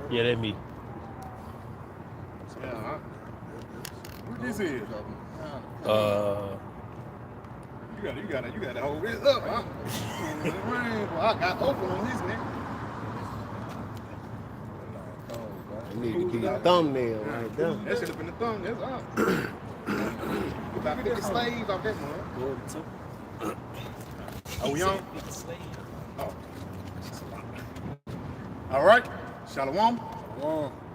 Yeah, that's me. Yeah, what this is? You got to hold this up, huh? I got open on this, nigga. You need to be a thumbnail right there. That should have been the thumb. That's up. About 50 slaves off that one. Are we on? Oh. All right. Shalom.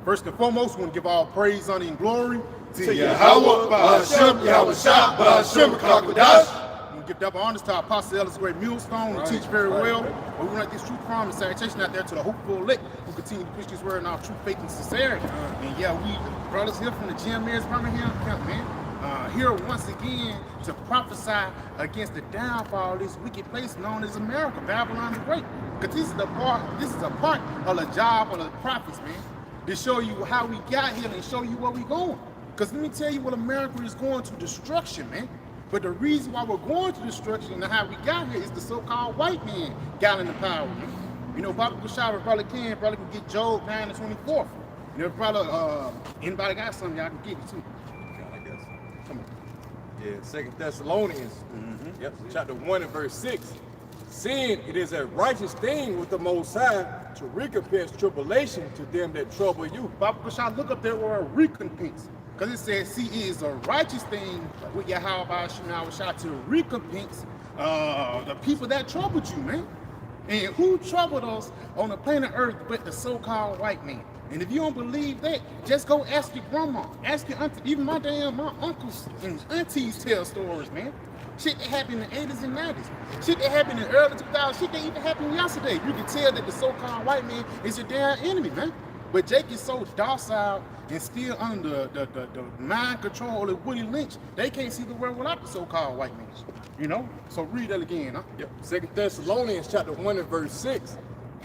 First and foremost, we want to give all praise, honor, and glory to Yahawah, Sham, Yahawashi, Qadash. We give double honors to our apostle, Ellis Great Millstone, who teach very well. But we want this truth, promise, and salutation out there to the hopeful elect who continue to preach this word in our true faith and sincerity. And yeah, we brothers here from the GMS Birmingham camp, man. Here once again to prophesy against the downfall of this wicked place known as America, Babylon the Great. Because this is a part of the job of the prophets, man. To show you how we got here and show you where we're going. Because let me tell you what America is going to destruction, man. But the reason why we're going to destruction and how we got here is the so-called white man got into power. You know, Baba Bashara probably can get Job 9 to 24. You know, probably anybody got something y'all can get it too. I guess. Come on. Yeah, 2 Thessalonians, chapter 1 and verse 6. Seeing it is a righteous thing with the Most High to recompense tribulation to them that trouble you. Baba Bashara, look up there word recompense. Because it says, see, it is a righteous thing with Yahawah to recompense the people that troubled you, man. And who troubled us on the planet Earth but the so-called white man? And if you don't believe that, just go ask your grandma, ask your auntie. Even my uncles and aunties tell stories, man. Shit that happened in the 80s and 90s. Shit that happened in the early 2000s. Shit that even happened yesterday. You can tell that the so-called white man is your damn enemy, man. But Jake is so docile and still under the mind control of Willie Lynch, they can't see the world without the so-called white man. You know? So read that again, huh? Yep. 2 Thessalonians chapter 1 and verse 6.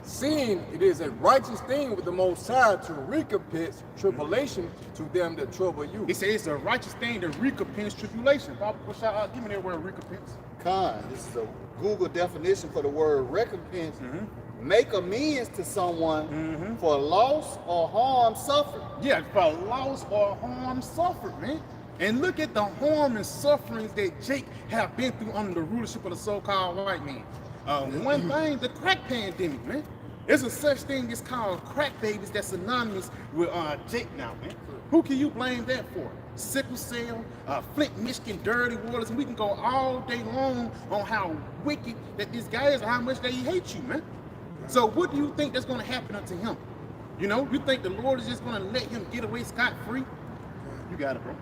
Seeing it is a righteous thing with the Most High to recompense tribulation to them that trouble you. It says it's a righteous thing to recompense tribulation. Bob, give me that word recompense. This is a Google definition for the word recompense. Make amends to someone for loss or harm suffered. Yeah, for loss or harm suffered, man. And look at the harm and sufferings that Jake have been through under the rulership of the so-called white man. One thing, the crack pandemic, man. There's a such thing as called crack babies that's synonymous with Jake now, man. Who can you blame that for? Sickle cell, Flint, Michigan, dirty waters, and we can go all day long on how wicked that this guy is and how much they hate you, man. So what do you think that's going to happen unto him? You know, you think the Lord is just going to let him get away scot-free? You got it, bro.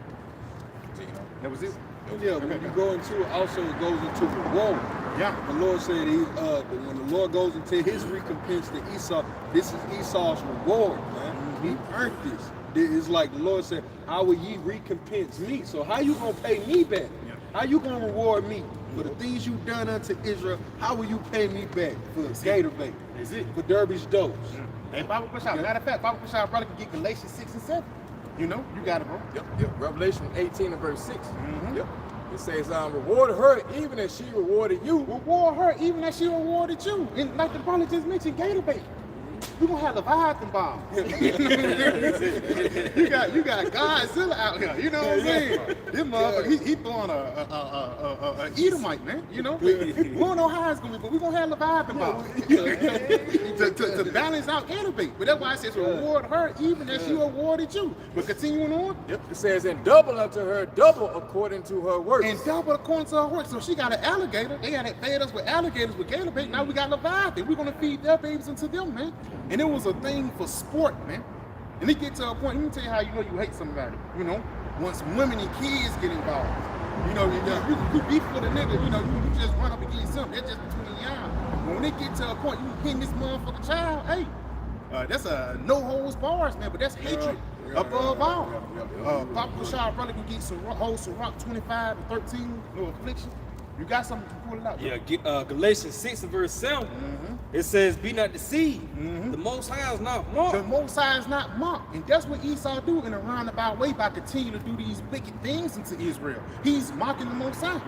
That was it. Yeah, when you go into it, also it goes into reward. Yeah. The Lord said when the Lord goes into his recompense to Esau, this is Esau's reward, man. He earned this. It's like the Lord said, how will ye recompense me? So how you gonna pay me back? Yeah. How you gonna reward me for the things you've done unto Israel? How will you pay me back for gator bait? Is it? For Derby's dose. Hey, Bible push out. Matter of fact, Bible push out brother can get Galatians 6 and 7. You know, you got it, bro. Yep. Revelation 18 and verse 6. Yep. It says, reward her even as she rewarded you. Reward her even as she rewarded you. And like the brother just mentioned, gator bait. We're gonna have Leviathan bomb. You got Godzilla out here. You know what I'm saying? This motherfucker, he throwing a Edomite, man. You know, we don't know how it's gonna be, but we're gonna have Leviathan bomb to balance out gator bait. But that's why it says reward her even as she rewarded you. But continuing on. Yep. It says, and double unto her double according to her works. And double according to her works. So she got an alligator. They had fed us with alligators with gator bait. Now we got Leviathan. We're gonna feed their babies into them, man. And it was a thing for sport, man. And it get to a point, let me tell you how you know you hate somebody. You know, once women and kids get involved. You know, you beef with a nigga, you know, you just run up against something. That's just between y'all. But when it get to a point, you hitting this motherfucking child, hey, that's a no holds bars, man. But that's hatred above all. Papa Bashar brother can get whole Sirach 25 and 13, no affliction. You got something to pull it out. Yeah, Galatians 6 and verse 7. It says, be not deceived. The Most High is not mocked. The Most High is not mocked. And that's what Esau do in a roundabout way by continuing to do these wicked things into Israel. He's mocking the Most High.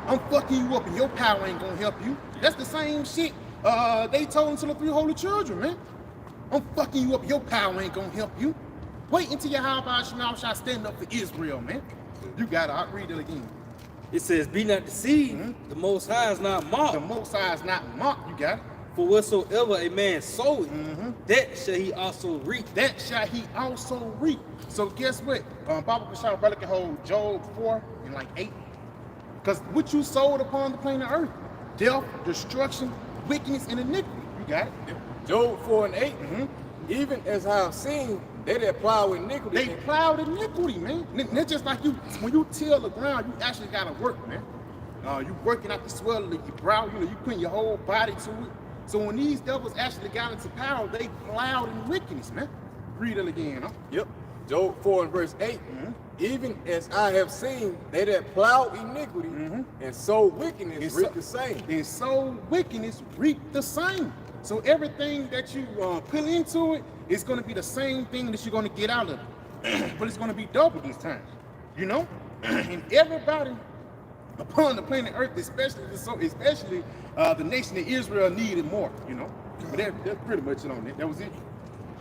I'm fucking you up and your power ain't gonna help you. That's the same shit they told him to the three holy children, man. I'm fucking you up. Your power ain't gonna help you. Wait until Yahawah stand up for Israel, man. You got it. I'll read it again. It says, be not deceived. The Most High is not mocked. The Most High is not mocked. You got it. For whatsoever a man soweth, that shall he also reap. That shall he also reap. So guess what? Bible Kashar brother can hold Job 4 and like 8. Because what you sowed upon the planet of earth, death, destruction, wickedness, and iniquity. You got it. Job 4 and 8. Even as I have seen, they that plow iniquity. They plowed iniquity, man. It's just like you, when you till the ground, you actually gotta work, man. You working out the swell of your brow, you know, you putting your whole body to it. So when these devils actually got into power, they plowed in wickedness, man. Read it again, huh? Yep. Job 4 and verse 8. Even as I have seen, they that plow iniquity and sow wickedness reap the same. And sow wickedness reap the same. So everything that you put into it is going to be the same thing that you're going to get out of it. But it's going to be double this time, you know? And everybody upon the planet Earth, especially the nation of Israel, needed more, you know? But that's pretty much it on it. That was it.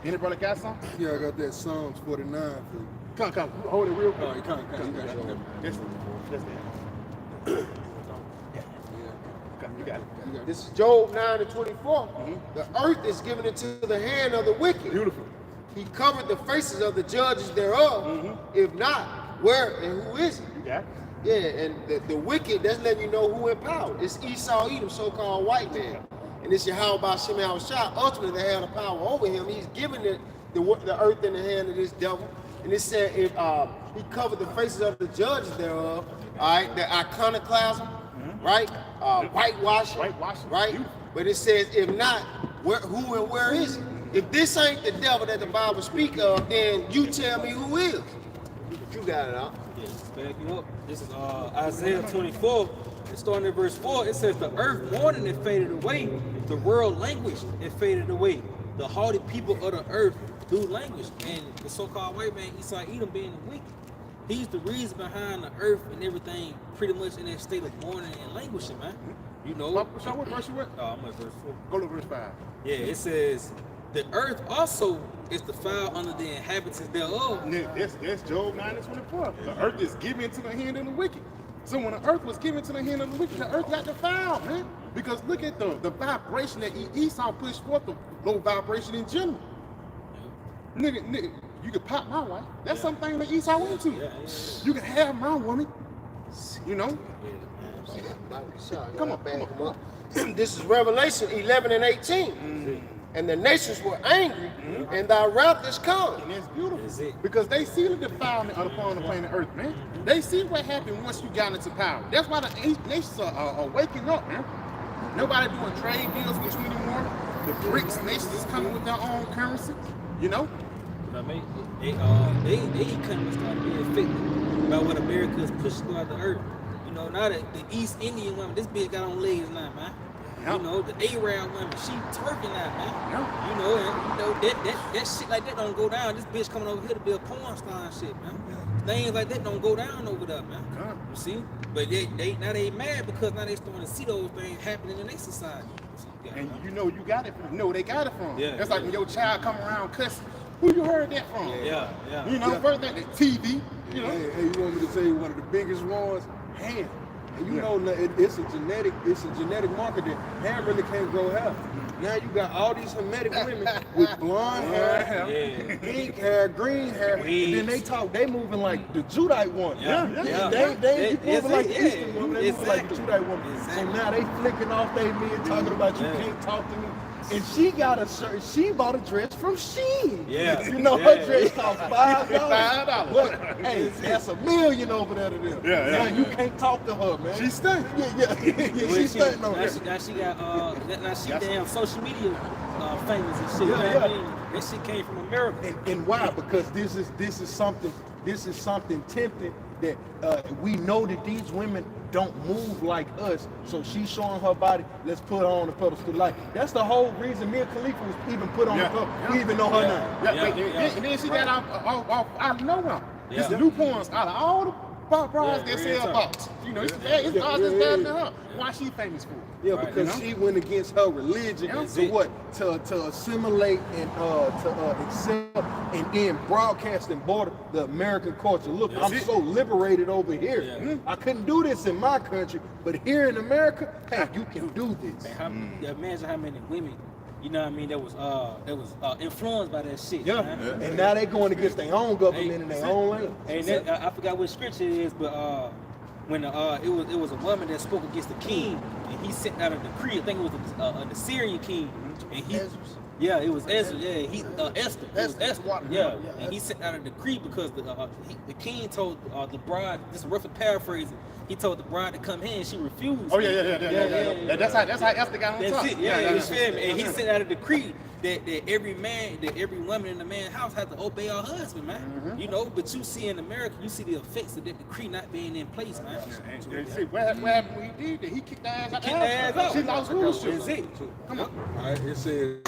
Anybody got something? Yeah, I got that Psalms 49 for you. Come, hold it real quick. All right, come. That's it. You got it. This is Job 9 and 24. The earth is given into the hand of the wicked. Beautiful. He covered the faces of the judges thereof. If not, where and who is it? You got it. Yeah, and the wicked, that's letting you know who in power. It's Esau Edom, so-called white man. And it's Yahawah Sham Yahawashi. Ultimately, they have the power over him. He's giving the earth in the hand of this devil. And it said if he covered the faces of the judges thereof, all right, the iconoclasm, right? Whitewashing, right? But it says, if not, who and where is it? If this ain't the devil that the Bible speak of, then you tell me who is. You got it out. Yeah, just back you up. This is Isaiah 24. And starting at verse 4, it says, the earth mourned and faded away. The world languished and faded away. The haughty people of the earth do languish. And the so-called white man, Esau Edom, being the wicked, he's the reason behind the earth and everything pretty much in that state of mourning and languishing, man. You know. So what verse you with? I'm at verse 4. Go to verse 5. Yeah, it says, the earth also is defiled under the inhabitants thereof. That's Job 9 and 24. The earth is given into the hand of the wicked. So when the earth was given to the hand of the wicked, the earth got defiled, man. Because look at the vibration that Esau pushed forth, the low vibration in general. Nigga, you can pop my wife. That's something that Esau went to. You can have my woman. You know? Come on. This is Revelation 11 and 18. And the nations were angry, and thy wrath is come. And it's beautiful. Because they see the defilement upon the planet Earth, man. They see what happened once you got into power. That's why the nations are waking up, man. Nobody doing trade deals with you anymore. The BRICS nations is coming with their own currency, you know? I mean, they economy started being affected by what America is pushing throughout the earth. You know, now that the East Indian woman, this bitch got on legs now, man. Yep. You know, the Arab woman, she turking now, man. Yep. You know, and you know that shit like that don't go down. This bitch coming over here to be a porn star and shit, man. Things like that don't go down over there, man. You see? But they mad because now they starting to see those things happening in their society. And you know you got it from. You know where they got it from. Yeah, that's like when your child come around cussing. Who you heard that from? Yeah. You know, first thing, the TV. You know. Hey, you want me to tell you one of the biggest ones? Ham. And you know, it's a genetic marker that ham really can't grow hair. Now you got all these Hamitic women with blonde hair, pink hair, green hair, and then they moving like the Judite one. They moving like the Eastern woman, they moving like the Judite woman. So now they flicking off they men talking about you can't talk to me. And she got a shirt. She bought a dress from Shein. Yeah. You know her dress cost $5. Look, hey, that's $1 million over there to them. Now you can't talk to her, man. She stunned. Yeah. She's stunting on her. Now she got now she damn social media famous and shit. I mean, that shit came from America. And why? Because this is something tempting that we know that these women don't move like us, so she's showing her body. Let's put her on the pedestal. Like that's the whole reason me and Khalifa was even put on the pedestal. We even know her name. And then she got off out of nowhere. It's the new porns out of all the bras that sell box. You know, it's bad to her. Why she famous for? Yeah, because she went against her religion and to assimilate and to accept and then broadcast and border the American culture. Look, I'm so liberated over here. Yeah. I couldn't do this in my country, but here in America, hey, you can do this. Imagine how many women, you know what I mean, that was influenced by that shit. Yeah. Man. And now they going against their own government and their own land. And that, I forgot what scripture it is, but when it was a woman that spoke against the king, and he sent out a decree. I think it was the Assyrian king, and he. Yeah, it was Ezra. Yeah, Esther. It was Esther. Yeah, and he sent out a decree because the king told the bride. This is roughly paraphrasing. He told the bride to come here, and she refused. Oh yeah. That's how Esther got on top. That's it. Yeah, you feel me? And he sent out a decree that every woman in the man's house has to obey her husband, man. You know, but you see in America, you see the effects of that decree not being in place, man. And see, what happened when he did that? He kicked the ass out. Out. She lost rulership. That's it. Come on. All right, it says,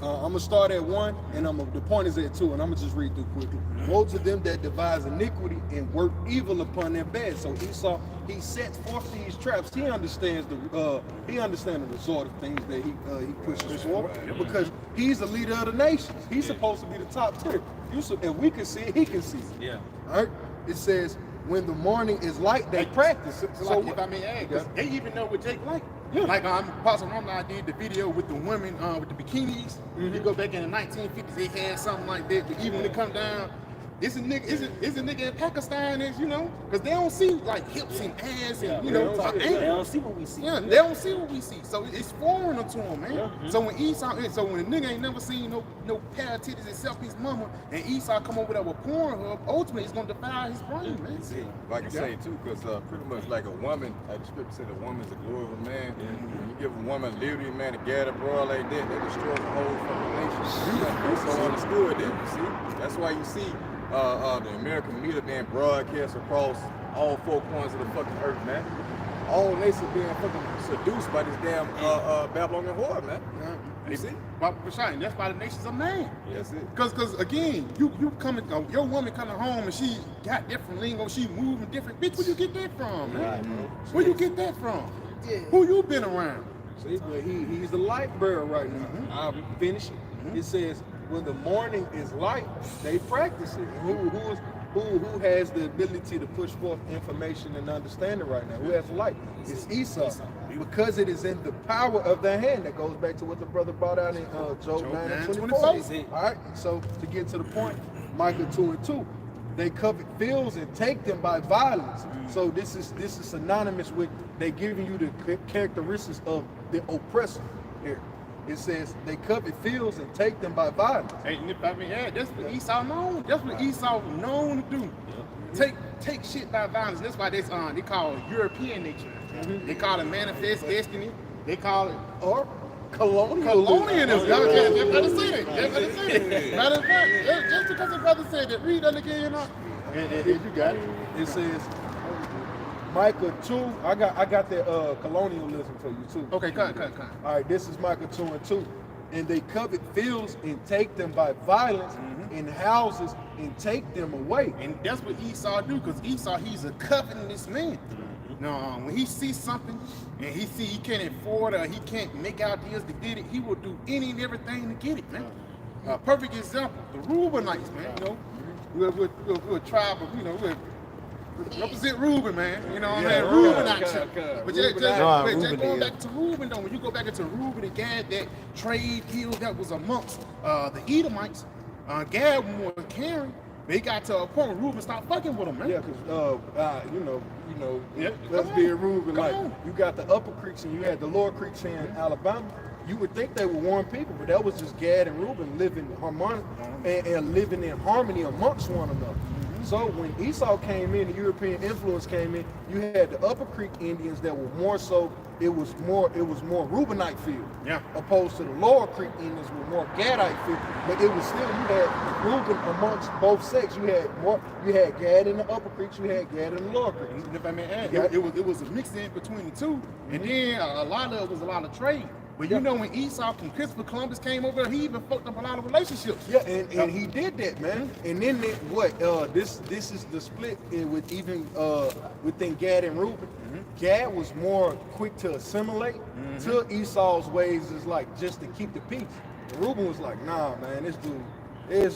I'm going to start at 1, and the point is at 2, and I'm going to just read through quickly. Woe to them that devise iniquity and work evil upon their bed. So Esau, he sets forth these traps. He understands the resort of things that he pushes for, because he's the leader of the nations. He's supposed to be the top tier. If we can see it, he can see it. Yeah. All right. It says, when the morning is light, they practice it. So if I may add, because they even know what Jake like. Yeah. Like Pastor Romney did the video with the women with the bikinis. You go back in the 1950s, they had something like that. But even when it come down, it's a nigga in Pakistan, is, you know, because they don't see like hips and ass and they don't see what we see. Yeah, they don't see what we see. So it's foreign to them, man. So when when a nigga ain't never seen no pair of titties except his mama, and Esau come over there with Pornhub, ultimately it's gonna defile his brain, man. Like I say too, because pretty much like a woman, like the scripture said, a woman's the glory of a man. When you give a woman liberty, man, to get abroad like that, they destroy the whole fucking nation. That's so understood that, you see. That's why you see the American media being broadcast across all 4 corners of the fucking earth, man. All nations being fucking seduced by this damn Babylonian whore, man. You see? But that's why the nation's a man. That's it. Cause again, you coming, your woman coming home and she got different lingo, she moving different. Bitch, where you get that from, man? Where you get that from? Who you been around? See, but he's the light bearer right now. I'll finish it. It says, when the morning is light, they practice it. Who has the ability to push forth information and understanding right now? Who has light? It's Esau. Because it is in the power of their hand. That goes back to what the brother brought out in Job 9:24. All right, so to get to the point, Micah 2:2. They covet fields and take them by violence. So this is synonymous with they giving you the characteristics of the oppressor here. It says they covet fields and take them by violence. Hey, I mean, yeah, that's what Esau known. That's what Esau known to do. Take shit by violence. That's why they call it European nature. They call it manifest destiny. They call it or colonialism. Colonialism. Brother said it. Matter of fact, just because the brother said that, read that again, you know. And you got it. It says Micah 2. I got the colonialism for you too. Okay, cut. All right, this is Micah 2:2. And they covet fields and take them by violence, and houses and take them away. And that's what Esau do, because Esau, he's a covetous man. Now, when he sees something and he can't afford or he can't make ideas to get it, he will do any and everything to get it, man. Perfect example, the Reubenites, man. You know, we're a tribe of, you know, we represent Reuben, man. You know what I mean? Reubenite. But just going back to Reuben, though, when you go back into Reuben and Gad, that trade deal that was amongst the Edomites, Gad was carrying. They got to a point where Reuben stopped fucking with them, man. Yeah, because let's be a Reuben. Like you got the upper creeks and you had the lower creeks in Alabama. You would think they were warm people, but that was just Gad and Reuben living harmonic and living in harmony amongst one another. So when Esau came in, the European influence came in, you had the Upper Creek Indians that were more so, it was more Reubenite field. Yeah. Opposed to the Lower Creek Indians with more Gadite field. But it was still, you had Reuben amongst both sects. You had Gad in the Upper Creeks, you had Gad in the Lower Creeks. And if I may add, it was a mix in between the two. And then a lot of it was a lot of trade. But you know, when Esau, when Christopher Columbus came over, he even fucked up a lot of relationships. Yeah, and he did that, man. And then this is the split with even within Gad and Reuben. Gad was more quick to assimilate to Esau's ways, is like just to keep the peace. And Reuben was like, nah, man, this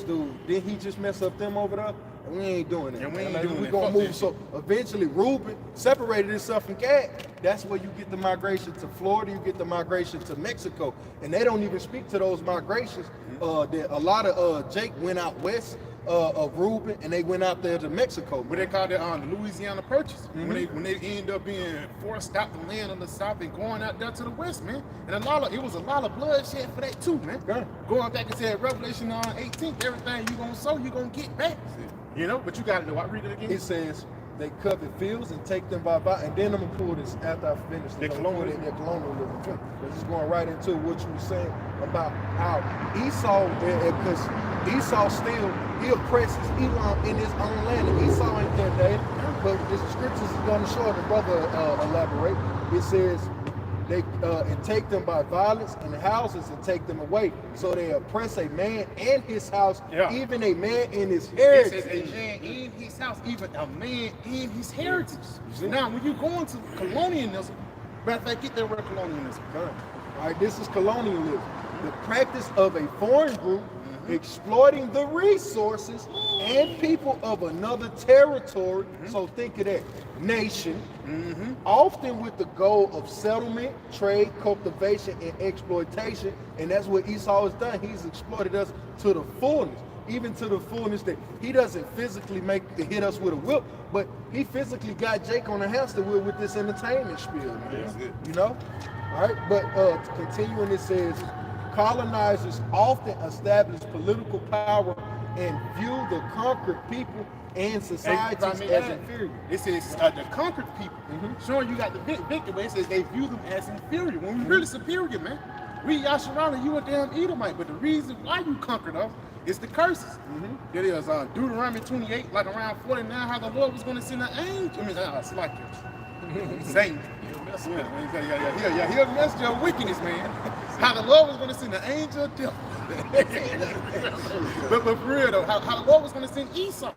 dude, did he just mess up them over there? And we ain't doing that. And we gonna move. So eventually Reuben separated himself from Gad. That's where you get the migration to Florida, you get the migration to Mexico. And they don't even speak to those migrations. A lot of Jake went out west of Reuben, and they went out there to Mexico. What they call it the Louisiana Purchase. When they end up being forced out the land of the South and going out there to the West, man. And it was a lot of bloodshed for that too, man. Yeah. Going back and saying Revelation 18th, everything you gonna sow, you gonna get back. You know, but you gotta know. I read it again. It says they covet fields and take them by, and then I'm gonna pull this after I finish. Their colonialism. Their colonialism. Because it's going right into what you were saying about how Esau, because Esau still, he oppresses Elam in his own land. And Esau ain't that day, but the scriptures is gonna show it. The brother elaborate. It says they and take them by violence in houses and take them away. So they oppress a man and his house, even a man in his heritage. It says a man in his house, even a man in his heritage. Now, when you go into colonialism, matter of fact, get that word colonialism. All right, this is colonialism. The practice of a foreign group exploiting the resources and people of another territory. So think of that. Nation, often with the goal of settlement, trade, cultivation, and exploitation. And that's what Esau has done. He's exploited us to the fullness, even to the fullness that he doesn't physically hit us with a whip, but he physically got Jake on a hamster wheel with this entertainment spiel, man. You know? All right, but continuing, it says, colonizers often establish political power and view the conquered people and societies as inferior. It says the conquered people, showing you got the victor, but it says they view them as inferior. When we really superior, man. We Yasharana, you a damn Edomite, but the reason why you conquered us is the curses. It is Deuteronomy 28, like around 49, how the Lord was going to send an angel. I mean, it's like Satan. He'll mess your wickedness, man. How the Lord was going to send an angel of death. but for real though, how the Lord was going to send Esau,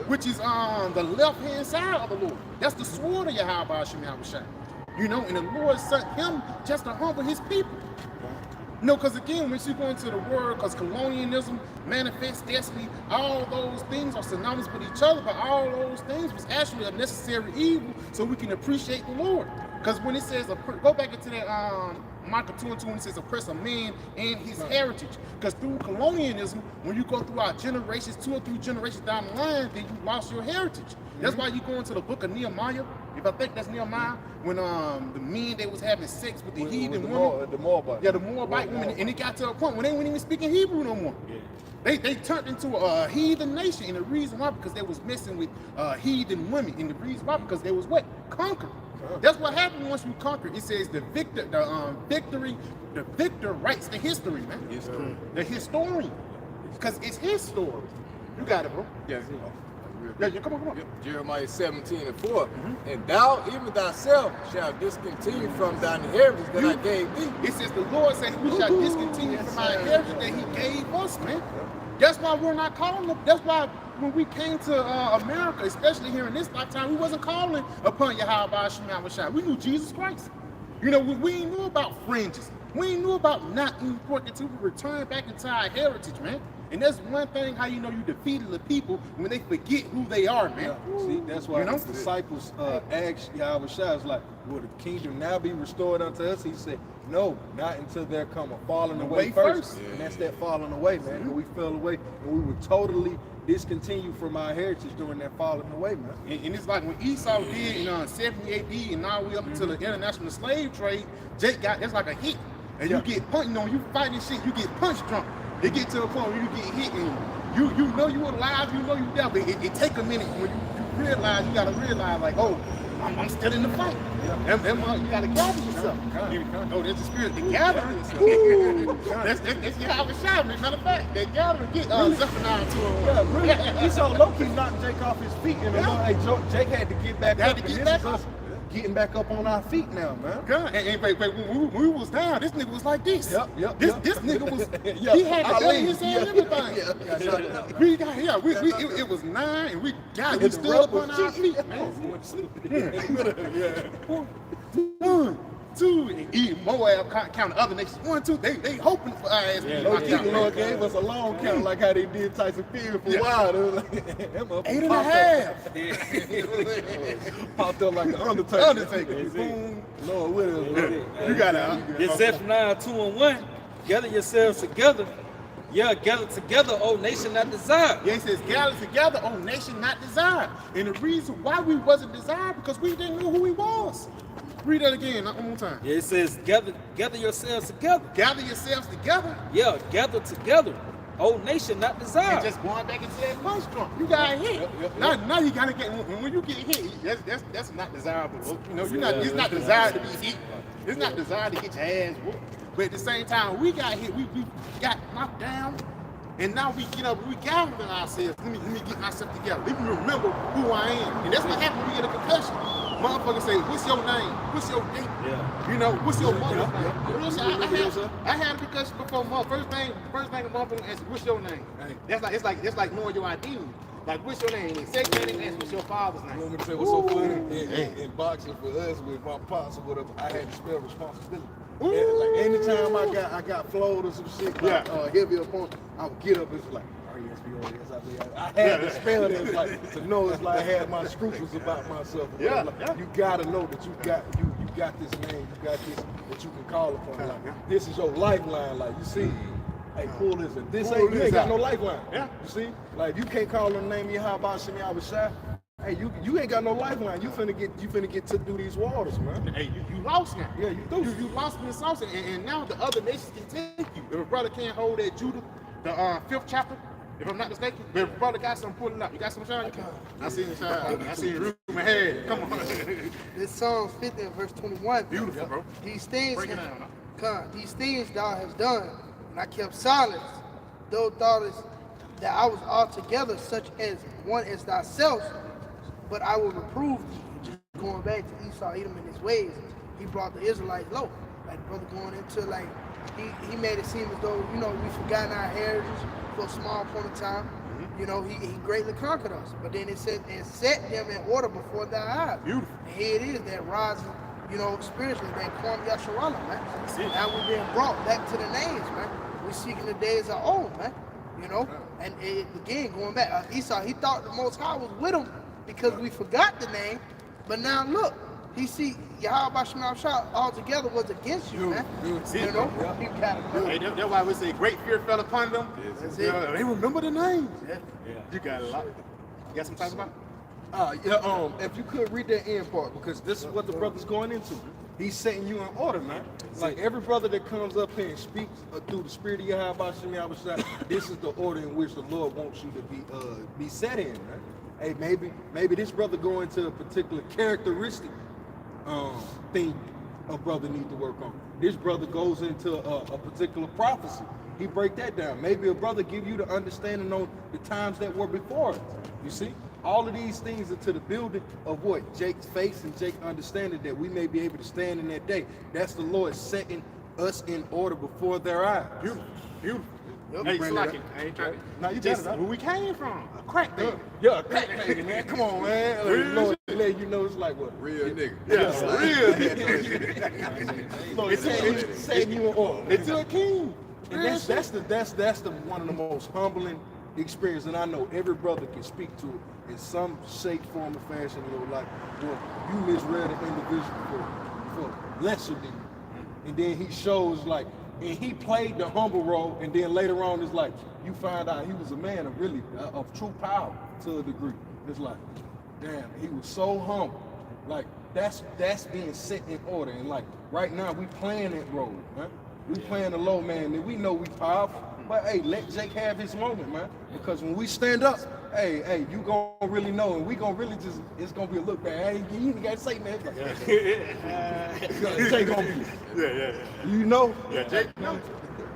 which is on the left-hand side of the Lord. That's the sword of Yahawah, Yahawashi. You know, and the Lord sent him just to humble his people. No, because again, when you go into the word, because colonialism, manifest destiny, all those things are synonymous with each other, but all those things was actually a necessary evil so we can appreciate the Lord. Because when it says, go back into that Micah 2:2, when it says oppress a man and his heritage. Because through colonialism, when you go through our generations, 2 or 3 generations down the line, then you lost your heritage. That's why you go into the book of Nehemiah. If I think that's Nehemiah, when the men, they was having sex with the heathen women. The Moabite. Yeah, the Moabite women. And it got to a point when they weren't even speaking Hebrew no more. They turned into a heathen nation. And the reason why, because they was messing with heathen women. And the reason why, because they was what? Conquered. That's what happened once we conquered. It says the victor writes the history, man. The historian. Because it's his story. You got it, bro. Yeah, come on. Jeremiah 17:4. And thou, even thyself, shall discontinue from thine inheritance that I gave thee. It says the Lord said we shall discontinue from our inheritance that he gave us, man. That's why we're not calling them. That's why when we came to America, especially here in this lifetime, we wasn't calling upon Yahawah Shemawashai. We knew Jesus Christ. You know, we ain't knew about fringes. We ain't knew about not important until we return back into our heritage, man. And that's one thing how you know you defeated the people when they forget who they are, man. See, that's why his disciples asked Yahawashi, like, will the kingdom now be restored unto us? He said, no, not until there come a falling away first. And that's that falling away, man. And we fell away and we were totally discontinued from our heritage during that falling away, man. And it's like when Esau did in 70 AD and all the way up until the international slave trade, Jake got, that's like a hit. And you get punched, you know, you fighting shit, you get punch drunk. It get to a point where you get hit and you know you alive, you know you dead, but it take a minute when you realize, you gotta realize like, oh, I'm still in the fight. You gotta gather yourself. Oh, there's the spirit, the gathering. That's Yahawashi, man. Matter of fact, they gather and get Zephaniah 2:1. Yeah, really. Esau low-key knocked Jake off his feet, and Jake had to get back up. getting back up on our feet now, man. God, and wait, when we was down, this nigga was like this. Yep. This nigga was, Yeah, he had the gun in his hand and Yeah. everything. We got here, it was 9 and we stood up on our feet, man. 1, 2, and even Moab counting other nations. 1, 2, they hoping for our ass. The Lord gave us a long count like how they did Tyson Fury for a while. They was like, 8.5. Popped up like the Undertaker. Boom. Lord with us. You got it. It's Zephaniah 2:1. Gather yourselves together. Yeah, gather together, O nation not desired. Yeah, it says, gather together, O nation not desired. And the reason why we wasn't desired, because we didn't know who he was. Read that again, one more time. Yeah, it says gather yourselves together. Gather yourselves together. Yeah, gather together, O nation not And desired. just going back into that punch drunk. You got hit. Now you gotta get, when you get hit, that's not desirable. You know, it's not desired to be hit. It's not desired to get your ass whooped. But at the same time, we got hit, we got knocked down, and now we get up, we gathering ourselves. Let me get myself together. Let me remember who I am. And that's what happens when we get a concussion. Motherfuckers say, what's your name? What's your date? Yeah. You know, what's your mother's name? Real shit, I had a concussion before. First thing a motherfucker asks, what's your name? That's like knowing your identity. Like, what's your name? And second thing they ask, what's your father's name? You want me to say what's so funny? In boxing for us, with my pops or whatever, I had to spell responsibility. Like anytime I got flowed or some shit, like heavy opponent, I would get up and it's like, I had to spell it. It's like to know it's like I had my scruples about myself. Like, you gotta know that you got this name, you got this that you can call upon. Like this is your lifeline. Like you see, hey, pull this. This ain't you ain't got no lifeline. Yeah. You see, like you can't call on the name of Yahawashi, Yahawashi. Hey, you ain't got no lifeline. You finna get to do these waters, man. Hey, you lost now. Yeah, you do. You lost in the sauce, and now the other nations can take you. If a brother can't hold that Judah, the 5th chapter, if I'm not mistaken, but if a brother got something, pull it up. You got some shine? I see it, shine. I see it root in my head. Come on. This Psalms 50 and verse 21. Beautiful, bro. These things, Break it down. these things thou hast done, and I kept silence. Thou thoughtest that I was altogether such as one as thyself, but I will reprove thee. Just going back to Esau, Edom in his ways, he brought the Israelites low. Like brother going into like, he made it seem as though, you know, we've forgotten our heritage for a small point of time. You know, he greatly conquered us. But then it said, and set them in order before thy eyes. Beautiful. And here it is, that rising, you know, spiritually, that Kwam Yasharala, man. Now we're being brought back to the names, man. We're seeking the days of old, man. You know, and again, going back, Esau, he thought the Most High was with him because we forgot the name. But now look, he see Yahawah altogether was against you, man. You know, he got it. That's why we say great fear fell upon them. That's They it. remember the names. Yeah. You got a lot. You got some time about? If you could read that end part, because this is what the brother's going into. He's setting you in order, man. Like every brother that comes up here and speaks through the spirit of Yahawashi, this is the order in which the Lord wants you to be set in, man. Hey, maybe this brother go into a particular characteristic thing a brother needs to work on. This brother goes into a particular prophecy. He break that down. Maybe a brother give you the understanding on the times that were before us. You see? All of these things are to the building of what? Jake's faith and Jake's understanding that we may be able to stand in that day. That's the Lord setting us in order before their eyes. Beautiful. Beautiful. Yep. Hey, Slacky, I ain't trying to. Now you Just got it. where we came from. A crack baby. Yeah, crack baby, man. Come on, man. Lord, let you know it's like what? Real nigga. Yeah, So it's setting you in order. It's a king. And that's the one of the most humbling experience, and I know every brother can speak to it in some shape, form, or fashion. You know, like, well, you misread an individual for lesser than you, and then he shows like, and he played the humble role, and then later on it's like you find out he was a man of really of true power to a degree. It's like, damn, he was so humble. Like that's being set in order, and like right now we playing that role, man. We playing the low man, and we know we powerful. But hey, let Jake have his moment, man. Because when we stand up, hey, you gonna really know, and we gonna really just, it's gonna be a look back. Hey, you ain't gotta say, man. Jake gonna be. Yeah. You know? Yeah, Jake. No.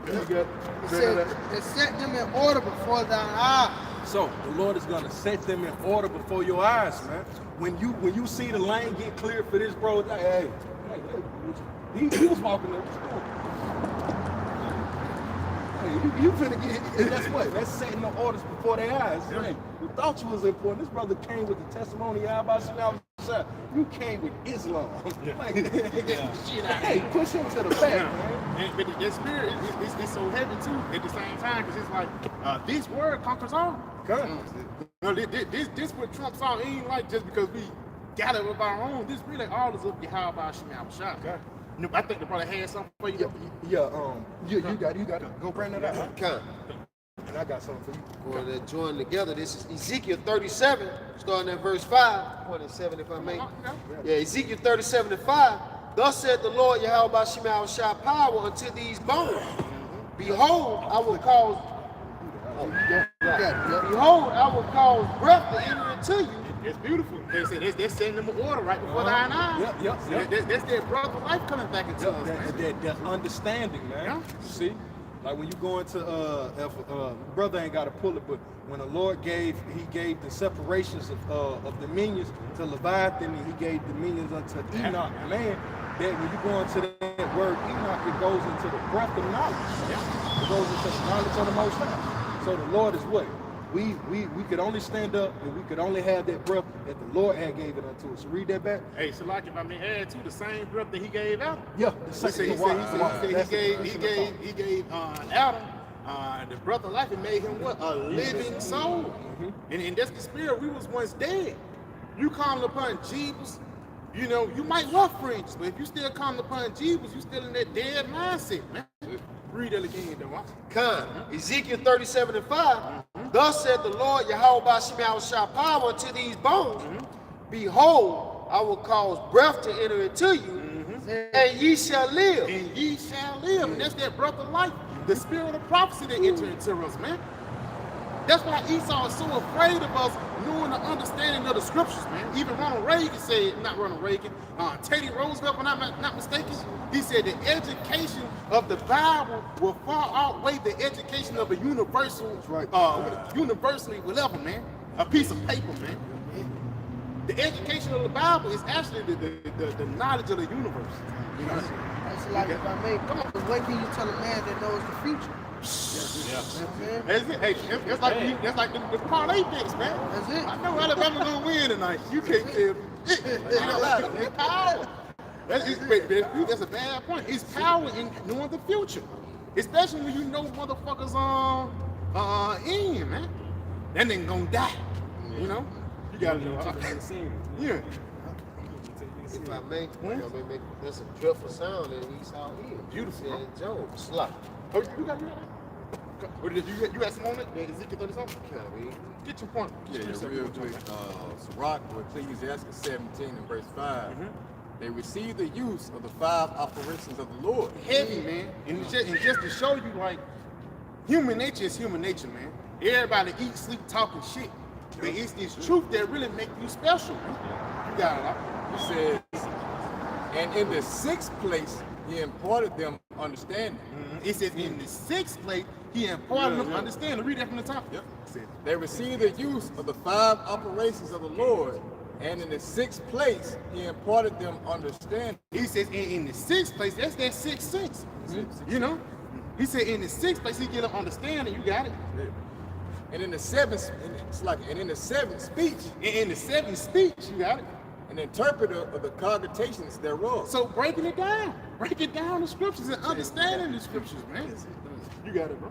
You got It said, and set them in order before thine eyes. So the Lord is gonna set them in order before your eyes, man. When you see the lane get cleared for this, bro, like, hey, he was walking there. Hey, you finna get, and that's what? That's setting the orders before their eyes. Man, you thought you was important. This brother came with the testimony of Yahawashi. You came with Islam. Like, hey, push him to the back, man. But the spirit is so heavy too at the same time, because it's like this word conquers all. No, this what trumps all. It ain't like just because we got it of our own. This really all is up Yahawashi. No, I think the brother had something for you. You got it. Go bring that out. Come. And I got something for you. Well, they're joined together. This is Ezekiel 37, starting at verse 5, 27 if I may. Yeah, Ezekiel 37 and 5. Thus said the Lord Yahawah shall power unto these bones. Behold, I will cause behold, I will cause breath to enter into you. It's beautiful. They're setting them in order right before thine eyes. That's their brother life coming back into us. That understanding, man. See? Like when you go into brother ain't got to pull it, but when the Lord gave the separations of dominions to Leviathan, and he gave dominions unto Enoch, man, that when you go into that word Enoch, it goes into the breath of knowledge. It goes into the knowledge of the Most High. So the Lord is what? We could only stand up and we could only have that breath that the Lord had gave it unto us. So read that back. Hey, so like if I may add to the same breath that he gave out. Yeah, the second he gave Adam the breath of life and made him what? A living soul. And that's the spirit. We was once dead. You calling upon Jesus, you know, you might love fringes, but if you still calling upon Jesus, you still in that dead mindset, man. Read that again, though. Come. Ezekiel 37 and 5. Thus said the Lord Yahawah shall power unto these bones. Behold, I will cause breath to enter into you, and ye shall live. And ye shall live. And that's that breath of life. The spirit of prophecy that entered into us, man. That's why Esau is so afraid of us knowing the understanding of the scriptures, man. Even Ronald Reagan said, not Ronald Reagan, Teddy Roosevelt, if I'm not mistaken, he said the education of the Bible will far outweigh the education of a universal, universally whatever, man. A piece of paper, man. The education of the Bible is actually the knowledge of the universe. You know? That's like if I may, come on, what can you tell a man that knows the future? It's like the parlay picks, man. That's it. I know Alabama's gonna win tonight. You can't tell me. It's power. That's a bad point. It's power in knowing the future, especially when you know motherfuckers in, man. That nigga gonna die. You know. You gotta know. Yeah. If I may, there's a dreadful sound in Esau ear. Beautiful. Said Job, slap. Oh, you got you got some on it? Ezekiel 30 something? Get your point. Yeah, real quick. Sirach or Ecclesiastes 17 and verse 5. They receive the use of the 5 operations of the Lord. Heavy, man. And just to show you, like, human nature is human nature, man. Everybody eat, sleep, talking shit. But it's this truth that really make you special, man. You got it, He says, and in the 6th place, he imparted them understanding. It says in the 6th place, he imparted them understanding. Read that from the top. Yep. They receive the use of the 5 operations of the Lord, and in the 6th place, he imparted them understanding. He says in the 6th place, that's that 6th sense. You know? He said in the 6th place, he get them understanding. You got it? Yeah. And in the 7th, and in the 7th speech. In the 7th speech, you got it? An interpreter of the cogitations thereof. So breaking it down. Breaking down the scriptures and understanding the scriptures, man. You got it, bro.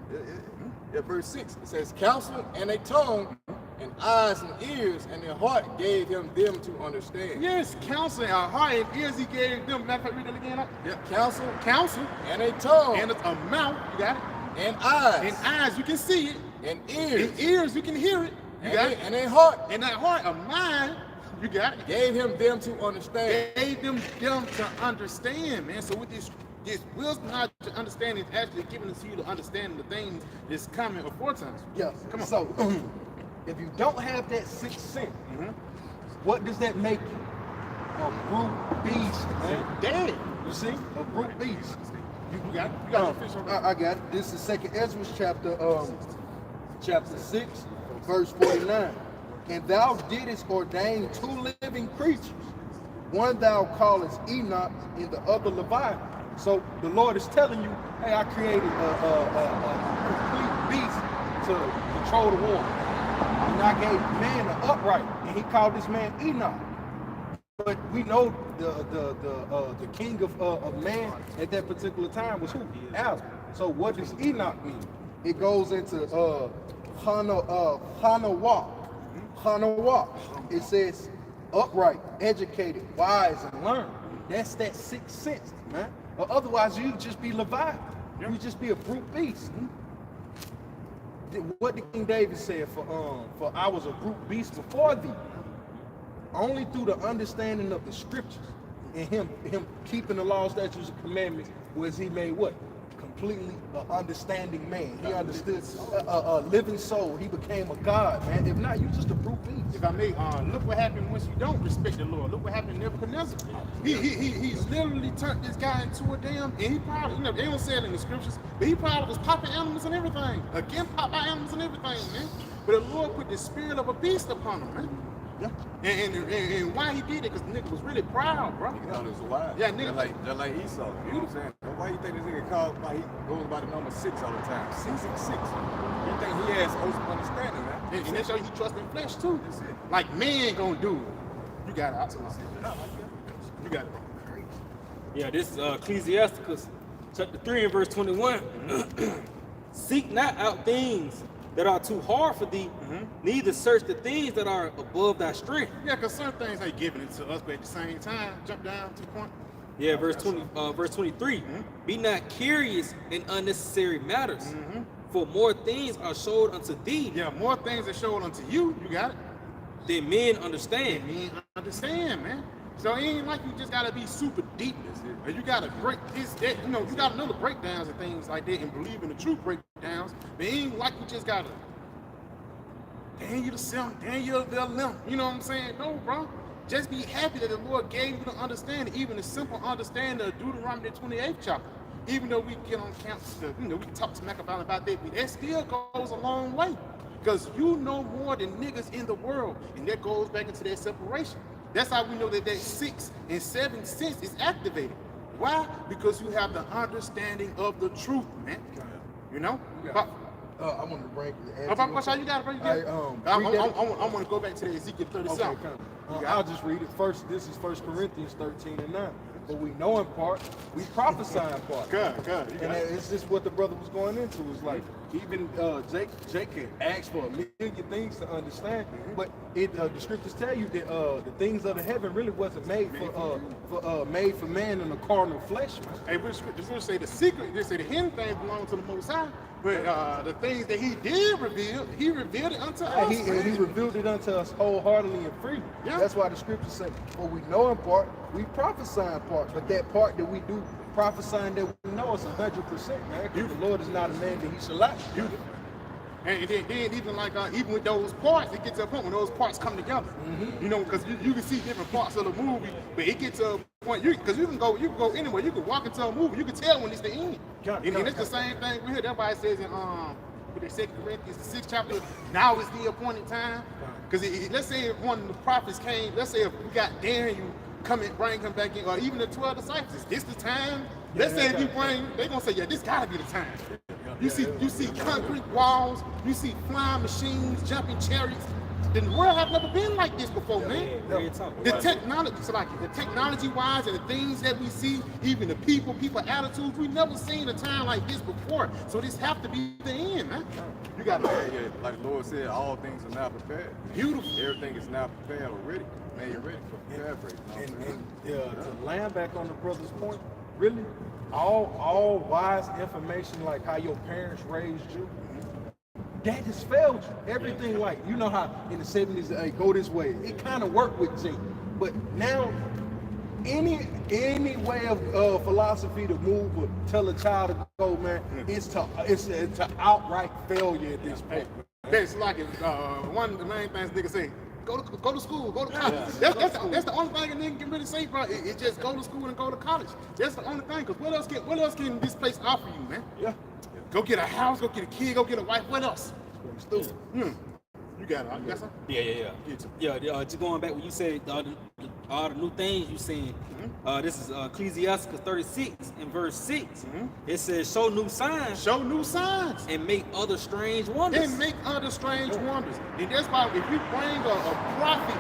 Yeah, verse 6, it says, counsel and a tongue, and eyes and ears, and a heart gave him them to understand. Yes, counsel and a heart and ears he gave them. Matter of fact, read that again. Yeah, counsel, and a tongue, and a mouth, you got it? And eyes. And eyes, you can see it. And ears. And ears, you can hear it. You got it? And a heart. And that heart, a mind, you got it. Gave him them to understand. Gave them to understand, man. So with this wisdom, knowledge, and understanding is actually giving us you to understand the things that's coming aforetimes. Yeah. Come on. So if you don't have that 6th sense, what does that make you? A brute beast, man. Dead. You see? A brute beast. You got it? You got a fish on I got it. This is 2nd Ezra chapter 6, verse 49. And thou didst ordain 2 living creatures. One thou callest Enoch, and the other Leviathan. So the Lord is telling you, hey, I created a complete beast to control the water. And I gave man an upright, and he called this man Enoch. But we know the king of man at that particular time was who? Adam. So what does Enoch mean? It goes into Yahawah. It says upright, educated, wise, and learned. That's that 6th sense, man. Or otherwise, you'd just be Leviathan. You'd just be a brute beast. What did King David say? For I was a brute beast before thee. Only through the understanding of the scriptures and him keeping the law, statutes, and commandments was he made what? Completely understanding man. He understood a living soul. He became a god, man. If not, you just a brute beast. If I may, look what happened once you don't respect the Lord. Look what happened to Nebuchadnezzar. He's literally turned this guy into a damn, and he probably, you know, they don't say it in the scriptures, but he probably was popping animals and everything. Again, pop out animals and everything, man. But the Lord put the spirit of a beast upon him, man. Yeah. And why he did it? Because the nigga was really proud, bro. Nigga thought it was wild. Yeah, nigga. Just like Esau. You know what I'm saying? Why you think this nigga called, why he goes by the number 6 all the time? 666. You think he has ultimate understanding, man? And that's how he trusts in flesh too. That's it. Like man gonna do it. You got it. You got it. Yeah, this is Ecclesiasticus chapter 3 and verse 21. Seek not out things that are too hard for thee, neither search the things that are above thy strength. Yeah, because certain things ain't giving it to us, but at the same time, jump down to the point. Yeah, verse 23. Be not curious in unnecessary matters, for more things are showed unto thee. Yeah, more things are showed unto you. You got it. Than men understand. Men understand, man. So it ain't like you just gotta be super deep. Or you gotta break this, that, you know, you gotta know the breakdowns and things like that and believe in the true breakdowns. But it ain't like you just gotta Daniel the 7th, Daniel the 11th. You know what I'm saying? No, bro. Just be happy that the Lord gave you the understanding, even the simple understanding of Deuteronomy the 28th chapter. Even though we get on camps, you know, we talk smack about that, but that still goes a long way. Because you know more than niggas in the world. And that goes back into that separation. That's how we know that 6th and 7th sense is activated. Why? Because you have the understanding of the truth, man. You know? I want to break the how you got it, bro? I want to go back to the Ezekiel 37. Okay, I'll just read it first. This is 1 Corinthians 13 and 9. But we know in part, we prophesy in part. Good. And it's just what the brother was going into. It's like, even Jake can ask for a million things to understand, but the scriptures tell you that the things of the heaven really wasn't made for man in the carnal flesh. Man. Hey, but scriptures say the secret, they say the hidden things belong to the Most High, but the things that he did reveal, he revealed it unto us. He revealed it unto us wholeheartedly and freely. Yeah. That's why the scriptures say, well, we know in part, we prophesy in part, but that part that we do prophesying that we know is 100%, man. Because the Lord is not a man that he shall lie. And then even like even with those parts, it gets to a point when those parts come together. You know, because you can see different parts of the movie, but it gets to a point because you can go anywhere. You can walk into a movie, you can tell when it's the end. And it's the same thing we hear. That's why it says in with the 2 Corinthians, the 6th chapter, now is the appointed time. Because let's say if one of the prophets came, let's say if we got Daniel come and bring him back in, or even the 12 disciples, is this the time? Let's say if you bring, they're gonna say, yeah, this gotta be the time. You see concrete walls, you see flying machines, jumping chariots. The world have never been like this before, man. The technology, so like the technology-wise and the things that we see, even the people attitudes, we never seen a time like this before. So this have to be the end, man. You got like the Lord said, all things are now prepared. Beautiful. Everything is now prepared already. Man, you're ready for prepared. And to land back on the brother's point, really, all wise information like how your parents raised you, that has failed you. Everything like, you know how in the 70s, hey, go this way. It kind of worked with G. But now, any way of philosophy to move or tell a child to go, man, it's to outright failure at this point. That's like one of the main things niggas say, go to school, go to college. That's the only thing a nigga can really say, bro. It's just go to school and go to college. That's the only thing. Cause what else can this place offer you, man? Yeah. Go get a house, go get a kid, go get a wife. What else? You got it. You got something? Yeah. Just going back when you said all the new things you saying. This is Ecclesiastes 36 and verse 6. It says, show new signs. Show new signs. And make other strange wonders. And make other strange wonders. And that's why if you bring a prophet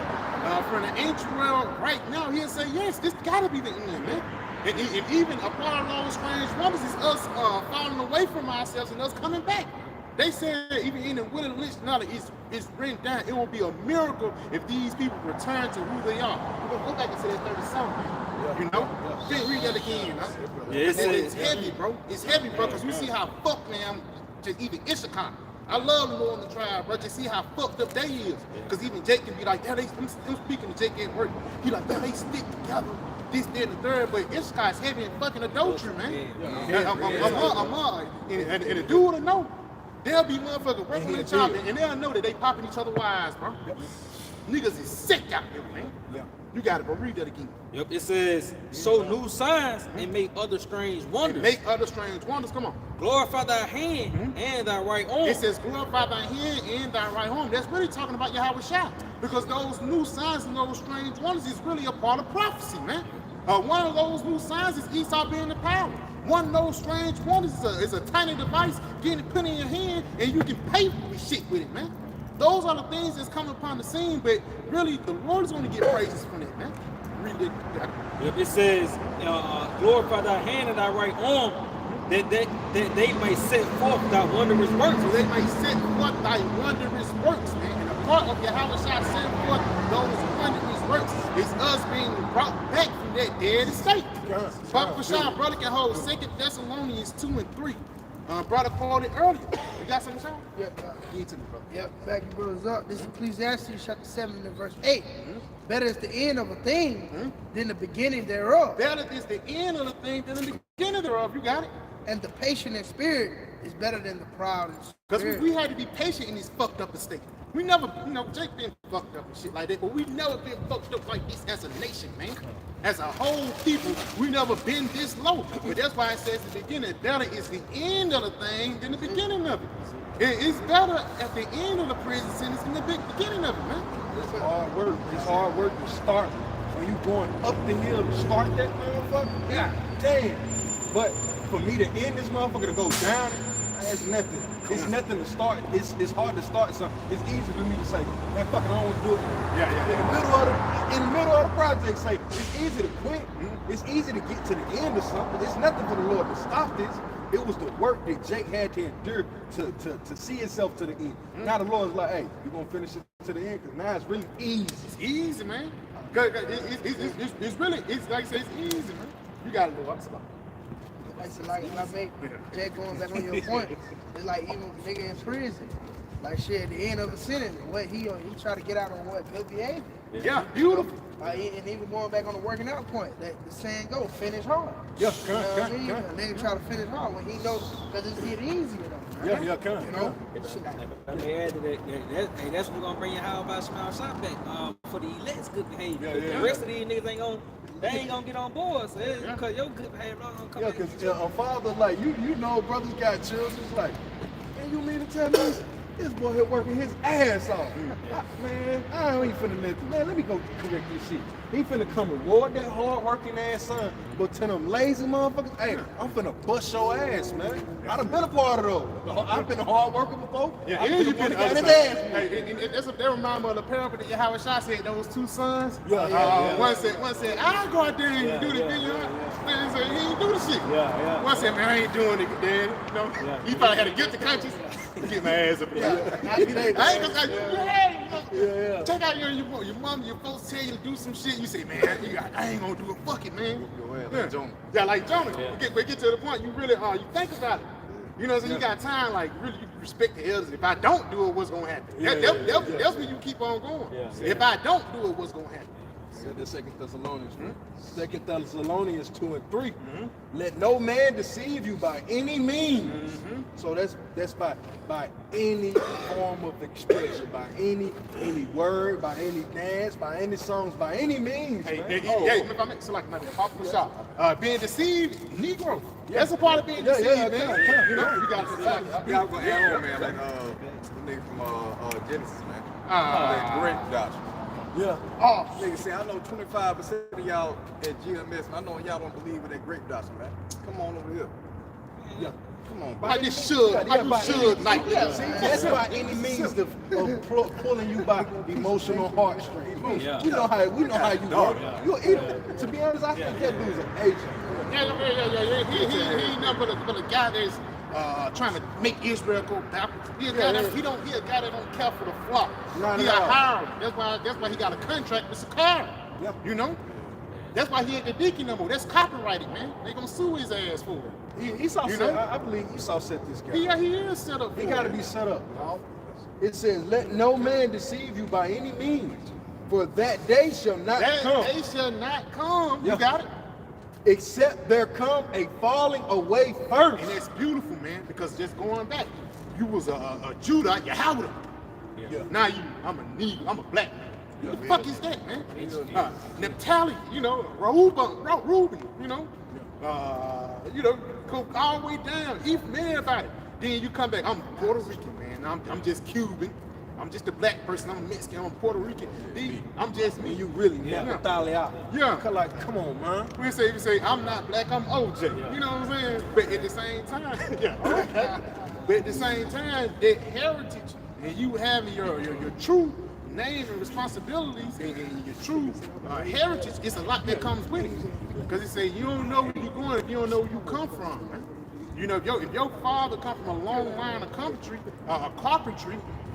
from the ancient world right now, he'll say, yes, this gotta be the end, man. And even a part of those strange wonders is us falling away from ourselves and us coming back. They said even in the will of the Lynch knowledge, it's written down. It will be a miracle if these people return to who they are. We're gonna go back into that 30-something. You know? Can't read that again. Huh? It's heavy, bro. It's heavy, bro, because we see how fucked man, just even Issachar. I love the Northern tribe, bro. Just see how fucked up they is. Because even Jake can be like, yeah, I'm speaking to Jake at work. He like, yeah, they stick together. This, that, and the third, but Issachar's heavy in fucking adultery, man. And the dude will know. They'll be motherfuckers working in the job, and they'll know that they popping each other wives, bro. Niggas is sick out there, man. You got it, bro. Read that again. It says, show new signs and make other strange wonders. And make other strange wonders. Come on. Glorify thy hand and thy right arm. It says, glorify thy hand and thy right arm. That's really talking about Yahawashi. Because those new signs and those strange wonders is really a part of prophecy, man. One of those new signs is Esau being the power. One of those strange wonders is a tiny device getting put in your hand and you can pay for shit with it, man. Those are the things that's coming upon the scene, but really the Lord is going to get praises from it, man. Read it. It says, glorify thy hand and thy right arm, that they may set forth thy wondrous works. So they may set forth thy wondrous works, man. And a part of Yahawashi set forth those wondrous works is us being brought back from that dead estate. Brother Sham, brother can hold 2 Thessalonians 2 and 3. Brother quoted earlier. You got something, Sham? Yep. Give it to me, brother. Yep, back your brothers up. This is Ecclesiastes chapter 7 and verse 8. Better is the end of a thing than the beginning thereof. Better is the end of the thing than the beginning thereof. You got it? And the patient in spirit is better than the proud in Because spirit. we had to be patient in this fucked up estate. We never, Jake been fucked up and shit like that, but we never been fucked up like this as a nation, man. As a whole people, we never been this low. But that's why it says at the beginning, better is the end of the thing than the beginning of it. It's better at the end of the prison sentence than the beginning of it, man. It's hard work. It's hard work to start. When you going up the hill to start that motherfucker, god damn. But for me to end this motherfucker to go down, that's nothing. It's nothing to start. It's hard to start something. It's easy for me to say, man, fuck it, I don't want to do it. In the middle of the project, say it's easy to quit. It's easy to get to the end of something. It's nothing for the Lord to stop this. It was the work that Jake had to endure to see himself to the end. Now the Lord's like, hey, you gonna finish it to the end? Because now it's really easy. It's easy, man. It's really, it's like I say, it's easy, man. You got to know what's about. Like I make Jay going back on your point, it's like even nigga in prison, like shit at the end of the sentence, what he try to get out on what good behavior. Yeah, beautiful. And even going back on the working out point, that the saying go, finish hard. Yeah, You know what I mean? A nigga try to finish hard when he knows because it's get easier though. Yeah, You know? Let me add to that. That's what we're gonna bring Yahawah Smile Shop back for the elect's good behavior. The rest of these niggas ain't gonna get on board. So because your good behavior not gonna come. Yeah, because a father like you know, brothers got children. It's like, man, you mean to tell me this boy here working his ass off? Man, I ain't finna let. Man, let me go correct this shit. He finna come reward that hard working ass son, but to them lazy motherfuckers, hey, I'm finna bust your ass, man. I done been a part of those. I've been a hard worker before. Yeah, I've and you been been a the his other ass. side. Hey, that remind me of the parable that Yahawashi said, those two sons. One said, I'll go out there and do the thing. Man said, he ain't do the shit. One said, man, I ain't doing it, Dad. You know, he probably had a guilty conscience. Get my ass up there. I ain't gonna check out your mom, your folks tell you to do some shit. You say, man, I ain't gonna do it. Fuck it, man. Yeah, like Jonah. We get to the point you really you think about it. You know what I'm saying? You got time, like really you respect the elders. If I don't do it, what's gonna happen? That's when you keep on going. If I don't do it, what's gonna happen? Said the Second Thessalonians, right? Second Thessalonians 2 and 3. Let no man deceive you by any means. So that's by any form of expression, by any word, by any dance, by any songs, by any means. Hey, man. if I make so like popular shop, being deceived, Negro. That's a part of being deceived, man. You know, you got to Yeah, I'm gonna add on, man. Like the nigga from Genesis, man. That great Josh. Yeah. Oh, nigga, say I know 25% of y'all at GMS. And I know y'all don't believe in that great doctrine, man. Come on over here. Yeah. Come on, like this should, like you should, like See, that's by any means of pulling you by emotional heartstrings. Yeah. We know how you work. To be honest, I think that dude's an agent. Yeah. He ain't nothing but a guy that's trying to make Israel go backwards. He a guy that don't care for the flock. Not He at a all. hired. That's why he got a contract with Sakara. Yeah. You know? That's why he ain't the deacon no more. That's copyrighted, man. They gonna sue his ass for it. Esau You set, know? I believe Esau set this guy. He is set up for He got to it. be set up. No? It says, let no man deceive you by any means, for that day shall not That come, day shall not come. Yeah. You got it? except there come a falling away first. And it's beautiful, man, because just going back, you was a Judah, Yahawah. Yeah. Now I'm a Negro, I'm a black man. What the fuck is that, man? Naphtali, Reuben, go all the way down, Ephraim, everybody. Then you come back, I'm Puerto Rican, man. I'm just Cuban. I'm just a black person. I'm a Mexican. I'm Puerto Rican. I'm just me. You really Yeah. Like, come on, man. We say I'm not black. I'm OJ. You know what I'm saying? But at the same time, But at the same time, that heritage and you having your true name and responsibilities and your true heritage, it's a lot that comes with it. Because it say you don't know where you're going if you don't know where you come from. Man. You know, if your father come from a long line of carpentry,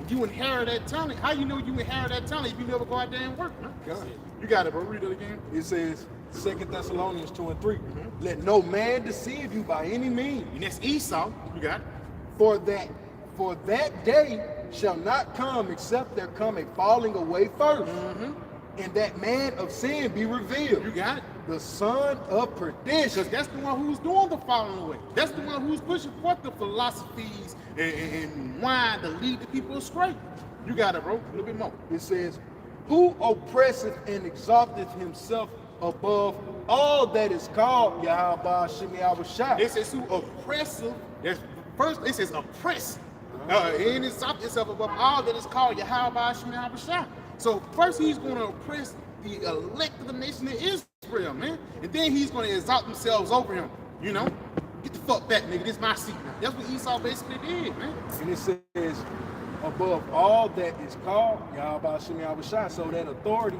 you inherit that talent. How you know you inherit that talent if you never go out there and work? Huh? You got it, bro. Read it again. It says, 2 Thessalonians 2 and 3. Let no man deceive you by any means. And that's Esau. You got it. For that day shall not come except there come a falling away first, and that man of sin be revealed. You got it. The son of perdition. Because that's the one who's doing the falling away. That's the one who's pushing forth the philosophies and wine to lead the people astray. You got it, bro. A little bit more. It says, who oppresseth and exalteth himself above all that is called Yahawashi. It says who oppressive. First, it says oppress. And exalt himself above all that is called Yahawashi. So first he's going to oppress the elect of the nation of Israel, man. And then he's going to exalt themselves over him. You know? Get the fuck back, nigga. This is my seat now. That's what Esau basically did, man. And it says, above all that is called Yahawashi. So that authority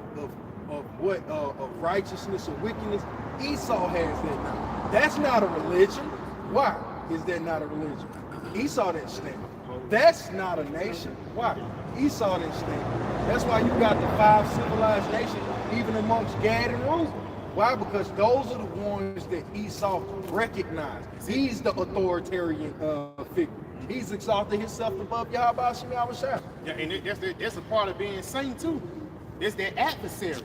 of righteousness or wickedness, Esau has that now. That's not a religion. Why is that not a religion? Esau didn't stand. That's not a nation. Why? Esau didn't stand. That's why you got the 5 civilized nations, even amongst Gad and Reuben. Why? Because those are the ones that Esau recognized. He's the authoritarian figure. He's exalted himself above Yahawashi. Yeah, and that's a part of being saint too. That's their adversary.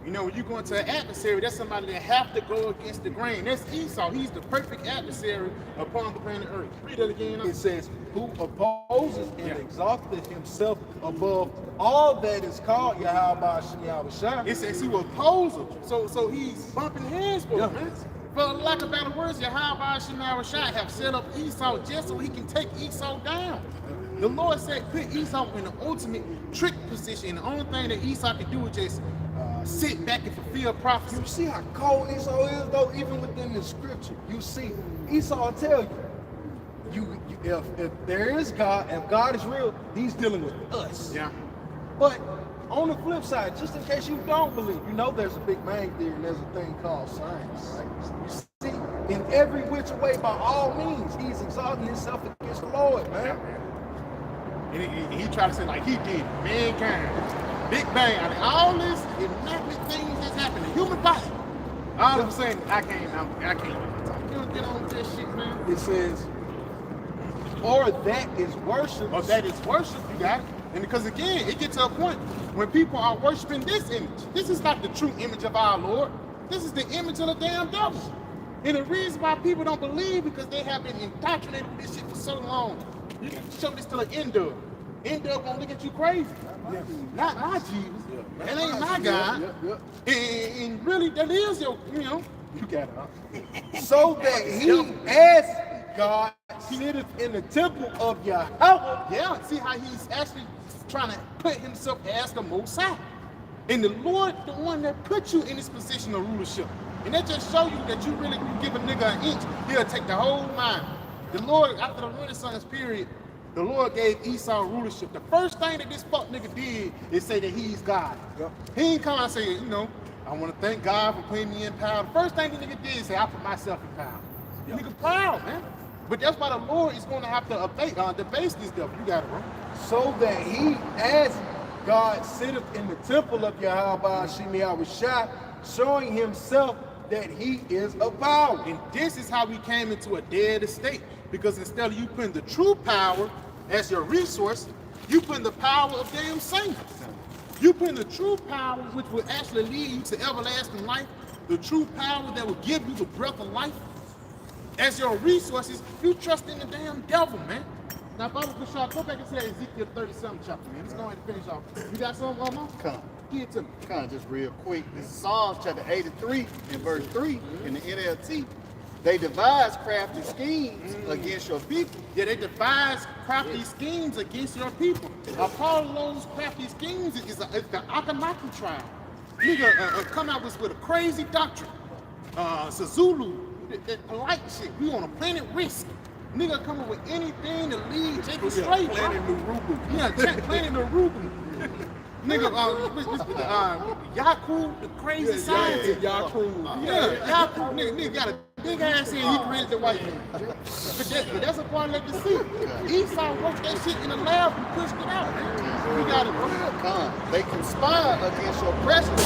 You know, when you go into an adversary, that's somebody that have to go against the grain. That's Esau. He's the perfect adversary upon the planet Earth. Read that again. It says, who opposes and exalteth himself above all that is called Yahawashi. It says who opposes. So he's bumping heads for him, man. For lack of better words, Yahawashi have set up Esau just so he can take Esau down. The Lord said put Esau in the ultimate trick position. The only thing that Esau can do is just sit back and fulfill prophecy. You see how cold Esau is, though, even within the scripture. You see, Esau will tell you, if there is God, if God is real, he's dealing with us. Yeah. But on the flip side, just in case you don't believe, you know there's a Big Bang Theory and there's a thing called science. Right? You see, in every which way, by all means, he's exalting himself against the Lord, man. And he tried to say like he did mankind, Big Bang, I mean, all this immaculate things that's happening, human body. All of a sudden, I can't You don't get on with this shit, man. It says, or that is worship. Or that is worship, you got it. And because again, it gets to a point when people are worshiping this image. This is not the true image of our Lord. This is the image of the damn devil. And the reason why people don't believe because they have been indoctrinated with this shit for so long. You can show this to an N-dub. N-dub gonna look at you crazy. Not my Jesus. That ain't my God. And really, that is your, you know, you got it, huh? So that he, as God, sitteth in the temple of Yahawah. Yeah, see how he's actually trying to put himself as the Most High. And the Lord, the one that put you in this position of rulership. And that just show you that you really give a nigga an inch, he'll take the whole mind. The Lord, after the Renaissance period, the Lord gave Esau rulership. The first thing that this fuck nigga did is say that he's God. He ain't come out and say, you know, I want to thank God for putting me in power. The first thing the nigga did is say, I put myself in power. The nigga proud, man. But that's why the Lord is going to have to debase this devil. You got it, bro. So that he, as God, sitteth in the temple of Yahawah, Yahawashi, showing himself that he is a power. And this is how we came into a dead state. Because instead of you putting the true power as your resource, you putting the power of damn Satan. You putting the true power which will actually lead to everlasting life, the true power that will give you the breath of life as your resources. You trust in the damn devil, man. Now, Bible for sure, go back and say Ezekiel 30-something chapter, man. Let's go ahead and finish off. You got something, Mama? Come. Give it to me. Kind of just real quick. This is Psalms chapter 83 and verse 3 in the NLT. They devise crafty schemes against your people. Yeah, they devise crafty schemes against your people. Apollo's crafty schemes is the Akhenaten tribe. Nigga come out with a crazy doctrine. Sazulu, that polite shit. We on a planet risk. Nigga come up with anything to lead Jacob straight. Planet Nurubu. Yeah, planet Nurubu. Nigga, Yaku, the crazy scientist. Yaku. Yeah, Yaku, nigga got a big ass head, he created the white man. But that's a part of the deceit. Esau worked that shit in the lab and pushed it out, man. We got it, bro. Come. They conspire against your precious ones.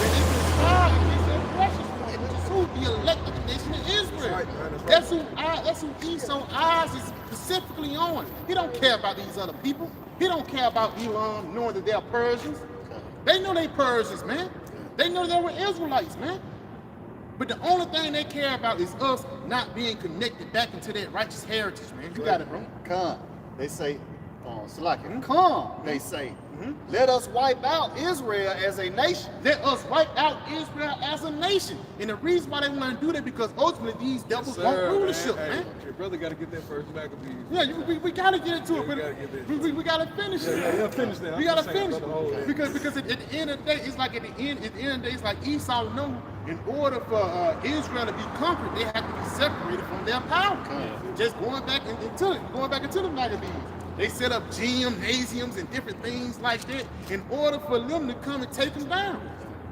They conspire against their precious one, which is who? The elect of the nation of Israel. That's who Esau's eyes is specifically on. He don't care about these other people. He don't care about Elam knowing that they're Persians. They know they Persians, man. They know they were Israelites, man. But the only thing they care about is us not being connected back into that righteous heritage, man. You got it, bro. Come. They say, Salakia, come, they say, let us wipe out Israel as a nation. Let us wipe out Israel as a nation. And the reason why they want to do that because ultimately these devils want rulership, man. Your brother got to get that first Maccabees. Yeah, we got to get into it, but we got to finish it. Yeah, finish that. We got to finish it. Because at the end of the day, it's like at the end of the day, it's like Esau knew in order for Israel to be conquered, they had to be separated from their power. Just going back into the Maccabees. They set up gymnasiums and different things like that in order for them to come and take them down.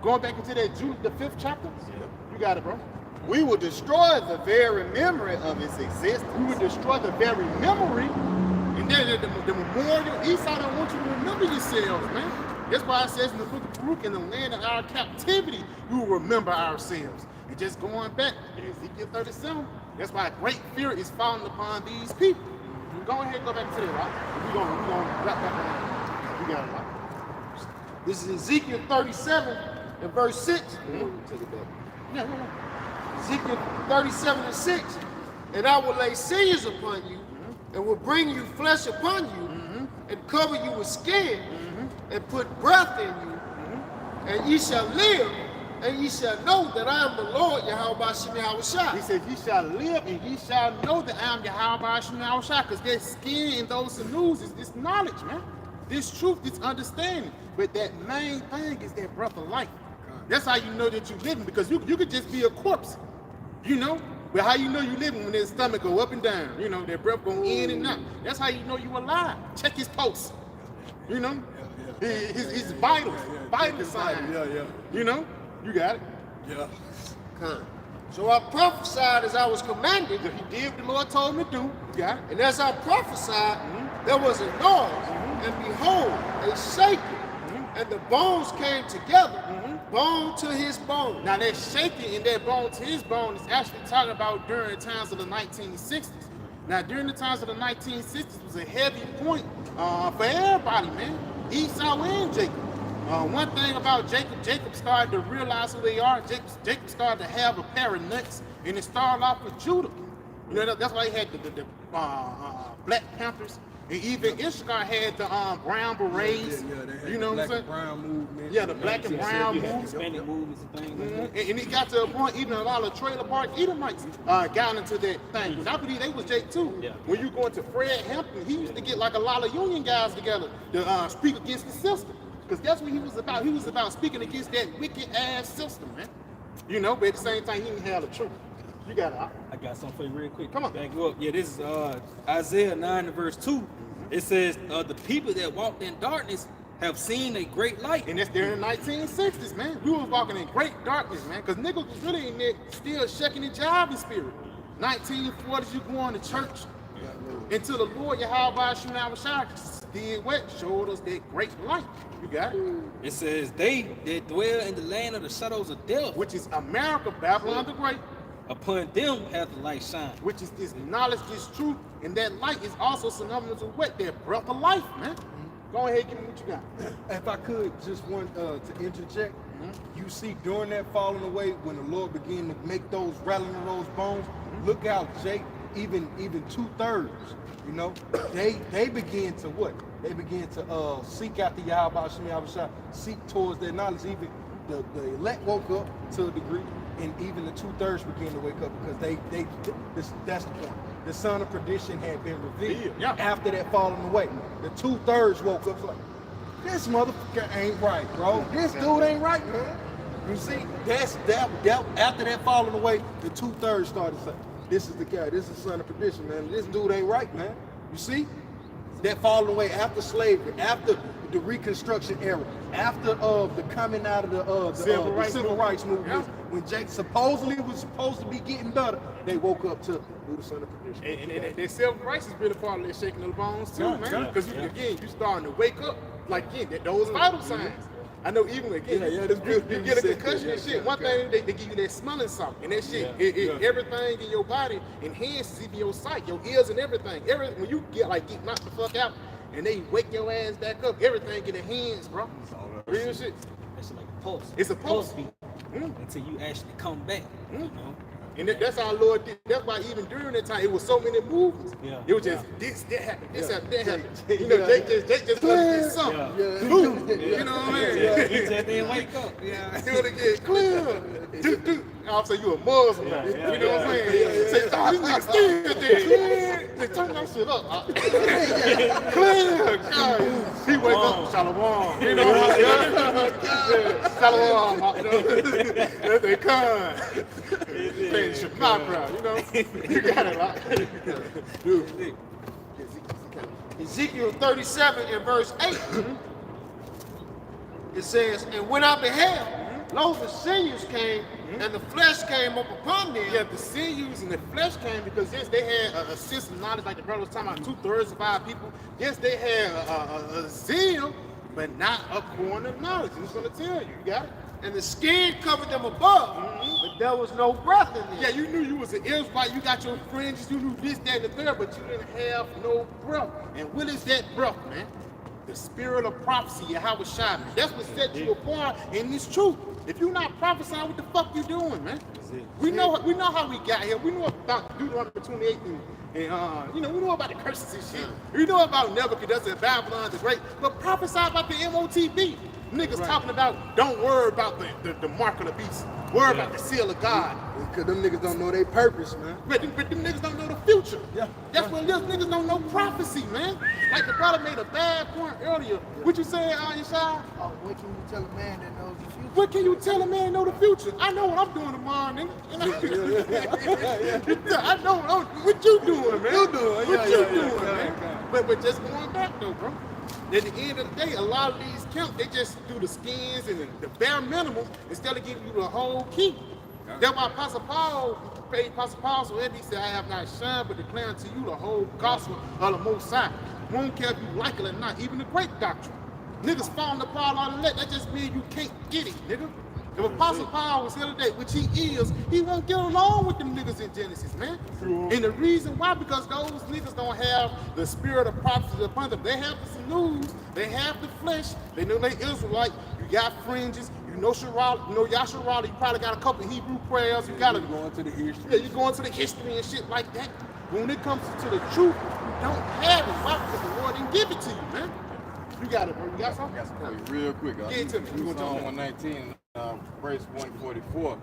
Going back into that Jude, the 5th chapter. You got it, bro. We will destroy the very memory of its existence. We will destroy the very memory. And then the memorial, Esau don't want you to remember yourselves, man. That's why it says in the book of Baruch, in the land of our captivity, we will remember ourselves. And just going back, Ezekiel 37, that's why great fear is falling upon these people. Go ahead, go back to that, right? We're gonna wrap back around. We got it, right? This is Ezekiel 37 and verse 6. Take it back. Yeah. Ezekiel 37 and 6. And I will lay sinews upon you, and will bring you flesh upon you, and cover you with skin, and put breath in you, and ye shall live, and ye shall know that I am the Lord Yahawah Yahawashi. He said, ye shall live and ye shall know that I am Yahawah Yahawashi, because that skin and those sinews is this knowledge, man. This truth, this understanding. But that main thing is that breath of life. That's how you know that you're living, because you could just be a corpse, you know? But how you know you living when their stomach go up and down, you know, their breath go in and out. That's how you know you alive. Check his pulse, you know? His vital sign. You know? You got it. So I prophesied as I was commanded. He did what the Lord told him to do. You got it. And as I prophesied, there was a noise, and behold, a shaking, and the bones came together, bone to his bone. Now that shaking and that bone to his bone is actually talking about during the times of the 1960s. Now, during the times of the 1960s was a heavy point for everybody, man. Esau and Jacob. One thing about Jacob started to realize who they are. Jacob started to have a pair of nuts, and it started off with Judah. You know, that's why he had the Black Panthers. And even Issachar had the brown berets. Yeah, you know what I'm saying? Brown movement. Yeah, the black and brown movement. Hispanic movements and things like that. And it got to a point, even a lot of trailer park Edomites got into that thing. Because I believe they was Jake too. Yeah. When you go into Fred Hampton, he used to get like a lot of union guys together to speak against the system. Because that's what he was about. He was about speaking against that wicked ass system, man. You know, but at the same time, he didn't have the truth. You got it. I got something for you real quick. Come on. Back you up. Yeah, this is Isaiah 9 and verse 2. It says, the people that walked in darkness have seen a great light. And that's during the 1960s, man. We was walking in great darkness, man. Because niggas was really in there still shaking the jiving spirit. 1940s, you going to church. Until the Lord Yahawashi did what? Showed us that great light. You got it? It says, they that dwell in the land of the shadows of death, Which is America, Babylon the Great. upon them hath the light shine. Which is this knowledge, this truth, and that light is also synonymous with what? That breath of life, man. Go ahead, give me what you got. If I could, just one to interject. You see, during that falling away, when the Lord began to make those rattling of those bones, look out, Jake. Even 2/3, you know, they begin to what? They begin to seek after Yahawashi, seek towards their knowledge. Even the elect woke up to a degree, and even the 2/3 began to wake up because that's the point. The son of perdition had been revealed after that falling away. The 2/3 woke up like, this motherfucker ain't right, bro. This dude ain't right, man. You see, that's after that falling away, the 2/3 started saying, this is the guy, this is the son of perdition, man. This dude ain't right, man. You see? That falling away after slavery, after the Reconstruction era, after the coming out of the civil rights movement, when Jake supposedly was supposed to be getting better, they woke up to who the son of perdition. And that civil rights has been a part of that shaking of the bones too, man. Because again, you starting to wake up, like again, those vital signs. I know even again, you get a concussion and shit. One thing they give you that smelling salt, and that shit, everything in your body enhances even your sight, your ears and everything. When you get knocked the fuck out, and they wake your ass back up, everything get enhanced, bro. Real shit. That's like a pulse. It's a pulse beat until you actually come back. You know? And that's our Lord did. That's why even during that time, it was so many movements. Yeah. It was just this, that happened, this happened, that happened. You know, they just did something. You know what I mean? He just didn't wake up. Yeah. Do it again, clear. Do. I'll say you a Muslim. You know what I'm saying? Say, oh, this nigga still there. They turn that shit up. Clear. God. He wake up, shalom. You know what I'm saying? Shalom. They come. Playing Shema crowd, you know? You got it, right? Dude. Ezekiel 37 and verse 8. It says, and when I beheld, lo, the sinews came, and the flesh came up upon them. Yeah, the sinews and the flesh came because yes, they had a sense of knowledge, like the brother was talking about 2/3 of our people. Yes, they had a zeal, but not according to knowledge. I'm just gonna tell you, you got it. And the skin covered them above, but there was no breath in them. Yeah, you knew you was an Israelite, you got your fringes, you knew this, that, and the third, but you didn't have no breath. And what is that breath, man? The spirit of prophecy, Yahawashi. That's what set you apart in this truth. If you're not prophesying, what the fuck you doing, man? We know how we got here. We know about Deuteronomy 28 and you know, we know about the curses and shit. We know about Nebuchadnezzar and Babylon the Great, but prophesy about the MOTB. Niggas talking about, don't worry about the mark of the beast. Worry about the seal of God. Because them niggas don't know their purpose, man. But them niggas don't know the future. That's what those niggas don't know prophecy, man. Like the brother made a bad point earlier. What you saying, Yahawah? Oh, what can you tell a man that knows the future? What can you tell a man know the future? I know what I'm doing tomorrow, nigga. I know what you doing, man. What you doing, man? But just going back though, bro. At the end of the day, a lot of these camps, they just do the skins and the bare minimum instead of giving you the whole key. That's why Apostle Paul paid Apostle Paul so heavy. He said, I have not shunned, but declaring to you the whole gospel of the Most High. Won't care if you like it or not, even the great doctrine. Niggas falling apart all the that just means you can't get it, nigga. If Apostle Paul was here today, which he is, he won't get along with them niggas in Genesis, man. True. And the reason why, because those niggas don't have the spirit of prophecy upon them. They have the news, they have the flesh, they know they Israelite. You got fringes, you know Yahawah, you probably got a couple of Hebrew prayers, you got to go into the history. Yeah, you go into the history and shit like that. But when it comes to the truth, you don't have it. Why? Because the Lord didn't give it to you, man. You got it, bro. You got something? I got something real quick. Get it to me. Psalm 119, verse 144.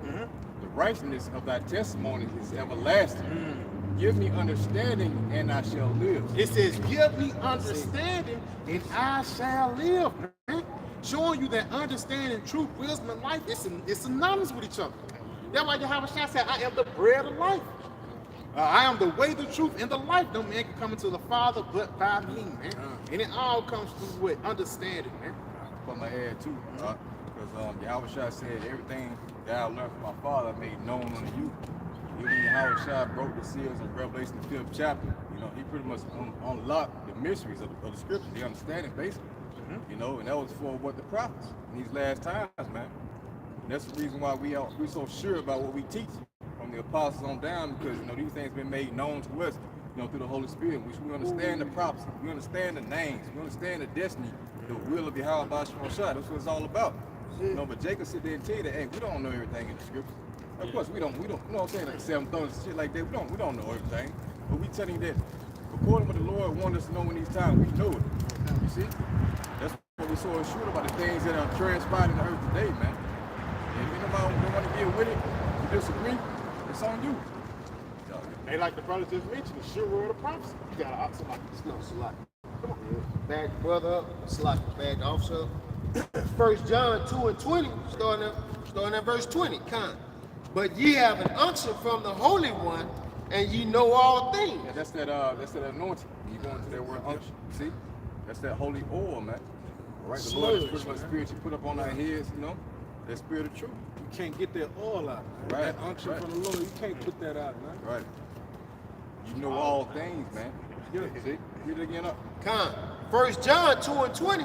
The righteousness of thy testimony is everlasting. Give me understanding, and I shall live. It says, give me understanding, and I shall live, man. Showing you that understanding, truth, wisdom, and life, it's synonymous with each other. That's why Yahawashi said, I am the bread of life. I am the way, the truth, and the life. No man can come into the Father but by me, man. And it all comes through with understanding, man. Put my add too, because Yahawashi said everything that I learned from my father I made known unto you. Even Yahawashi broke the seals in Revelation the 5th chapter. You know, he pretty much unlocked the mysteries of the scripture, the understanding basically. You know, and that was for what the prophets in these last times, man. And that's the reason why we're so sure about what we teach from the apostles on down, because you know these things been made known to us, you know, through the Holy Spirit, which we understand the prophecy, we understand the names, we understand the destiny, the will of Yahawah. That's what it's all about. You know, but Jacob sit there and tell you that, hey, we don't know everything in the scripture. Of course we don't, you know what I'm saying, like 7 thrones and shit like that, we don't know everything. But we telling you that according to what the Lord wants us to know in these times, we know it. You see? That's what we're so assured about the things that are transpired in the earth today, man. And if nobody don't want to get with it, you disagree, it's on you. They like the brother just mentioned, the sure word of prophecy. You got to opt somebody. No, Salak. Come on. Back the brother up. Salak, back the officer up. 1 John 2 and 20, starting at verse 20. But ye have an unction from the Holy One, and ye know all things. Yeah, that's that anointing. You go into that word unction. See? That's that holy oil, man. Right? The Lord is pretty much spirit you put up on our heads, you know? That spirit of truth. You can't get that oil out, man. Right. That unction from the Lord, you can't put that out, man. Right. You know all things, man. Yeah. See? Read it again up. 1 John 2 and 20.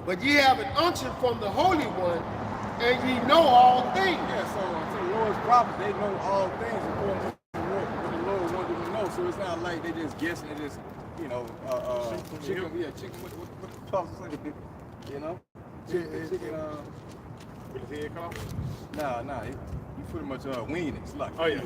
But ye have an unction from the Holy One, and ye know all things. Yeah, so the Lord's prophets, they know all things according to what the Lord wanted them to know. So it's not like they just guessing, they just, you know, chicken, what the talk say, you know? Chicken, With his head cut off? Nah, you pretty much winging it. It's like, Oh yeah,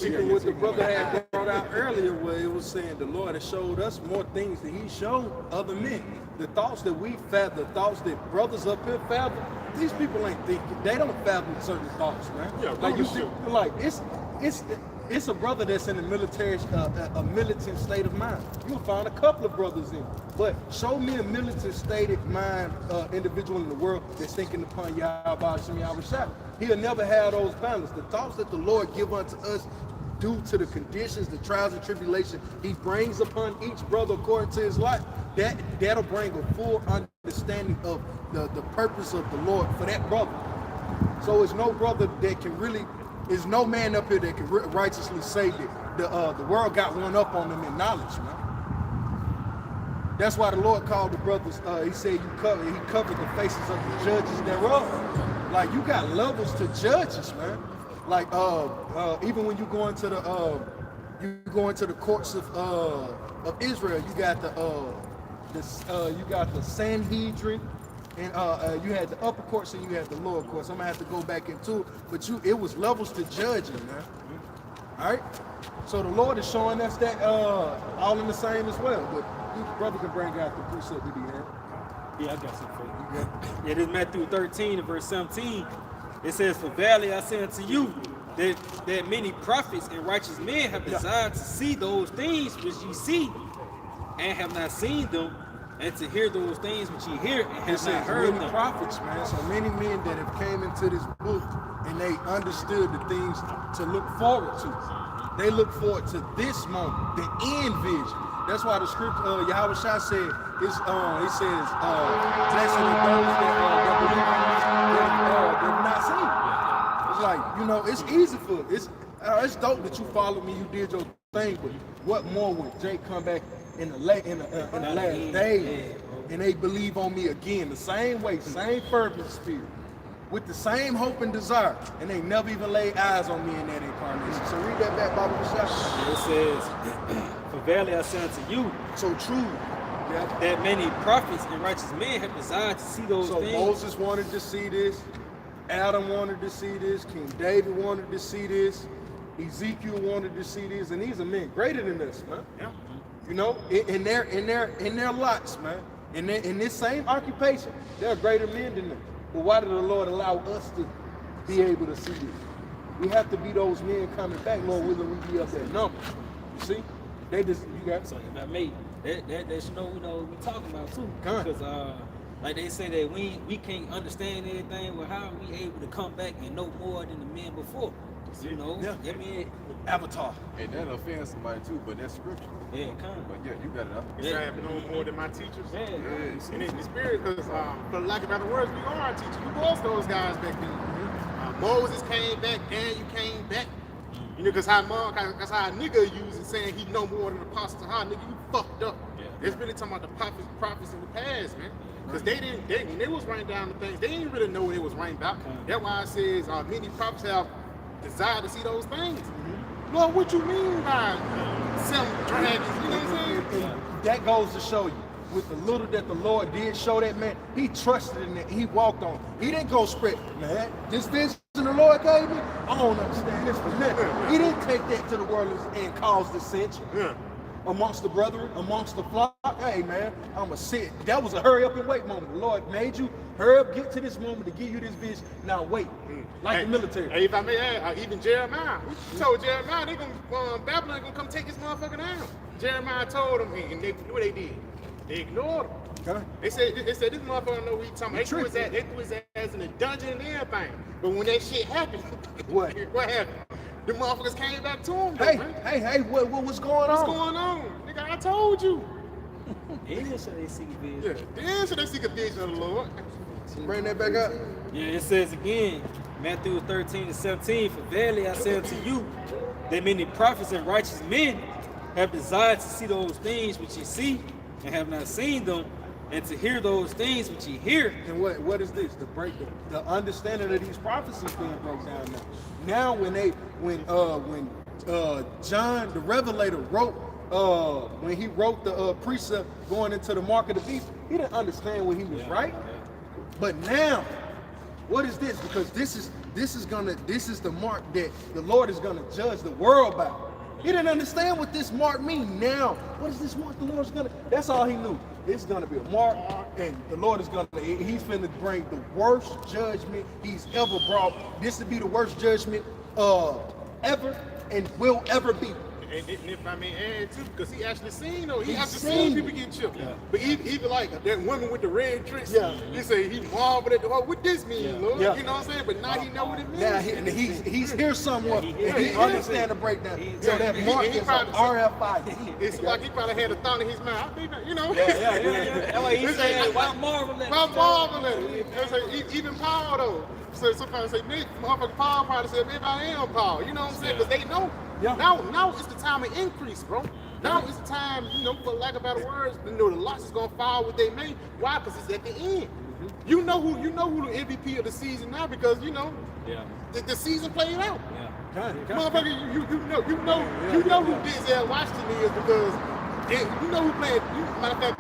Even what the brother had brought out earlier, where it was saying the Lord has showed us more things than he showed other men. The thoughts that we fathom, the thoughts that brothers up here fathom, these people ain't thinking. They don't fathom certain thoughts, man. Yeah, like you see, like it's a brother that's in a military, a militant state of mind. You'll find a couple of brothers in it. But show me a militant state of mind individual in the world that's thinking upon Yahawashi. He'll never have those balance. The thoughts that the Lord give unto us due to the conditions, the trials and tribulation he brings upon each brother according to his life, that'll bring a full understanding of the purpose of the Lord for that brother. So it's no brother that can really, there's no man up here that can righteously say that the world got one up on them in knowledge, man. That's why the Lord called the brothers, he said he covered the faces of the judges thereof. Like, you got levels to judges, man. Like, even when you go into the courts of Israel, you got the Sanhedrin, and you had the upper courts and you had the lower courts. I'm gonna have to go back into it, but it was levels to judging, man. All right. So the Lord is showing us that all in the same as well. But each brother can bring out the precept that he had. Yeah, I got something for you. Yeah, this is Matthew 13 and verse 17. It says, "For verily I say unto you, that many prophets and righteous men have desired to see those things which ye see, and have not seen them, and to hear those things which ye hear, and have not heard many them." prophets, man. So many men that have came into this book and they understood the things to look forward to. They look forward to this moment, the end vision. That's why the script Yahawashi said, he says, blessed are those that believe that have not seen. It's like, you know, it's easy for it's dope that you followed me, you did your thing, but what more when Jake come back in the last days and they believe on me again, the same way, same fervent spirit. with the same hope and desire, and they never even laid eyes on me in that incarnation. So read that back, Bible Shah. It says, "For verily I say unto you, So true. Yeah. that many prophets and righteous men have desired to see those So things." Moses wanted to see this, Adam wanted to see this, King David wanted to see this, Ezekiel wanted to see this, and these are men greater than us, man. Yeah. You know, in their lots, man. In this same occupation, they're greater men than them. But why did the Lord allow us to be able to see this? We have to be those men coming back, Lord willing, we be up that number. You see? They just, you got So if I made that you know we talking about too, Come. because like they say that we can't understand anything. Well, how are we able to come back and know more than the men before? You know, Yeah. I mean, Avatar. And that'll offend somebody too, but that's scripture. yeah, come. But yeah, you got it up. It's I have known more than my teachers. Yeah, And in the spirit, because for lack of better words, we are our teachers. We was those guys back then. Moses came back, Daniel came back. You know, because how a nigga using saying he know more than the apostle. How nigga, you fucked up. Yeah. It's really talking about the prophets in the past, man. Because when they was writing down the things, they didn't really know what it was writing about. That's why it says many prophets have desired to see those things. Lord, what you mean by some dragons? You know what I'm saying? And that goes to show you, with the little that the Lord did show that man, he trusted in it, he walked on. He didn't go spread, man, this vision the Lord gave me, I don't understand this for nothing. He didn't take that to the world and cause dissension amongst the brethren, amongst the flock. Hey man, I'ma sit. That was a hurry up and wait moment. The Lord made you hurry up, get to this moment to give you this vision. Now wait, like the military. Hey, if I may add, even Jeremiah, he told Jeremiah they gonna Babylon gonna come take this motherfucker down. Jeremiah told him, and they what they did. They ignored him. Okay. They said this motherfucker know what he talking about. They threw his ass in a dungeon and everything. But when that shit happened, What? What happened? The motherfuckers came back to him. Hey, man. hey, what was going What's on? going on? Nigga, I told you. and so they see vision. Yeah, then should they seek a vision of the Lord. Bring that back up. Yeah, it says again, Matthew 13:17, "For verily I say unto you, that many prophets and righteous men have desired to see those things which ye see, and have not seen them, and to hear those things which ye hear." And what is this? The understanding of these prophecies being broke down now. Now when John the Revelator wrote when he wrote the precept going into the mark of the beast, he didn't understand what he was right. But now, what is this? Because this is the mark that the Lord is gonna judge the world by. He didn't understand what this mark means. Now, what is this mark the Lord's gonna? That's all he knew. It's gonna be a mark, and the Lord is he's finna bring the worst judgment he's ever brought. This would be the worst judgment ever and will ever be. And if I may add too, because he actually seen though, he He actually seen. seen people getting chipped. But even like that woman with the red dress, Yeah. he say he marveled at what this mean, Lord? Yeah. You know what I'm saying? But now he know what it means. Now he's here somewhere, and he yeah. understand the breakdown. So that he- mark he is probably- RFID. It's like he probably had a thought in his mind. I think, you know. That's why he said, "Why marvel at Why it?" marvel at it? It's like, even Paul though. So sometimes say, Nick, motherfucker Paul probably said, maybe I am Paul. You know what I'm saying? Because they know. Yeah. Now it's the time of increase, bro. Now it's the time, for lack of better words, the lots is gonna fall what they made. Why? Because it's at the end. You know who the MVP of the season now because Yeah. the season played out. Yeah. Motherfucker, you know who Denzel Washington is because you know who played. Matter of fact,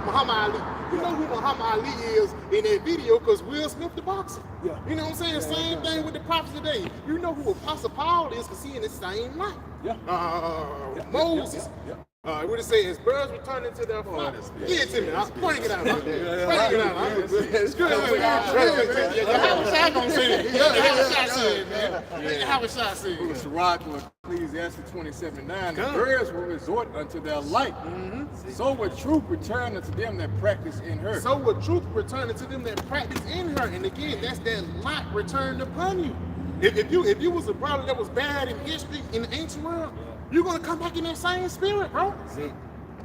Muhammad Ali. You know who Muhammad Ali is in that video because Will Smith the boxer. Yeah. You know what I'm saying? Same thing with the prophets today. You know who Apostle Paul is because he in the same light. Yeah. Moses. What it say? His birds returning to their father. Give it to me. I'm pointing it out. Bring it out. It's good. Yahawashi gonna say it. Yahawashi said it, man. Yahawashi said it. Sirach or Ecclesiastes 27:9, the birds will resort unto their light. So will truth return unto them that practice in her. So will truth return to them that practice in her. And again, that's that light returned upon you. If you was a brother that was bad in history in the ancient world, you're gonna come back in that same spirit, bro.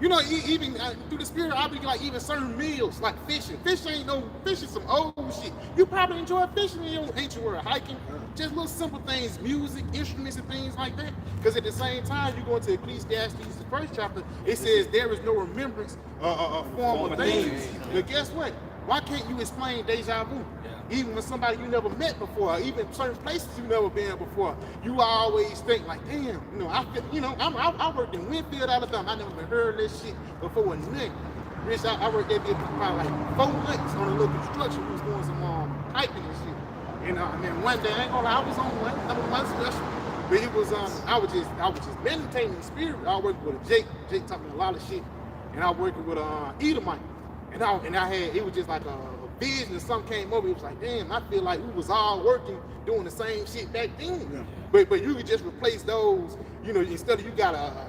Even through the spirit, I'll be like even certain meals, like fishing. Fishing is some old shit. You probably enjoy fishing in your ancient world, hiking, just little simple things, music, instruments, and things like that. Because at the same time, you go into Ecclesiastes, the first chapter, it says there is no remembrance form of things. But guess what? Why can't you explain deja vu? even when somebody you never met before, even certain places you never been before, you always think like, damn, you know, I worked in Winfield, Alabama. I never even heard this shit before. Nothing. Rich, I worked there probably like 4 months on a little construction. We was doing some piping and shit. And then one day, I ain't gonna lie, I was on one special. But it was I was just meditating in the spirit. I was working with Jake taught me a lot of shit, and I was working with Edomite, and I had, it was just like a vision or something came over. It was like, damn, I feel like we was all working doing the same shit back then. Yeah. But you could just replace those, you know, instead of you got a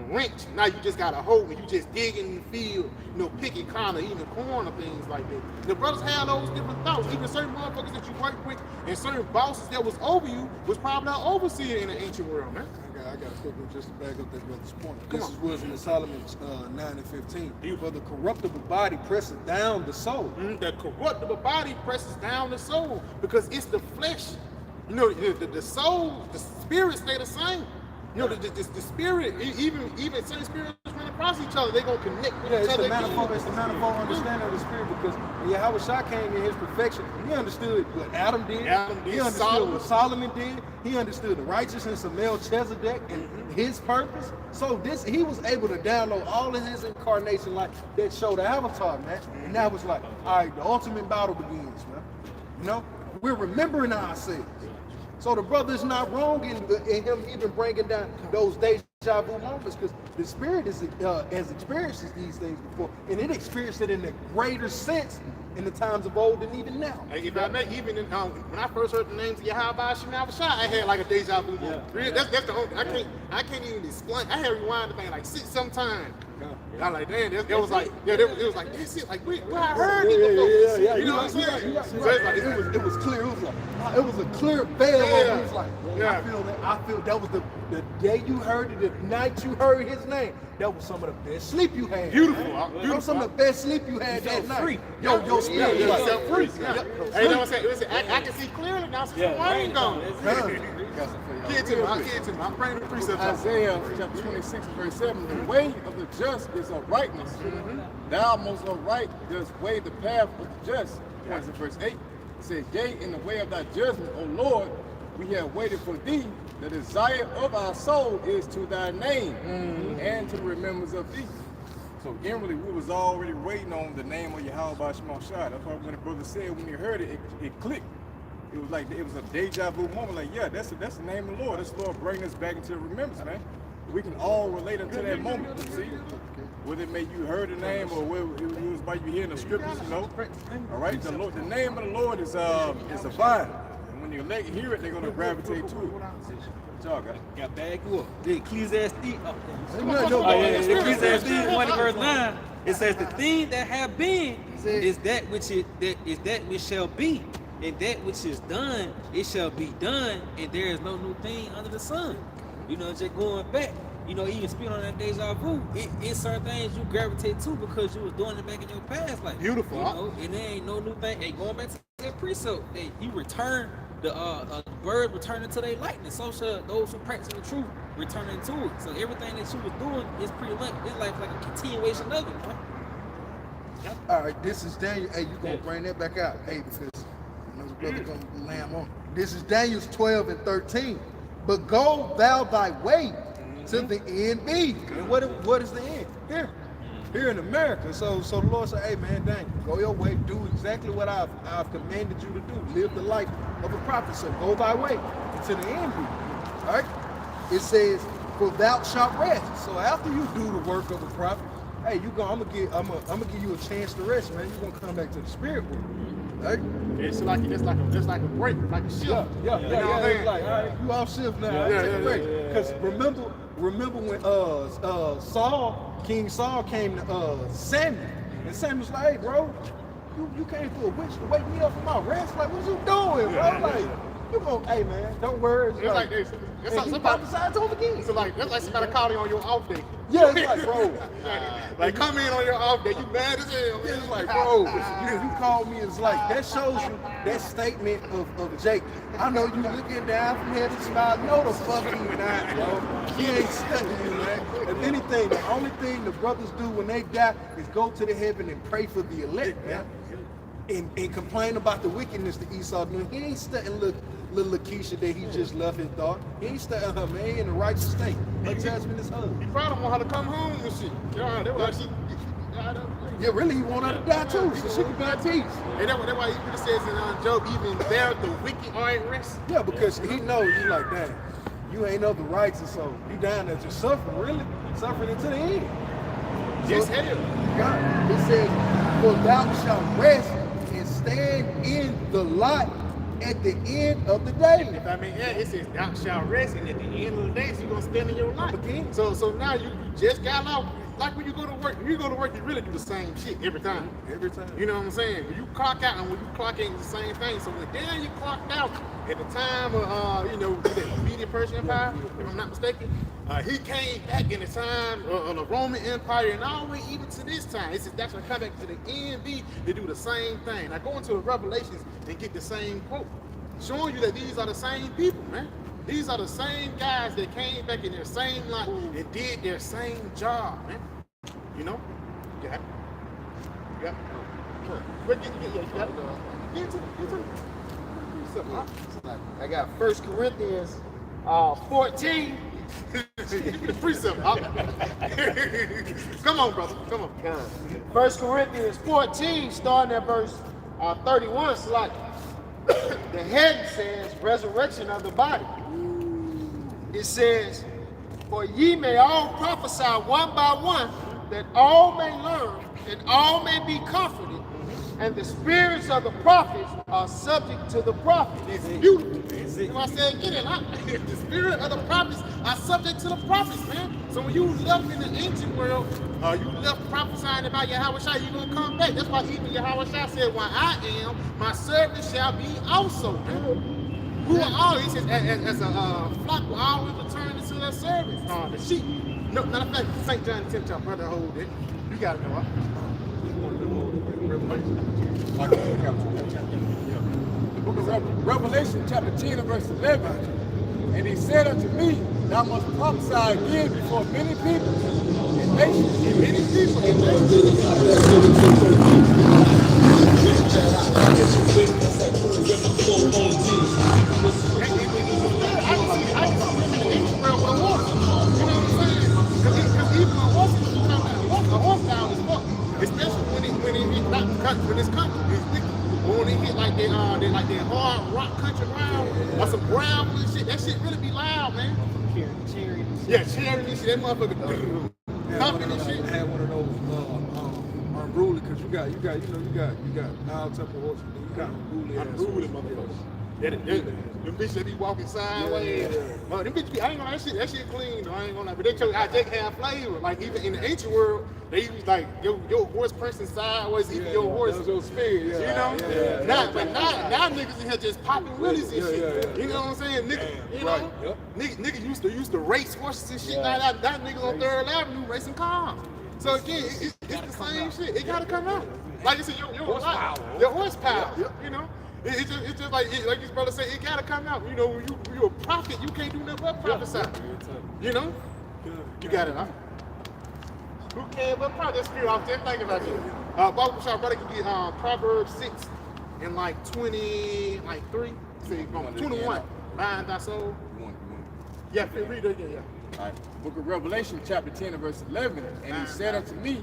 wrench, now you just got a hoe and you just digging in the field, you know, picking kind of even corn or things like that. The brothers had those different thoughts. Even certain motherfuckers that you work with and certain bosses that was over you was probably an overseer in the ancient world, man. I got a quick one just to back up that brother's point. This was in Solomon 9:15. For the corruptible body presses down the soul. The corruptible body presses down the soul because it's the flesh. You know, the soul, the spirit stay the same. You know, the spirit, even certain spirits run across each other, they gonna connect with each other. It's the manifold understanding of the spirit, because when Yahawashi came in his perfection, he understood what Adam did. He understood what Solomon did. He understood the righteousness of Melchizedek and his purpose. So he was able to download all of his incarnation like that showed the avatar, man. And that was like, all right, the ultimate battle begins, man. You know, we're remembering ourselves. So the brother's not wrong in him even bringing down those deja vu moments, because the spirit has experienced these things before, and it experienced it in a greater sense in the times of old than even now. If I may, even when I first heard the names of Yahawah, Sham, Yahawashi, I had like a deja vu moment. Yeah. That's the only, I can't even explain. I had to rewind the thing like 6-7 times. I was like, damn, it was like, it was like, this shit, like, where I heard it before. Yeah. You know what I'm saying? It was clear. It was a clear veil. Yeah. It was like, I feel that was the day you heard it, the night you heard his name. That was some of the best sleep you had. Beautiful. That was some of the best sleep you had that night. Free. Your spirit was set free. Hey, you know what I'm saying? I can see clearly now since the wine gone. Get to me. I'm praying the precept. Isaiah chapter 26, verse 7. The way of the just is uprightness. Thou most upright dost weigh the path of the just. Points in verse 8. It says, yea, in the way of thy judgment, O Lord, we have waited for thee. The desire of our soul is to thy name and to the remembrance of thee. So inwardly, we was already waiting on the name of Yahawah Shema Shah. That's why when the brother said, when he heard it, it clicked. It was like, it was a deja vu moment. Like, yeah, that's the name of the Lord. That's the Lord bringing us back into remembrance, man. We can all relate unto that moment, you see? Whether it made you heard the name or whether it was by you hearing the scriptures, you know? All right, the name of the Lord is a vine. And when you hear it, they're going to gravitate to it. What y'all got back up. The Ecclesiastes, Ecclesiastes Ecclesiastes 1 verse 9, it says, the thing that have been is that which shall be. And that which is done, it shall be done, and there is no new thing under the sun. You know, just going back, you know, even speaking on that deja vu, it's certain things you gravitate to because you was doing it back in your past life. Beautiful. You know, and there ain't no new thing. Hey, going back to that precept, that you return the bird returning to their likeness. So shall those who practice the truth returning to it. So everything that you was doing is pretty much, it's like a continuation of it, man. Yep. All right, this is Daniel. Hey, you gonna bring that back out? Hey, because another brother gonna lamb on. This is Daniel 12:13. But go thou thy way to the end be. And what is the end? Here in America. So the Lord said, hey man, Daniel, go your way, do exactly what I've commanded you to do. Live the life of a prophet. So go thy way to the end be. All right. It says, for thou shalt rest. So after you do the work of a prophet, hey, I'm gonna give you a chance to rest, man. You're gonna come back to the spirit world. Right? It's like a break, like a shift. Yeah. It's like, all right, you off shift now. Take a break. Because remember when King Saul came to Samuel, and Samuel's like, hey, bro, you came for a witch to wake me up from my rest. Like, what you doing, bro? Like, you gonna, hey man, don't worry. It's like he prophesied to him again. So like, that's like somebody calling on your off day. Yeah, it's like, bro. Like, come in on your off day, you bad as hell. Yeah, it's like, bro, you called me, it's like, that shows you that statement of Jake. I know you looking down from head to smile. No, the fuck he not, bro. He ain't studying you, man. If anything, the only thing the brothers do when they die is go to the heaven and pray for the elect, man. and complain about the wickedness that Esau doing. He ain't studying little Lakeisha that he just left his daughter. He ain't studying her, man. He in the righteous state. Her judgment is her. He probably want her to come home and shit. Yeah, that was Yeah, really, he want her to die too, so she can bear teeth. And that's why he really says in Job, even there the wicked are at rest. Yeah, because he knows, he's like, damn, you ain't of the righteous, so you down there just suffering, really? Suffering until the end. Yes, So, hell. God, it says, for thou shalt rest and stand in the light at the end of the day. If I mean, yeah, it says thou shalt rest, and at the end of the day, you're gonna stand in your life. Okay. So now you just got out. Like when you go to work, you really do the same shit every time. Every time. You know what I'm saying? When you clock out and when you clock in, it's the same thing. So when then you clocked out at the time of, the Median Persian Empire, if I'm not mistaken, he came back in the time of the Roman Empire and all the way even to this time. It's that's gonna come back to the NB to do the same thing. Now go into the Revelations and get the same quote, showing you that these are the same people, man. These are the same guys that came back in their same life and did their same job, man. You know? Yeah. Yeah. But you got it. Get to it. I got 1 Corinthians 14. The precept. Come on, brother. Come on. 1 Corinthians 14, starting at verse 31, it's like the head says resurrection of the body. It says, for ye may all prophesy one by one, that all may learn and all may be comforted, and the spirits of the prophets are subject to the prophets. It's beautiful. So I said, get it. The spirit of the prophets are subject to the prophets, man. So when you left in the ancient world, you left prophesying about Yahawashi, you're going to come back. That's why even Yahawashi said, when I am, my servant shall be also, man. Who are all? He says, as a flock will always return to their service. The sheep. No, matter of fact, St. John 10 chapter, brother, hold it. You got it, know what? The book of Revelation, chapter 10 and verse 11. And he said unto me, thou must prophesy again before many people and nations, and many people and when it's country, it's wicked. But when they hit like they hard rock country ground or some gravel and shit, that shit really be loud, man. Cheering. Yeah, cheering and shit. That motherfucker pumping and shit. I had one of those unruly, because you got all type of horses. You got unruly motherfuckers. Them bitches that be walking sideways. Them bitches be, I ain't gonna lie, that shit clean though, I ain't gonna lie. But they have flavor. Like even in the ancient world, they use like your horse pressing sideways, even your horse. Your speed, you know? Now niggas in here just popping willies and shit. You know what I'm saying? Nigga, you know? Nigga used to race horses and shit like that. That niggas on 3rd Avenue racing cars. So again, it's the same shit. It gotta come out. Like you said, your horsepower. You know? It's just like his brother said, it gotta come out. You know, when you're a prophet, you can't do nothing but prophesy. You know? You got it, huh? Who can but prophesy? That's good. I was just thinking about you. Bible shop brother can get Proverbs 6 and like 23. Say 21. Bind thy soul. Yeah, read it again, yeah. All right. Book of Revelation, chapter 10 and verse 11. And he said unto me,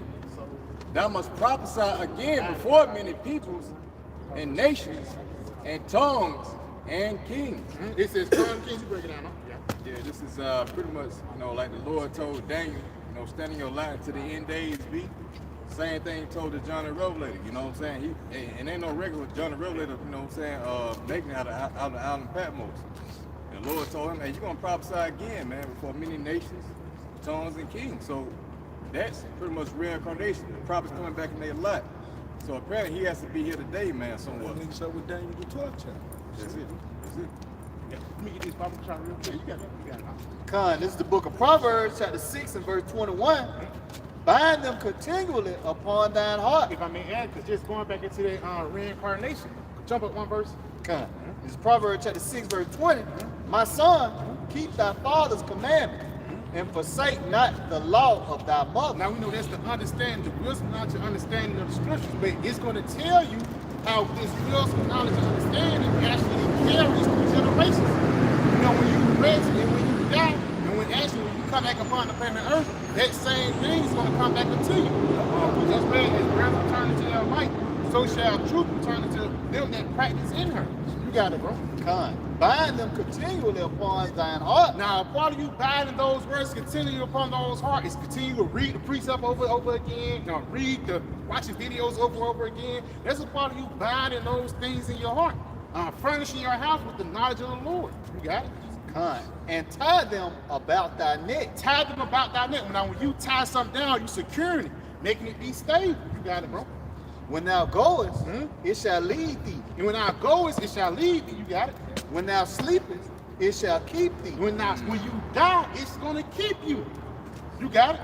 thou must prophesy again before many peoples and nations and tongues and kings. It says tongue and kings. You break it down, huh? Yeah, this is pretty much, like the Lord told Daniel, stand in your line to the end days be. Same thing he told to John the Revelator, you know what I'm saying? And ain't no regular John the Revelator, you know what I'm saying, making out of the island Patmos. And the Lord told him, hey, you're going to prophesy again, man, before many nations, tongues, and kings. So that's pretty much reincarnation. The prophets coming back in their life. So apparently he has to be here today, man, somewhat. Links up with Daniel the 12th chapter. That's it. Yeah. Let me get this Bible shot real quick. You got it. Con, this is the book of Proverbs, chapter 6 and verse 21. Bind them continually upon thine heart. If I may add, because just going back into the reincarnation, jump up one verse. Con, this is Proverbs chapter 6, verse 20. My son, keep thy father's commandment and forsake not the law of thy mother. Now we know that's the understanding, the wisdom, not your understanding of the scriptures, but it's going to tell you how this wisdom, knowledge, and understanding actually carries through generations. You know, when you rest and when you die, and when you come back upon the planet Earth, that same thing is going to come back into you. We just read, as breath return into your light, so shall truth return into them that practice in her. You got it, bro. Bind them continually upon thine heart. Now, a part of you binding those words continually upon those hearts is continue to read the precept over again, watching videos over again. That's a part of you binding those things in your heart. Furnishing your house with the knowledge of the Lord. You got it? And tie them about thy neck. Tie them about thy neck. Now, when you tie something down, you securing it, making it be stable. You got it, bro. When thou goest, it shall lead thee. And when thou goest, it shall lead thee. You got it? When thou sleepest, it shall keep thee. When you die, it's gonna keep you. You got it?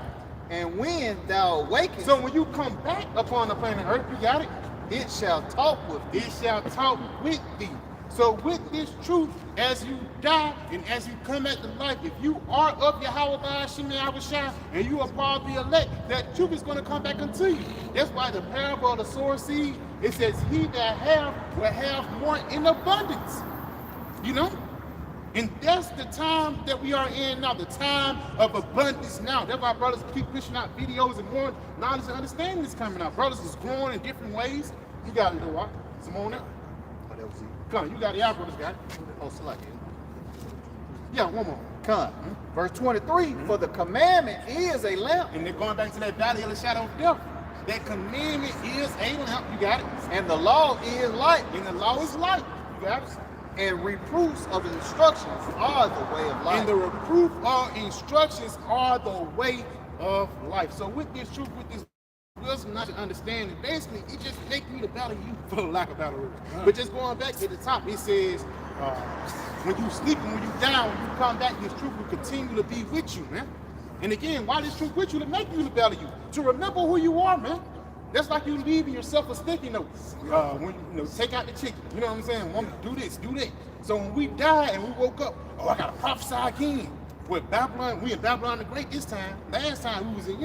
And when thou awakest, so when you come back upon the planet Earth, you got it? It shall talk with thee. It shall talk with thee. So with this truth, as you die and as you come back to life, if you are of Yahawah, Sham, Yahawashi, and you are part of the elect, that truth is going to come back unto you. That's why the parable of the sower seed, it says, he that have will have more in abundance. You know? And that's the time that we are in now, the time of abundance now. That's why brothers keep pushing out videos and more knowledge and understanding is coming out. Brothers is growing in different ways. You got it, though, some on that. Come on, you got it. Y'all brothers got it. Oh, select it. Yeah, one more. Come. Verse 23, for the commandment is a lamp. And they're going back to that valley of the shadow of death. That commandment is a lamp. You got it. And the law is light. And the law is light. You got it. And reproofs of the instructions are the way of life. And the reproof of instructions are the way of life. So with this truth, with this wisdom, not to understand it, basically, it just makes you the better you, for lack of better words. But just going back to the top, it says, when you sleep and when you down, when you come back, this truth will continue to be with you, man. And again, why this truth with you? To make you the better you, to remember who you are, man. That's like you leaving yourself a sticky note. When you take out the chicken, you know what I'm saying? Woman, do this, do that. So when we died and we woke up, I gotta prophesy again. With Babylon, we in Babylon the Great this time. Last time we was in,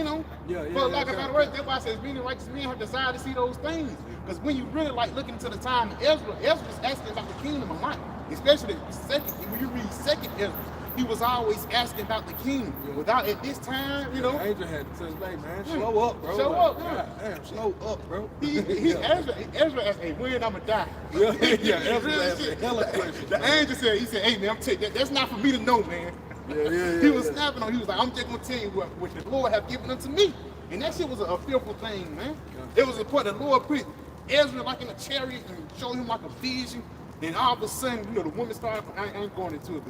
but like I got that's why I says many righteous men have desire to see those things. Because when you really like looking into the time of Ezra's asking about the kingdom a lot. Especially when you read second Ezra, he was always asking about the kingdom. Without at this time, The angel had to tell him, man, slow up, bro. Slow up, man. Damn, slow up, bro. Ezra asked, hey, when I'ma die? Ezra asked a hella question. The angel said, hey man, I'm telling you, that's not for me to know, man. He was snapping on. He was like, I'm just gonna tell you what the Lord have given unto me. And that shit was a fearful thing, man. It was important. The Lord put Ezra like in a chariot and showed him like a vision. And all of a sudden, the woman started. I ain't going into it,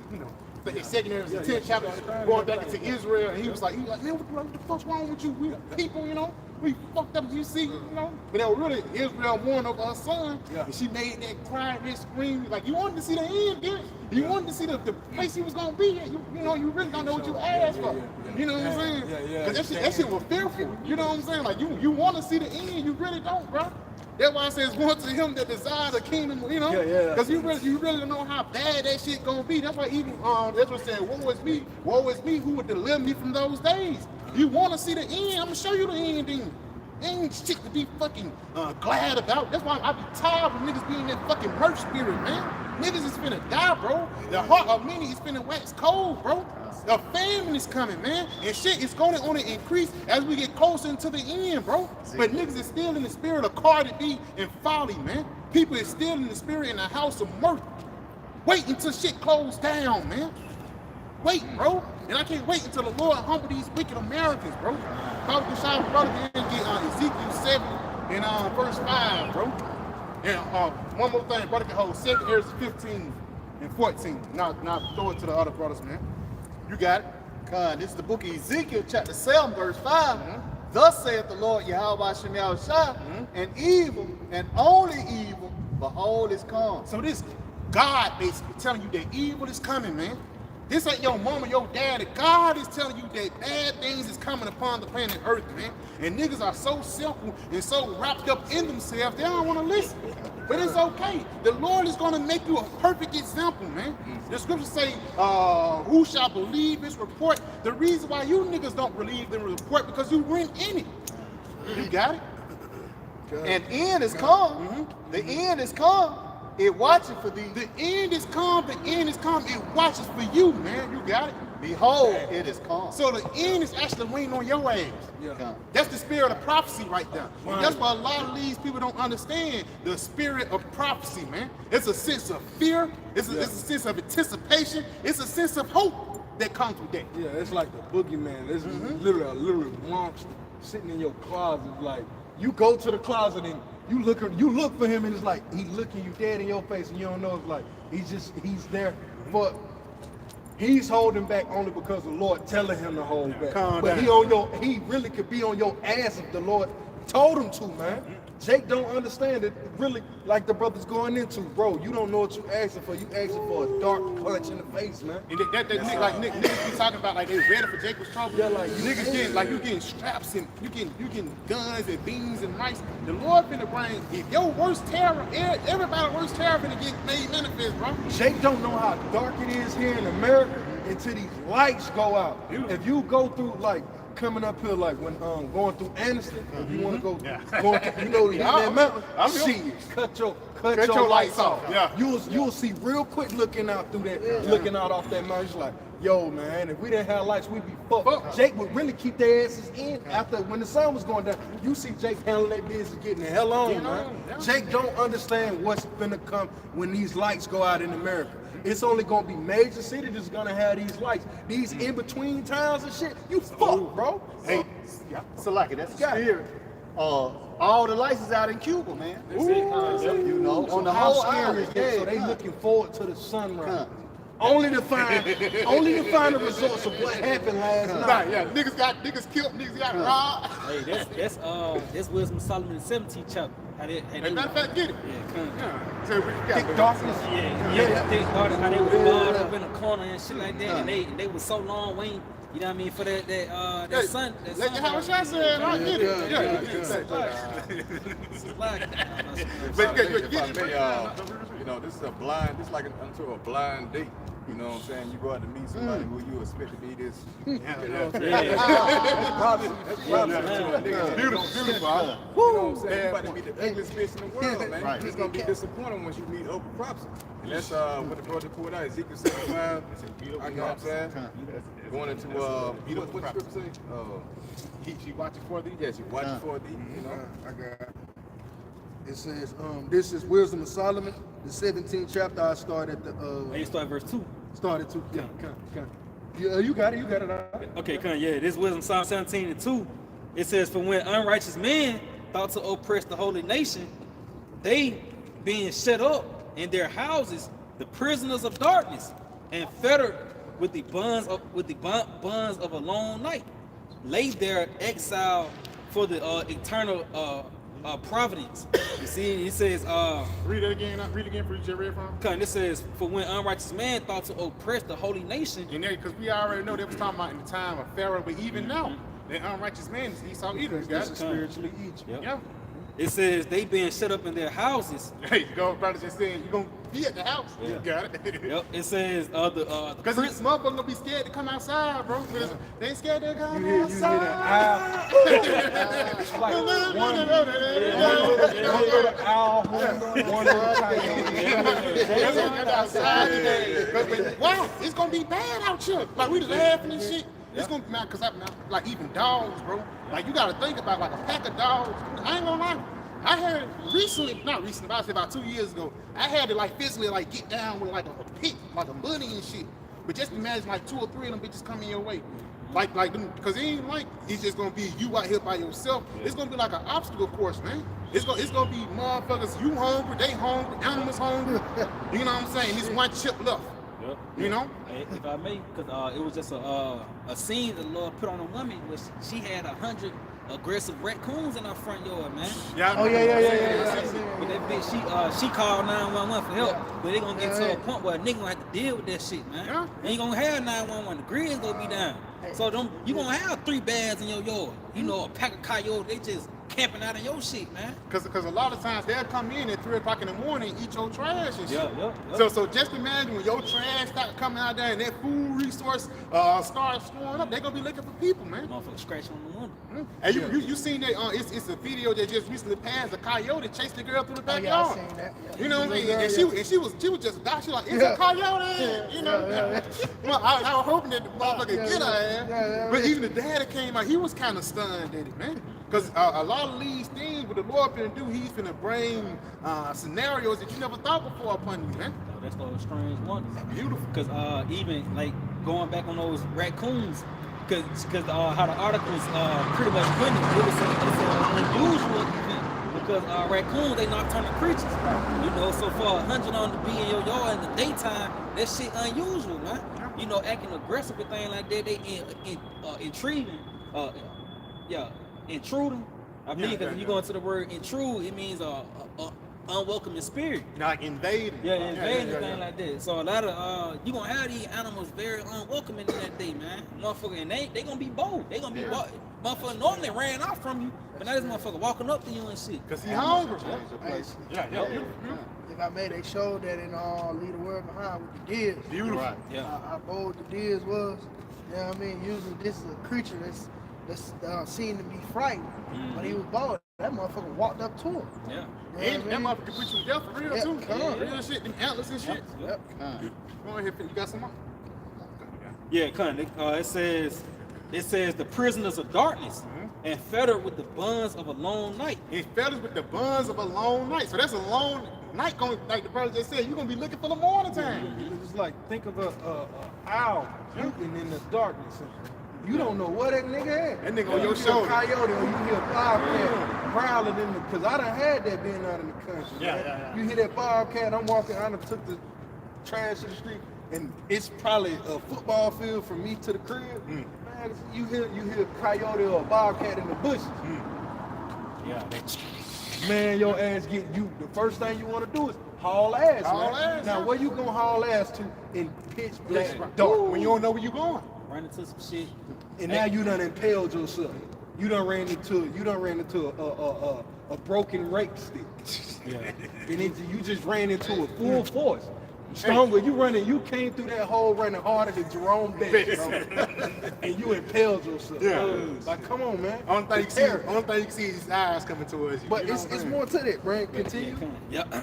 but the second area, the 10th chapter, going back into Israel, and he was like, man, what the fuck's wrong with you? We people, we fucked up. You see, But they were really Israel mourned over her son, and she made that cry, that scream, like you wanted to see the end, didn't you? You wanted to see the place he was gonna be at. You really don't know what you asked for. You know what I'm saying? Because that shit was fearful. You know what I'm saying? Like you want to see the end, you really don't, bro. That's why it says, "One to him that desire the kingdom," because you really don't know how bad that shit gonna be. That's why even that's what said, "Woe is me, who would deliver me from those days." You want to see the end? I'm gonna show you the end. Then ain't shit to be fucking glad about. That's why I be tired of niggas being in that fucking merch spirit, man. Niggas is finna die, bro. The heart of many is finna wax cold, bro. The famine is coming, man. And shit is going to only increase as we get closer into the end, bro. But niggas is still in the spirit of Cardi B and folly, man. People is still in the spirit in the house of mirth. Wait until shit closes down, man. Wait, bro. And I can't wait until the Lord humble these wicked Americans, bro. Probably shout brother and get Ezekiel 7 and verse 5, bro. And one more thing, brother can hold 2 Ezra 15 and 14. Now throw it to the other brothers, man. You got it. This is the book of Ezekiel, chapter 7, verse 5. Thus saith the Lord Yahawah Sham Yahawashi, and evil, and only evil, behold, is come. So this God basically telling you that evil is coming, man. This ain't your mama, your daddy. God is telling you that bad things is coming upon the planet Earth, man. And niggas are so simple and so wrapped up in themselves, they don't want to listen. But it's okay. The Lord is going to make you a perfect example, man. The scriptures say, who shall believe his report? The reason why you niggas don't believe the report because you weren't in it. You got it? And end is come. The end is come. It watching for thee. The end is come. The end is come. It watches for you, man. You got it. Behold, it is come. So the end is actually waiting on your ass. Come. That's the spirit of prophecy right there. And that's why a lot of these people don't understand the spirit of prophecy, man. It's a sense of fear. It's a sense of anticipation. It's a sense of hope that comes with that. Yeah, it's like the boogeyman. It's literally a little monster sitting in your closet. Like you go to the closet and you look for him, and it's like he's looking you dead in your face, and you don't know. It's like he's there, but he's holding back only because the Lord telling him to hold back. But he really could be on your ass if the Lord told him to, man. Jake don't understand it. Really, like the brother's going into, bro. You don't know what you asking for. You asking for a dark punch in the face, man. And niggas be talking about like they ready for Jacob's trouble. Yeah, like niggas getting like you getting straps and you getting guns and beans and rice. The Lord finna bring if your worst terror, everybody's worst terror finna get made manifest, bro. Jake don't know how dark it is here in America until these lights go out. If you go through like coming up here, like when going through Anniston, if you want to go, you know, hit that mountain, shit, cut your lights off. Yeah. You'll see real quick looking out through that, looking out off that mountain. It's like, yo, man, if we didn't have lights, we'd be fucked. Jake would really keep their asses in after when the sun was going down. You see Jake handling that business, getting the hell on, man. Jake don't understand what's gonna come when these lights go out in America. It's only gonna be major cities that's gonna have these lights. These in between towns and shit, you fuck, bro. Hey, Salaki, that's the spirit. All the lights is out in Cuba, man. You know, on the whole island. So they looking forward to the sunrise. Only to find the results of what happened last night. Yeah, niggas killed, niggas got robbed. Hey, that's Wisdom of Solomon 17 chapter. How they Matter of fact, get it. Yeah, So we got Thick darkness. Thick darkness, how they was barred up in the corner and shit like that, and they was so long waiting. You know what I mean? For that sun. Like Yahawashi said, I get it. But you get it. You know, this is like unto a blind date. You know what I'm saying? You go out to meet somebody who you expect to be this. You know what I'm saying? That's probably Beautiful. You know what I'm saying? You about to be the biggest fish in the world, man. You're just gonna be disappointed once you meet Oprah Prophecy. And that's what the brother pulled out, Ezekiel 75. You know what I'm saying? Going into what the scripture say? She watching for thee? Yeah, she watching for thee, you know. I got it. It says, this is Wisdom of Solomon, the 17th chapter. I started at the you start verse 2. Started to yeah, you got it. Okay, this Wisdom Psalm 17 and 2. It says, for when unrighteous men thought to oppress the holy nation, they being shut up in their houses, the prisoners of darkness, and fettered with the bonds of a long night, laid their exile for the eternal providence. You see, it says, read it again for you, read from. It says, for when unrighteous man thought to oppress the holy nation. And because we already know they was talking about in the time of Pharaoh, but even now, the unrighteous man is Esau Edom, guys. Spiritually Egypt. Yep. Yeah. It says they being shut up in their houses. Hey, go brothers just saying you're gonna be at the house. Yeah. You got it. Yep. It says because this motherfucker gonna be scared to come outside, bro. They ain't scared to come outside. You hear that owl? It's like one little owl, one little outside. Wow, it's gonna be bad out here. Like we just laughing and shit. It's gonna be mad because like even dogs, bro. Like you gotta think about like a pack of dogs. I ain't gonna lie. I had not recently, but I say about 2 years ago, I had to like physically like get down with like a pit, like a bunny and shit. But just imagine like 2 or 3 of them bitches coming your way. Like them, because it ain't like it's just gonna be you out here by yourself. It's gonna be like an obstacle course, man. It's gonna be motherfuckers, you hungry, they hungry, animals hungry. You know what I'm saying? This one chip left. Yep. You know? If I may, because it was just a scene the Lord put on a woman where she had 100 aggressive raccoons in her front yard, man. Yeah. Oh yeah. But that bitch, she called 911 for help, but they gonna get to a point where a nigga gonna have to deal with that shit, man. Yeah. They ain't gonna have 911. The grid's gonna be down. So you gonna have 3 bears in your yard. You know, a pack of coyotes, they just camping out of your shit, man. Because a lot of times they'll come in at 3 o'clock in the morning and eat your trash and shit. Yeah. So just imagine when your trash start coming out there and that food resource starts slowing up, they're gonna be looking for people, man. Motherfucker scratch on the window. And you seen that? It's a video that just recently passed. A coyote chased the girl through the Oh, yeah, I backyard. seen that. Yeah. You know what I mean? Yeah, And she was just dying. She like, it's a coyote. You know. Well, I was hoping that the motherfucker get her ass. Yeah, But even the dad that came out, he was kind of stunned at it, man. Because a lot of these things, what the Lord finna do, He's finna bring scenarios that you never thought before upon you, man. That's those strange wonders. Beautiful. Because even like going back on those raccoons, because how the articles pretty much put it was an unusual event because raccoons, they nocturnal creatures. You know, so for 100 on to be in your yard in the daytime, that shit unusual, man. You know, acting aggressive and things like that, they intriguing. Intruding. I mean, because you go into the word intrude, it means unwelcoming spirit. Like invading. Yeah, invading thing like that. So a lot of you gonna have these animals very unwelcoming in that day, man. Motherfucker, and they gonna be bold. They gonna be motherfucker normally ran off from you, but now this motherfucker walking up to you and shit. Cause he hungry. Hey, if I may, they showed that in Leave the World Behind with the deers. Beautiful. Right. Yeah. How bold the deers was. You know what I mean? Usually this is a creature that's seen to be frightened, but he was bold. That motherfucker walked up to him. Yeah. You know And what I that mean? motherfucker put you to death for real Yeah, too. come on. Real shit, them antlers and shit. Yep. Go ahead, you got some more? Yeah, it says the prisoners of darkness and fettered with the bonds of a long night. It fellas with the bonds of a long night. So that's a long night going, like the brother just said, you're gonna be looking for the morning time. It's like, think of a owl hooting in the darkness. You don't know what that nigga had. That nigga on your You hear shoulder. a coyote or you hear a bobcat growling in the, cause I done had that being out in the country. Yeah, man. yeah. You hear that bobcat, I'm walking, I done took the trash to the street, and it's probably a football field from me to the crib. Man, you hear a coyote or a bobcat in the bushes. Yeah. Man, your ass get you. The first thing you want to do is haul ass, Haul man. ass, Now, yeah. where you gonna haul ass to in pitch black Dark. dark? When you don't know where you going. Run into some shit. And now you done impaled yourself. You done ran into a broken rake stick. Yeah. And you just ran into a full force. Stronger, you came through that hole running harder than Jerome Bettis. And you impaled yourself. Yeah. Like, come on, man. Only thing It's terrible. you see is his eyes coming towards you. But You know it's what I'm more to that, Brand. Continue. Yeah.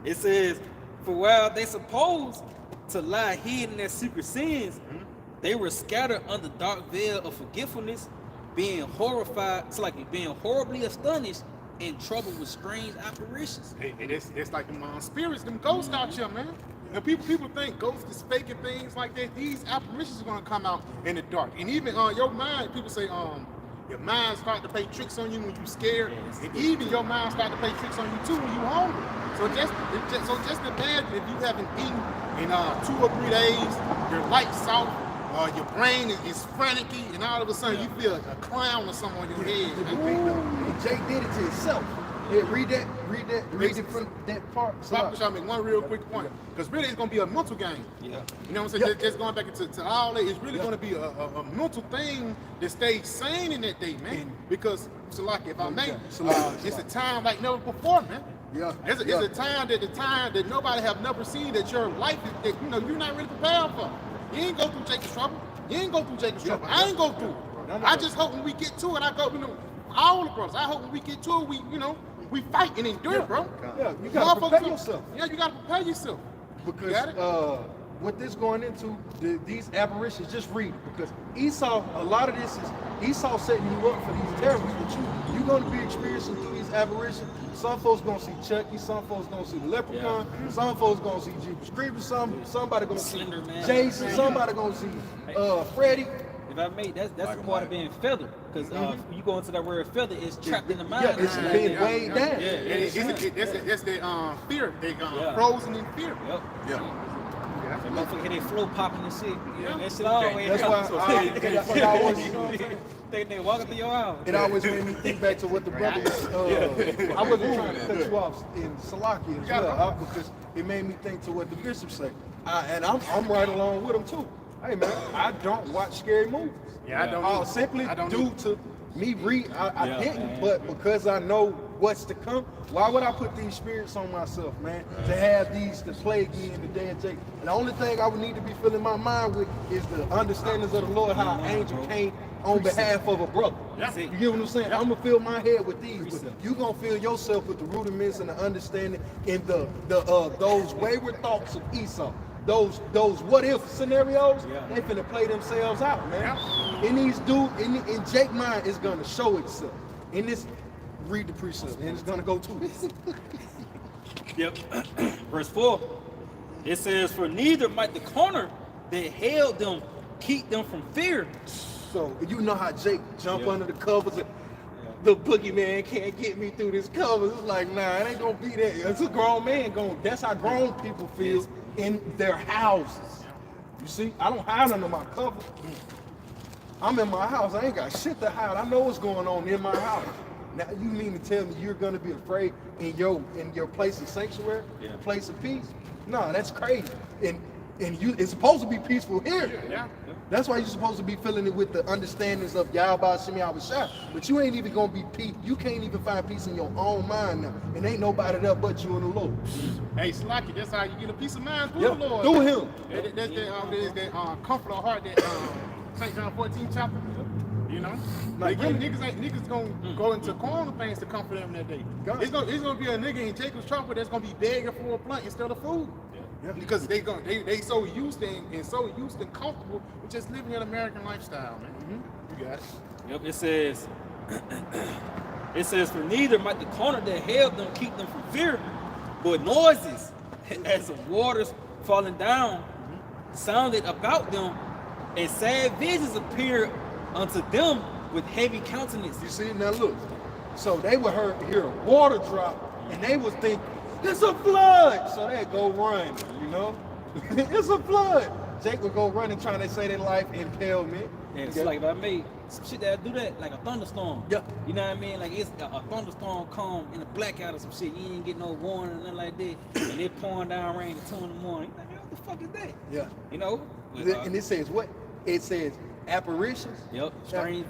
It says, for while they supposed to lie hidden in their secret sins, they were scattered under dark veil of forgetfulness, being horrified, it's like being horribly astonished and troubled with strange apparitions. Hey, it's like them spirits, them ghosts out here, man. And people think ghosts is fake and things like that. These apparitions are gonna come out in the dark. And even your mind, people say, your mind start to play tricks on you when you scared, and even your mind start to play tricks on you too when you hungry. So just imagine if you haven't eaten in 2 or 3 days, your lights off, your brain is frantic-y, and all of a sudden you feel a clown or something on your head. And Jake did it to himself. Yeah, read it from that part. Stop, I'll make one real quick point. Because really it's going to be a mental game. Yeah. You know what I'm saying? Just going back into all that, it's really going to be a mental thing that stays sane in that day, man. Because, Salaki, if I may, it's a time like never before, man. Yeah. It's a time that nobody have never seen that your life is, that, you're not really prepared for. You ain't go through Jacob's trouble. I ain't go through it. I just hope when we get to it, all the brothers, I hope when we get to it, we fight and endure, bro. Yeah, you gotta prepare yourself. Yeah, you gotta prepare yourself. Because what this going into, these apparitions, just read it. Because Esau, a lot of this is Esau setting you up for these terrors. But you're going to be experiencing through these apparitions. Some folks going to see Chucky, some folks going to see the Leprechaun, some folks going to see Jeepers Creepers, somebody going to see Slender Man. Jason, somebody going to see Freddy. If I may, that's the part of being feathered. Because you go into that word feather, it's trapped in the mind. Yeah, it's being weighed down. That's the fear. They frozen in fear. Yep. Yeah. That motherfucker hit their flow popping and shit. Yeah. That shit always. That's why they walking through your house. it always made me think back to what the brothers. I wasn't trying to cut you off in Salaki as well, because it made me think to what the bishop said, and I'm right along with him too. Hey man, I don't watch scary movies. Yeah, I don't. Simply due to me read. I didn't, man. but because I know what's to come. Why would I put these spirits on myself, man? To have these to plague me in the day of Jacob. And the only thing I would need to be filling my mind with is the understandings of the Lord, how an angel came on behalf of a brother. That's it. You get what I'm saying? I'm gonna fill my head with these, but you gonna fill yourself with the rudiments and the understanding and the those wayward thoughts of Esau. Those what if scenarios, they finna play themselves out, man. And these dudes, in Jake mind is gonna show itself. In this, read the precept, and it's gonna go to this. Yep. Verse 4. It says, for neither might the corner that held them keep them from fear. So you know how Jake jump under the covers and the boogeyman can't get me through this cover. It's like, nah, it ain't gonna be that. It's a grown man going. That's how grown people feel in their houses. You see, I don't hide under my cover. I'm in my house. I ain't got shit to hide. I know what's going on in my house. Now you mean to tell me you're gonna be afraid in your place of sanctuary, place of peace? No, that's crazy. And you, it's supposed to be peaceful here. Yeah. That's why you're supposed to be filling it with the understandings of Yahawah, Sham, Yahawashi. But you ain't even gonna be peace. You can't even find peace in your own mind now. And ain't nobody there but you and the Lord. Hey, Slocky, that's how you get a peace of mind through the Lord. Through him. That's that comfort of heart that St. John 14 chapter. You know, like niggas gonna go into carnal things to comfort them that day. It's gonna be a nigga in Jacob's trouble that's gonna be begging for a blunt instead of food. Yeah. Because they so used and so used and comfortable with just living an American lifestyle, man. You got it. Yep. It says, for neither might the corner that held them keep them from fear, but noises as of waters falling down sounded about them, and sad visions appeared unto them with heavy countenance. You see, now look. So they would hear a water drop, and they would think, it's a flood. So they'd go run, you know? It's a flood. Jake would go running trying to save their life in impalement. Yeah, it's like if I made some shit that do that, like a thunderstorm. Yeah. You know what I mean? Like it's a thunderstorm come in a blackout or some shit. You ain't get no warning or nothing like that. And it pouring down rain at 2 in the morning. Like, man, what the fuck is that? Yeah. You know? But, And it says what? It says apparitions. Yep. Strange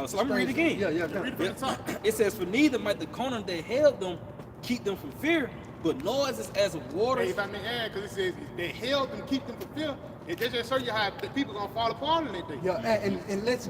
so let me read it again. Yeah. Read it from the top. It says, for neither might the corner that held them keep them from fear, but noises as of waters. Hey, if I may add, because it says they held them, keep them from fear. It just show you how the people gonna fall apart in that day. Yeah, and let's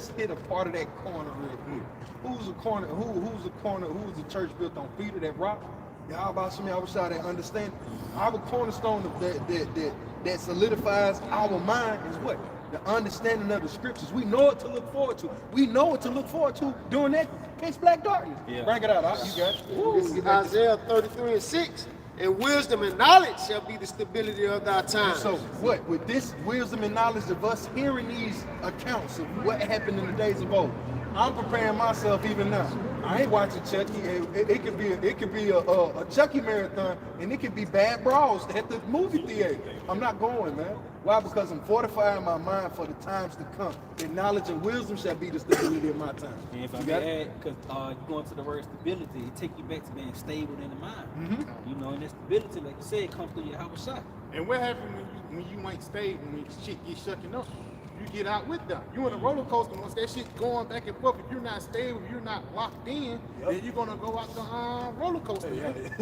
hit a part of that corner real quick. Who's the corner? Who's the church built on Peter, that rock? Yahawah, Sham, Yahawashi, that understand. Our cornerstone of that solidifies our mind is what? The understanding of the scriptures. We know it to look forward to. We know what to look forward to during that pitch black darkness. Yeah. Bring it out. You got it. This is Isaiah 33:6. And wisdom and knowledge shall be the stability of thy time. So what? With this wisdom and knowledge of us hearing these accounts of what happened in the days of old, I'm preparing myself even now. I ain't watching Chucky. It could be a Chucky marathon, and it could be bad brawls at the movie theater. I'm not going, man. Why? Because I'm fortifying my mind for the times to come. And knowledge and wisdom shall be the stability of my time. And if I may add, because you go into the word stability, it take you back to being stable in the mind. You know, and that stability, like you said, comes through your Yahawashi. And what happens when you ain't stable, when shit get shucking up? You get out with them. You in a roller coaster, once that shit going back and forth, if you're not stable, if you're not locked in, then you're gonna go out the roller coaster.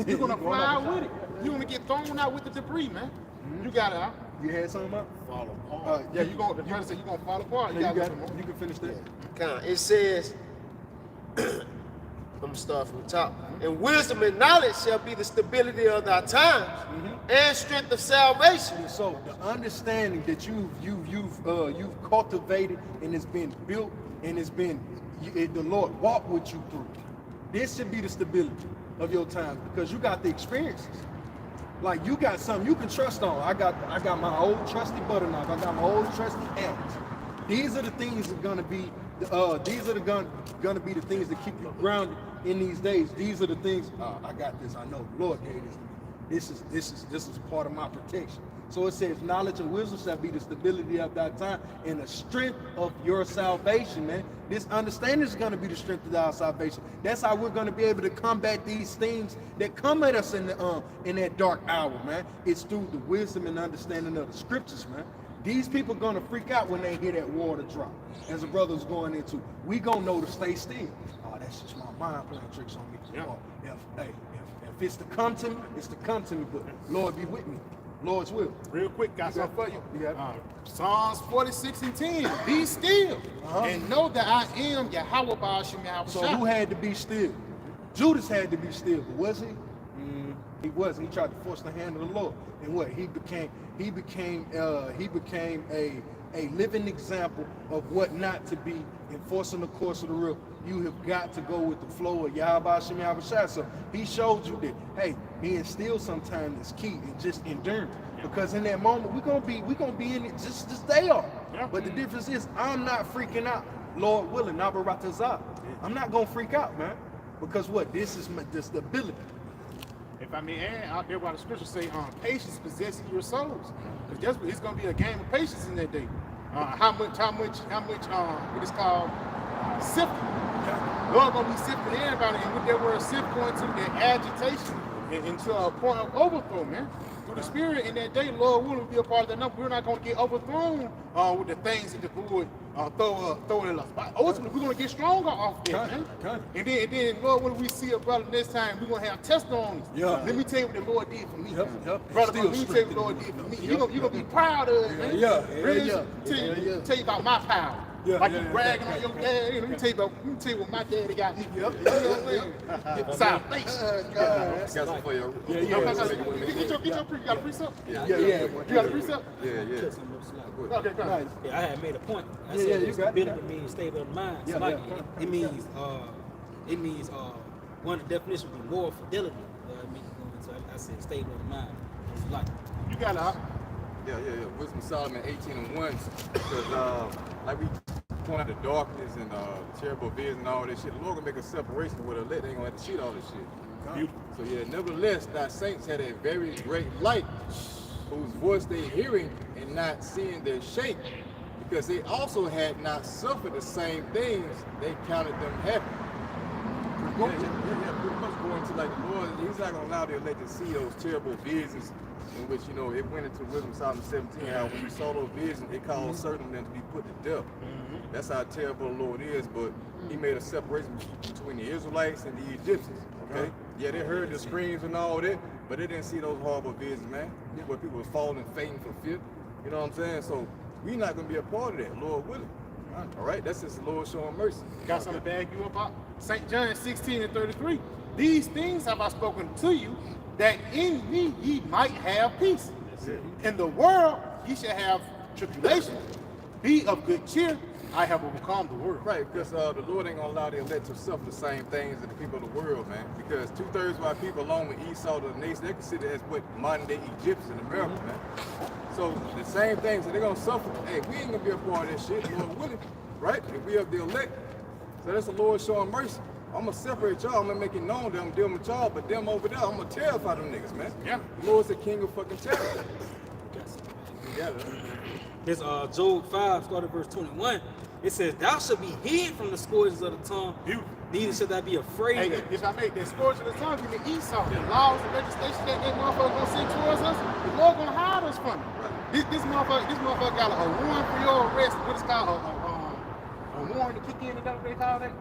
You're gonna fly out with it. You're gonna get thrown out with the debris, man. You got it out. You had something up? Fall apart. Yeah, you gonna. The person said you gonna fall apart. You got it. You can finish that. It says, I'm gonna start from the top. And wisdom and knowledge shall be the stability of thy times and strength of salvation. So the understanding that you've cultivated and it's been built and the Lord walked with you through. This should be the stability of your time because you got the experiences. Like you got something you can trust on. I got my old trusty butter knife. I got my old trusty axe. These are the things that are gonna be. These are gonna be the things that keep you grounded in these days. These are the things. I got this. I know the Lord gave this to me. This is part of my protection. So it says, knowledge and wisdom shall be the stability of that time and the strength of your salvation, man. This understanding is going to be the strength of our salvation. That's how we're going to be able to combat these things that come at us in that dark hour, man. It's through the wisdom and understanding of the scriptures, man. These people are going to freak out when they hear that water drop. As the brother's going into, we going to know to stay still. Oh, that's just my mind playing tricks on me. Yeah. If it's to come to me, it's to come to me, but Lord be with me. Lord's will. Real quick, got something for you. Yeah. Psalms 46 and 10. Be still and know that I am Yahawah Ba'ashim Yahawah. So who had to be still? Judas had to be still, but was he? He wasn't. He tried to force the hand of the Lord. And what? He became a living example of what not to be, enforcing the course of the real. You have got to go with the flow of Yahawashi. So he showed you that, hey, being still sometimes is key, and just endurance. Because in that moment, we're gonna be in it just as they are. Yeah. But the difference is, I'm not freaking out. Lord willing, Nabaratazah. I'm not gonna freak out, man. Because what? This is the stability. If I may add, out there why the scriptures say, patience possesses your souls. Because it's going to be a game of patience in that day. How much, what is called sifting. Lord going to be sifting everybody, and with that word sift going to the agitation into a point of overthrow, man. Through the Spirit in that day, Lord will be a part of that number. We're not going to get overthrown with the things that the Lord throw in us. But ultimately, we're going to get stronger off that, man. And then, Lord, when we see a brother next time, we're going to have testimonies. Yeah. Let me tell you what the Lord did for me. Yep. Brother, Still let me tell you what the Lord did for me. You're going to be proud of it, man. Yeah. Tell you about my power. Yeah, like yeah, you yeah. bragging on your daddy. Let me tell you what my daddy got me. You know what I'm saying? Salvation. Got some for you. Get your pre. You got a precept? Yeah. You got a precept? Yeah. Okay, come on. Yeah, I had made a point. I Yeah, said you this got it. ability means stable of mind. Yeah, So like, yeah. it means one of the definitions would be moral fidelity. So I said stable of mind. It's like You got it. Yeah. Wisdom of Solomon 18:1. Because like we point out the darkness and the terrible vision and all this shit, the Lord gonna make a separation with a let. They ain't gonna have to cheat all this shit. Beautiful. So yeah, nevertheless, thy saints had a very great light, whose voice they hearing and not seeing their shape, because they also had not suffered the same things, they counted them happy. Yeah, pretty much going to like the Lord, he's not gonna allow the elect to see those terrible visions in which, you know, it went into Wisdom Solomon 17, how when you saw those visions, it caused certain of them to be put to death. That's how terrible the Lord is, but he made a separation between the Israelites and the Egyptians, okay? Yeah, they heard the screams and all that, but they didn't see those horrible visions, man, where people was falling, fainting for fear. You know what I'm saying? So we're not going to be a part of that, Lord willing. All right? That's just the Lord showing mercy. Got something to bag you up? St. John 16:33. These things have I spoken to you, that in me ye might have peace. In the world ye shall have tribulation. Be of good cheer. I have overcome the world. Right, because the Lord ain't gonna allow the elect to suffer the same things as the people of the world, man. Because 2/3 of our people, along with Esau, the nation, they're considered as what modern day Egyptians in America, man. So the same things that they're gonna suffer. Hey, we ain't gonna be a part of that shit, Lord willing, right? If we have the elect. So that's the Lord showing mercy. I'm gonna separate y'all. I'm gonna make it known that I'm dealing with y'all, but them over there, I'm gonna terrify them niggas, man. Yeah. The Lord's the king of fucking terror. Yeah. this Job 5, starting verse 21. It says, "Thou shalt be hid from the scourges of the tongue. Beautiful. Neither shalt thou be afraid." Hey, if I make that scourge of the tongue, give me Esau, the laws and legislation that motherfucker gonna send towards us, the Lord gonna hide us from it. This motherfucker got a warrant for your arrest. What is called a warrant to kick in. Is that what they call that?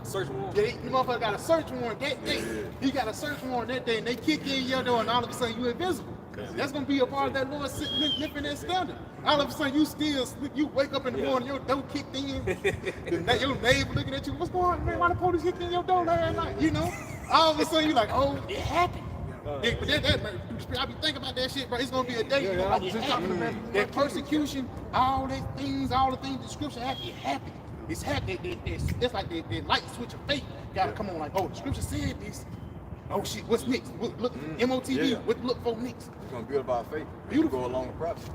Search warrant. Yeah, the motherfucker got a search warrant that day. He got a search warrant that day, and they kick in your door, and all of a sudden you invisible. That's gonna be a part of that Lord lifting that standard. All of a sudden you wake up in the morning, your door kicked in, your neighbor looking at you. What's going on, man? Why the police kicked in your door last night? You know, all of a sudden you like, oh, it happened. Yeah, but I be thinking about that shit, bro. It's gonna be a day. That persecution, all the things the scripture have, it happened. It's happening. It's like the light switch of faith gotta come on. Like, oh, the scripture said this. Oh shit, what's next? Look, MOTV. What look for next? We're gonna build by faith. Beautiful. Go along the process.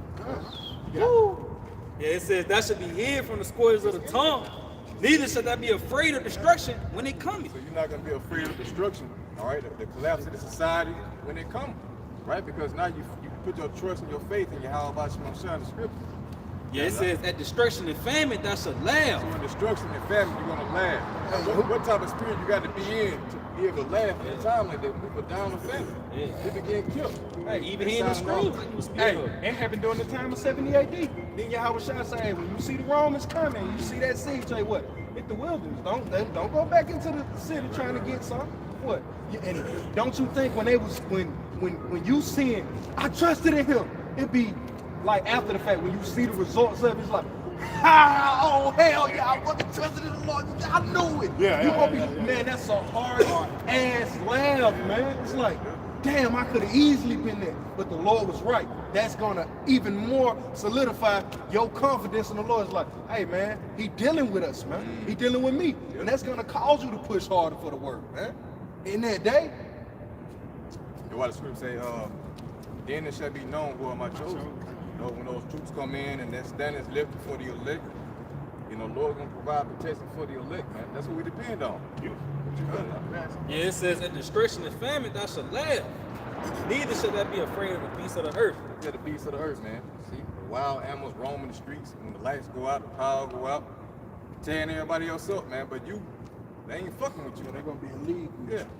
Yeah, it says, "Thou shalt be hid from the scourges of the tongue. Neither shalt thou be afraid of destruction when it cometh." So you're not going to be afraid of destruction, all right? The collapse of the society when it comes, right? Because now you put your trust and your faith in Yahawashi in the scripture. Yeah, it says, "At destruction and famine thou shalt laugh." So in destruction and famine, you're going to laugh. What type of spirit you got to be in to be able to laugh at a time like that when people down and famine? Yeah. People getting killed. Hey, even hearing the screams like you was Hey, scared. it happened during the time of 70 AD. Then Yahawashi said, hey, when you see the Romans coming, you see that siege, say what? Hit the wilderness. Don't go back into the city trying to get some. What? And don't you think when when you seeing, I trusted in him, it be like after the fact, when you see the results of it, it's like, oh hell yeah, I wasn't trusted in the Lord. I knew it. Man, that's a hard ass laugh, man. It's like, damn, I could have easily been there, but the Lord was right. That's gonna even more solidify your confidence in the Lord. It's like, hey man, he dealing with us, man. He dealing with me, and that's gonna cause you to push harder for the word, man. In that day. And what the scripture say, then it shall be known who are my chosen. You know, when those troops come in and that stand is lifted for the elect, you know, Lord gonna provide protection for the elect, man. That's what we depend on. Yeah, it says, at discretion and famine thou shalt laugh. Neither shall thou be afraid of the beasts of the earth. Yeah, the beasts of the earth, man. See, the wild animals roaming the streets. When the lights go out, the power go out, tearing everybody else up, man. But you, they ain't fucking with you. They're gonna be in league.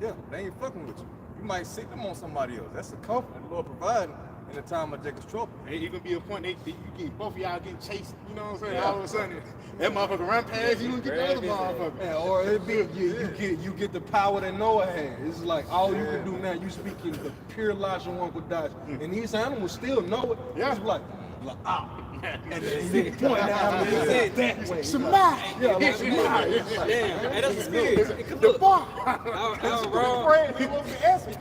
Yeah, they ain't fucking with you. You might sick them on somebody else. That's the comfort the Lord providing in the time of Jacob's trouble. It even be a point you get both of y'all getting chased. You know what I'm saying? Yeah. All of a sudden, that motherfucker run past you and get the other motherfucker. Yeah, or it be you get the power that Noah had. It's like all you can do now. You speaking the pure Elijah one Qadash, and these animals still know it. Yeah. It's like and you point out that way. Shema. Yeah, like Damn, hey, that's the spirit. The bar. I was wrong. He wants to ask me.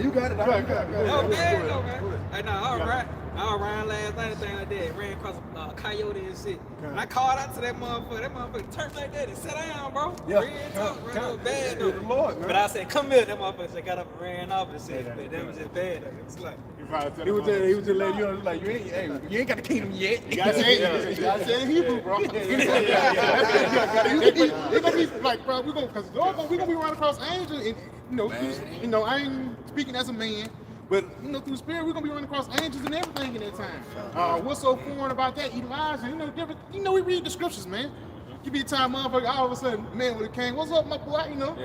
You got it. Oh, man, no, man. Hey, no, I was riding last night and thing like that. Ran across a coyote and shit. And I called out to that motherfucker. That motherfucker turned like that and sat down, bro. Yeah. Real talk, bro. That was bad, though. The Lord, man. But I said, come here. That motherfucker said, got up and ran off and shit. Man, that was just bad, though. It's like, He was just letting you know, like, you ain't got the kingdom yet. You gotta say it in Hebrew, bro. It's gonna be like, bro, we're gonna be running across angels, and you know, I ain't speaking as a man, but you know, through the spirit, we're gonna be running across angels and everything in that time. What's so foreign about that? Elijah, you know, we read the scriptures, man. Give me a time, motherfucker. All of a sudden, man with a cane. What's up, my boy? You know,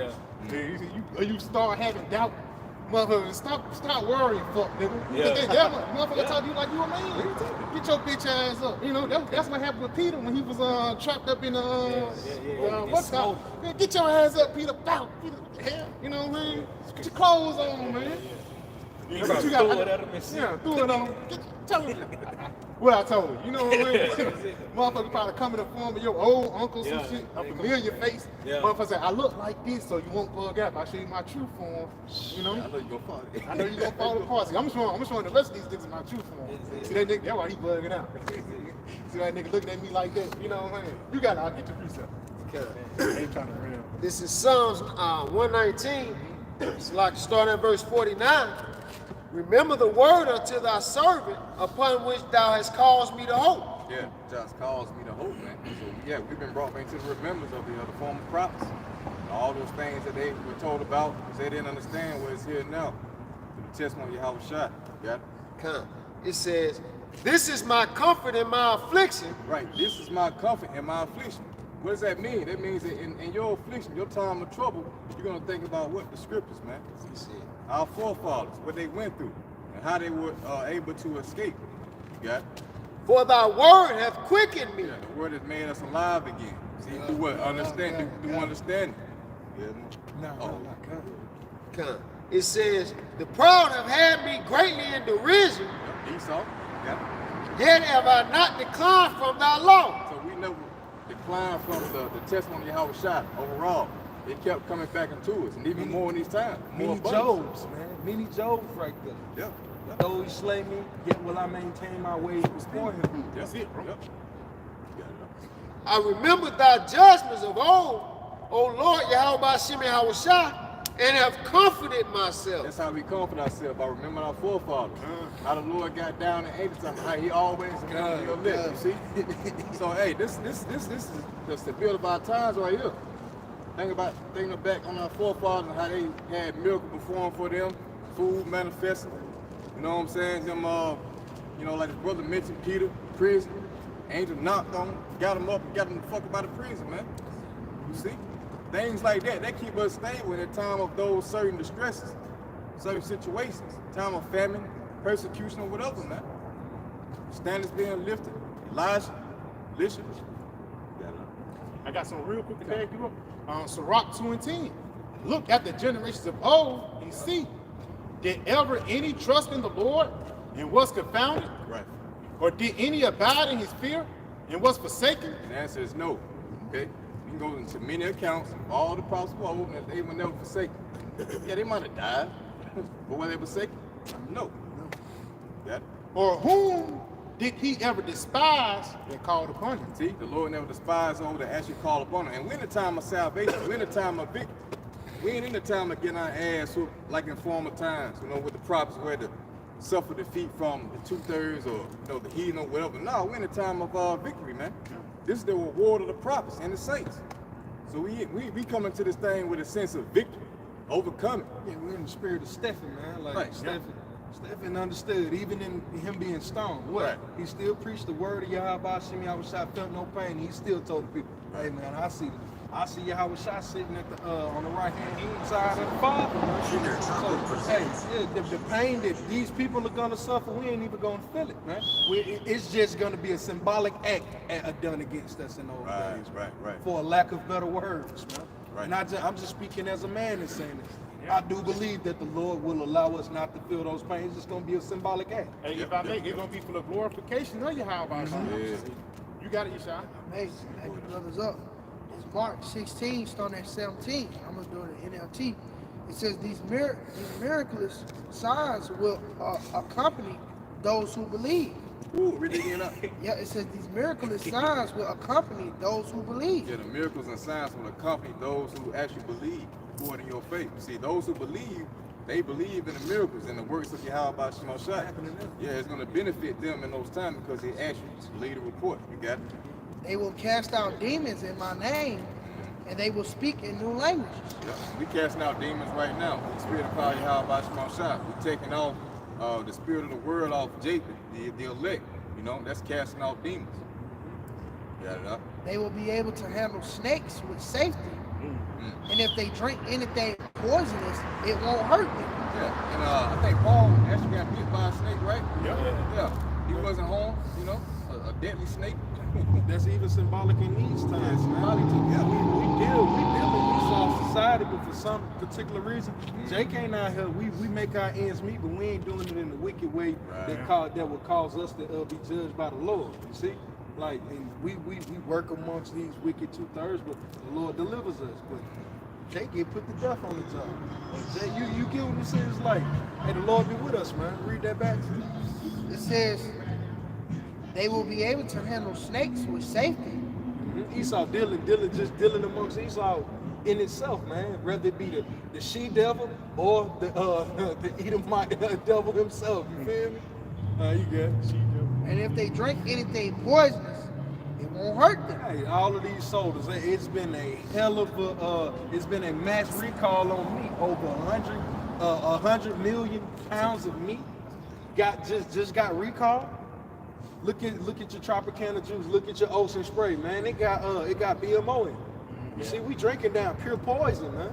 you start having doubt. Motherfucker, stop worrying, fuck, nigga. That motherfucker talk to you like you a man. Get your bitch ass up. You know, that's what happened with Peter when he was trapped up in what's called? Get your ass up, Peter. Bow. Peter, what the hell? You know what I mean? Get your clothes on, man. you got to throw it at him and shit. Yeah, throw it on. Tell him what I told you. You know what I mean? Motherfucker probably come in the form of your old uncle, some shit, a familiar face. Motherfucker say, I look like this, so you won't bug out. If I show you my true form, you know? I know you gonna fall. I know you gonna fall apart. See, I'm showing the rest of these niggas my true form. See that nigga, that's why he bugging out. See that nigga looking at me like that, you know what I'm saying? You gotta, I'll get your precept. I ain't trying to ram. This is Psalms 119. It's like starting at verse 49. Remember the word unto thy servant, upon which thou hast caused me to hope. Yeah, just caused me to hope, man. So yeah, we've been brought back to the remembrance of the former prophets. All those things that they were told about, because they didn't understand what is here now. Through the testimony of Yahawashi. Yeah? Come. It says, this is my comfort in my affliction. Right, this is my comfort in my affliction. What does that mean? That means that in your affliction, your time of trouble, you're going to think about what? The scriptures, man. Our forefathers, what they went through, and how they were able to escape. You got it? For thy word hath quickened me. Yeah, the word has made us alive again. See, through what? Understanding. Through understanding. Yeah. Come. It says, the proud have had me greatly in derision. Esau. Yeah. Yet have I not declined from thy law. So we never declined from the testimony of Yahawashi overall. It kept coming back into us, and even more in these times. Many Jobs, man. Many Jobs right there. Yeah. Though he slay me, yet will I maintain my ways before him. That's it, bro. I remember thy judgments of old, O Lord Yahweh Shim Yahawashi, and have comforted myself. That's how we comfort ourselves, by remembering our forefathers. How the Lord got down and ate something, how he always remembered your lips, you see? So hey, this is the stability of our times right here. Thinking back on our forefathers and how they had miracle performed for them, food manifested. You know what I'm saying? Them, like his brother mentioned, Peter, prison. Angel knocked on him, got him up, and got him the fuck up out of prison, man. You see? Things like that keep us stable in the time of those certain distresses, certain situations, time of famine, persecution, or whatever, man. Standards being lifted, Elijah, Elisha. I got some real quick to back you up. Sirach 2:10. Look at the generations of old and see did ever any trust in the Lord and was confounded? Right. Or did any abide in his fear and was forsaken? And the answer is no. Okay? You can go into many accounts of all the prophets of old that they were never forsaken. Yeah, they might have died, but were they forsaken? No. Yeah. Or whom did he ever despise that called upon him? See, the Lord never despised those that actually call upon him. And we're in the time of salvation. We're in the time of victory. We ain't in the time of getting our ass whooped like in former times, with the prophets where to suffer defeat from the 2/3 or the heathen or whatever. No, we're in the time of victory, man. This is the reward of the prophets and the saints. So we come into this thing with a sense of victory, overcoming. Yeah, we're in the spirit of Stephen, man. Like Right. Stephen understood, even in him being stoned. What? Right. He still preached the word of Yahawashi, Yahawashi, felt no pain. He still told the people, hey man, I see Yahawashi sitting at the on the right hand side of the Father. So, hey, yeah, the pain that these people are gonna suffer, we ain't even gonna feel it, man. It's just gonna be a symbolic act done against us in those days. Right. For a lack of better words, man. Right. And I'm just speaking as a man and saying this. I do believe that the Lord will allow us not to feel those pains. It's just going to be a symbolic act. Hey, if I make it's gonna be for the glorification of Yahawah. Yeah. You got it, Yeshua. Amazing. Thank you, brothers up. It's Mark 16, starting at 17. I'm going to do it in NLT. It says, these miraculous signs will accompany those who believe. Ooh, read it again up. Yeah, it says these miraculous signs will accompany those who believe. Yeah, the miracles and signs will accompany those who actually believe according to your faith. See, those who believe, they believe in the miracles and the works of Yahawah Shemashah. Yeah, it's going to benefit them in those times because they actually believe the report. You got it? They will cast out demons in my name, and they will speak in new languages. Yeah. We casting out demons right now. The spirit of power Yahawah Shemashah. We're taking off the spirit of the world off Jacob, the elect. That's casting out demons. Got it up? They will be able to handle snakes with safety. And if they drink anything poisonous, it won't hurt them. Yeah, and I think Paul actually got bit by a snake, right? Yeah. He wasn't harmed, a deadly snake. That's even symbolic in these times, man. We deal in Esau society, but for some particular reason, Jake ain't out here. We make our ends meet, but we ain't doing it in the wicked way that would cause us to be judged by the Lord. You see? Like, and we work amongst these wicked 2/3, but the Lord delivers us. But Jay get put to death on the job. Jay, you get what it says like, hey, the Lord be with us, man. Read that back. It says they will be able to handle snakes with safety. Esau dealing amongst Esau in itself, man. Whether it be the she-devil or the Edomite devil himself. You feel me? You got it. She-devil. And if they drink anything poisonous, it won't hurt them. Hey, all of these soldiers, it's been a hell of it's been a mass recall on meat. Over 100 million pounds of meat just got recalled. Look at your Tropicana juice. Look at your Ocean Spray, man. It got BMO in it. You see, we drinking down pure poison, man.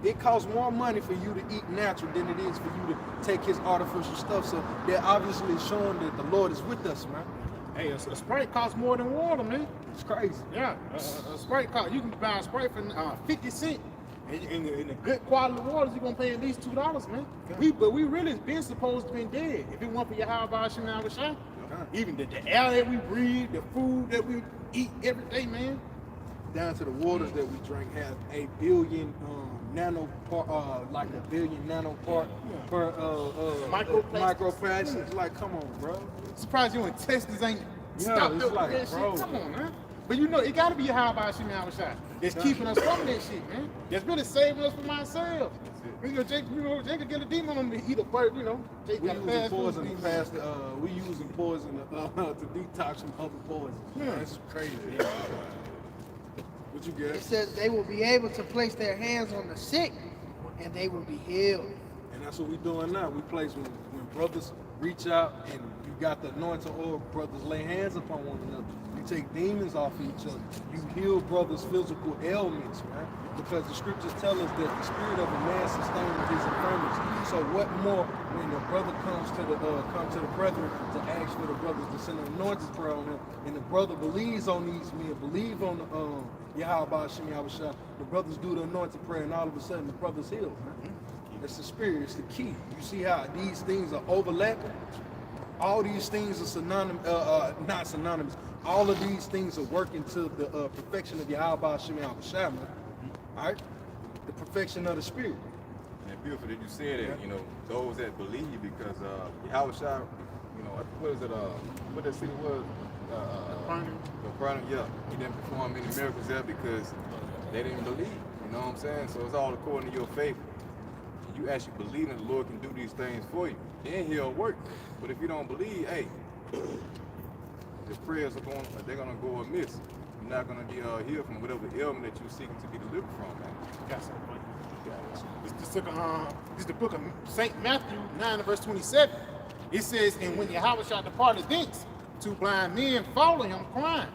It costs more money for you to eat natural than it is for you to take his artificial stuff. So they're obviously showing that the Lord is with us, man. Hey, a Sprite costs more than water, man. It's crazy. Yeah, a Sprite cost. You can buy a Sprite for 50 cents. And in the good quality waters, you're gonna pay at least $2, man. But we really been supposed to be dead if it weren't for Yahawah Shemashah. Even the air that we breathe, the food that we eat every day, man. Down to the waters that we drink have a billion nanopart, like a billion nanopart per microplastics. Like, come on, bro. Surprised you and Teslas ain't stopped up like, with that bro. shit. Come on, man. But it gotta be Yahawah Shemashah. It's keeping us from that shit, man. It's really saving us from ourselves. Jake could get a demon on me, eat a bird, Jake We got using fast poison food. to pass we using poison to detox from other poisons. That's crazy. What you It get? says they will be able to place their hands on the sick, and they will be healed. And that's what we doing now. We place when brothers reach out and you got the anointing oil, brothers lay hands upon one another. You take demons off each other. You heal brothers' physical ailments, man. Because the scriptures tell us that the spirit of a man sustains his infirmities. So what more when the brother comes to the brethren to ask for the brothers to send an anointed prayer on them, and the brother believes on these men, believe on the Yahawashi, the brothers do the anointed prayer, and all of a sudden the brother's healed, man. It's the spirit. It's the key. You see how these things are overlapping? All these things are synonymous, not synonymous. All of these things are working to the perfection of Yahawah Sham Yahawashi. All right? The perfection of the spirit. And beautiful that you said that, you know, those that believe, because Yahawashi, you know, what is it, what that city was? Capernaum, yeah. He didn't perform many miracles there because they didn't believe. You know what I'm saying? So it's all according to your faith. You actually believe that the Lord can do these things for you, then He'll work. But if you don't believe, hey, the prayers they're gonna go amiss. You're not gonna be healed from whatever ailment that you're seeking to be delivered from, man. Got something. This is the book of St. Matthew 9 verse 27. It says, and when Yahawashi departed thence, 2 blind men followed him, crying,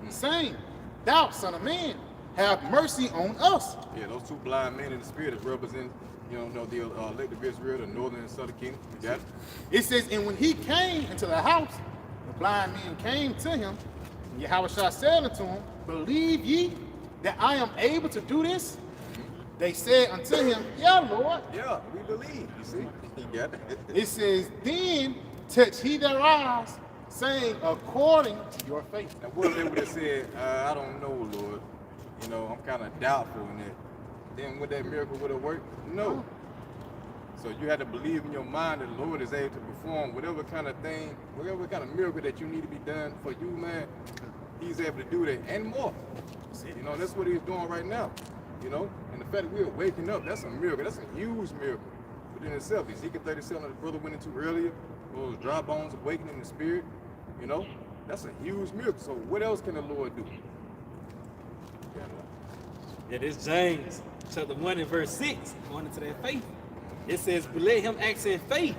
saying, Thou son of man, have mercy on us. Yeah, those 2 blind men in the spirit that represent, you know, the elect of Israel, the northern and southern kingdom. You got it? It says, and when he came into the house, the blind men came to him, and Yahawashi said unto him, Believe ye that I am able to do this? They said unto him, Yeah, Lord. Yeah, we believe. You see? You got it. It says, Then touched he their eyes, saying, According to your faith. Now, what if they would have said, I don't know, Lord. You know, I'm kind of doubtful in that. Then would that miracle would have worked? No. So you had to believe in your mind that the Lord is able to perform whatever kind of thing, whatever kind of miracle that you need to be done for you, man. He's able to do that and more. You know, that's what He's doing right now. You know, and the fact that we're waking up, that's a miracle. That's a huge miracle within itself. Ezekiel 37 that the brother went into earlier, those dry bones awakening in the spirit, you know, that's a huge miracle. So what else can the Lord do? Yeah, this James chapter 1 and verse 6, going into that faith. It says, but let him act in faith,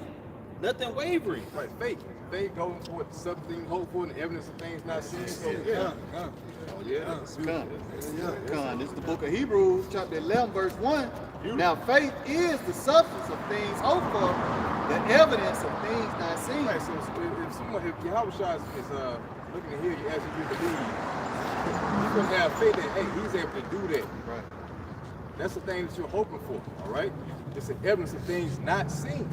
nothing wavering. Right, faith. Faith goes for something hopeful and the evidence of things not seen. So yeah. Oh yeah. Come. This is the book of Hebrews, chapter 11, verse 1. Now faith is the substance of things hoped for, the evidence of things not seen. Right, so if Yahawashi is looking at here, you actually do believe. You're going to have faith that, hey, He's able to do that. Right. That's the thing that you're hoping for, all right? It's the evidence of things not seen.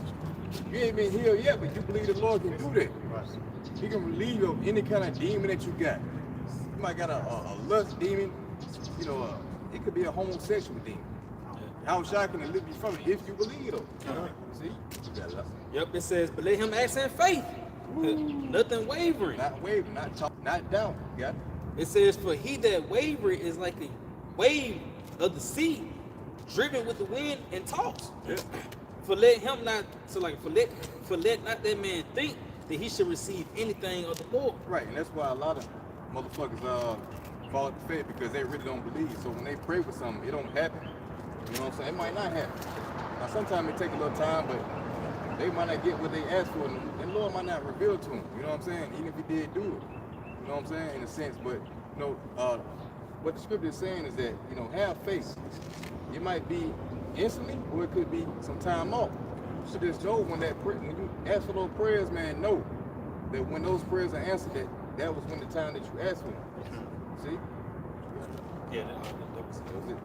You ain't been healed yet, but you believe the Lord can do that. Right. He can relieve you of any kind of demon that you got. You might got a lust demon, you know, it could be a homosexual demon. How shocking to lift you from it if you believe though. See? Yep, it says, but let him act in faith. Nothing wavering. Not wavering, not doubt. Got it? It says, for he that wavereth is like a wave of the sea, driven with the wind and tossed. Yeah. For let him not, so like for let not that man think that he should receive anything of the Lord. Right, and that's why a lot of motherfuckers fall at the faith because they really don't believe. So when they pray for something, it don't happen. You know what I'm saying? It might not happen. Now sometimes it take a little time, but they might not get what they asked for, and the Lord might not reveal to them. You know what I'm saying? Even if He did do it. You know what I'm saying? In a sense, but you know, what the scripture is saying is that, you know, have faith. It might be instantly, or it could be some time off. So just know when you ask for those prayers, man, know that when those prayers are answered, that was when the time that you asked for them. See? Yeah, that was it.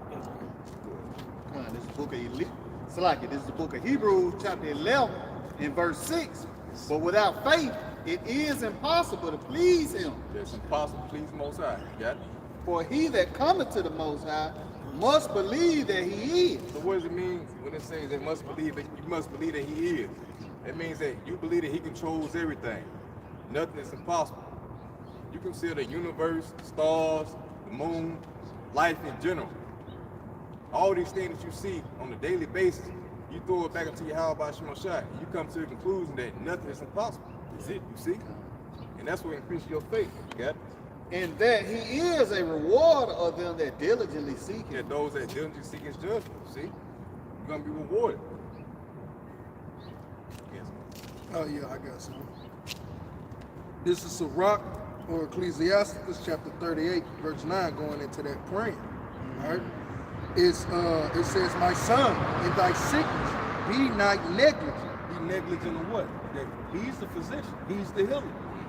Come on, this is the book of this is the book of Hebrews, chapter 11, and verse 6. But without faith, it is impossible to please Him. It's impossible to please the Most High. You got it? For he that cometh to the Most High must believe that He is. So what does it mean when it says that must believe that you must believe that He is? It means that you believe that He controls everything. Nothing is impossible. You consider the universe, stars, the moon, life in general. All these things that you see on a daily basis, you throw it back into Yahawah Sham Yahawashi. You come to the conclusion that nothing is impossible. That's it, you see? And that's what increases your faith. You got it? And that He is a rewarder of them that diligently seek Him. That those that diligently seek His judgment, see? You're going to be rewarded. Yes. Oh yeah, I got some. This is Sirach or Ecclesiasticus chapter 38, verse 9, going into that praying. All right. It says, my son, in thy sickness, be not negligent. Be negligent of what? That He's the physician. He's the healer.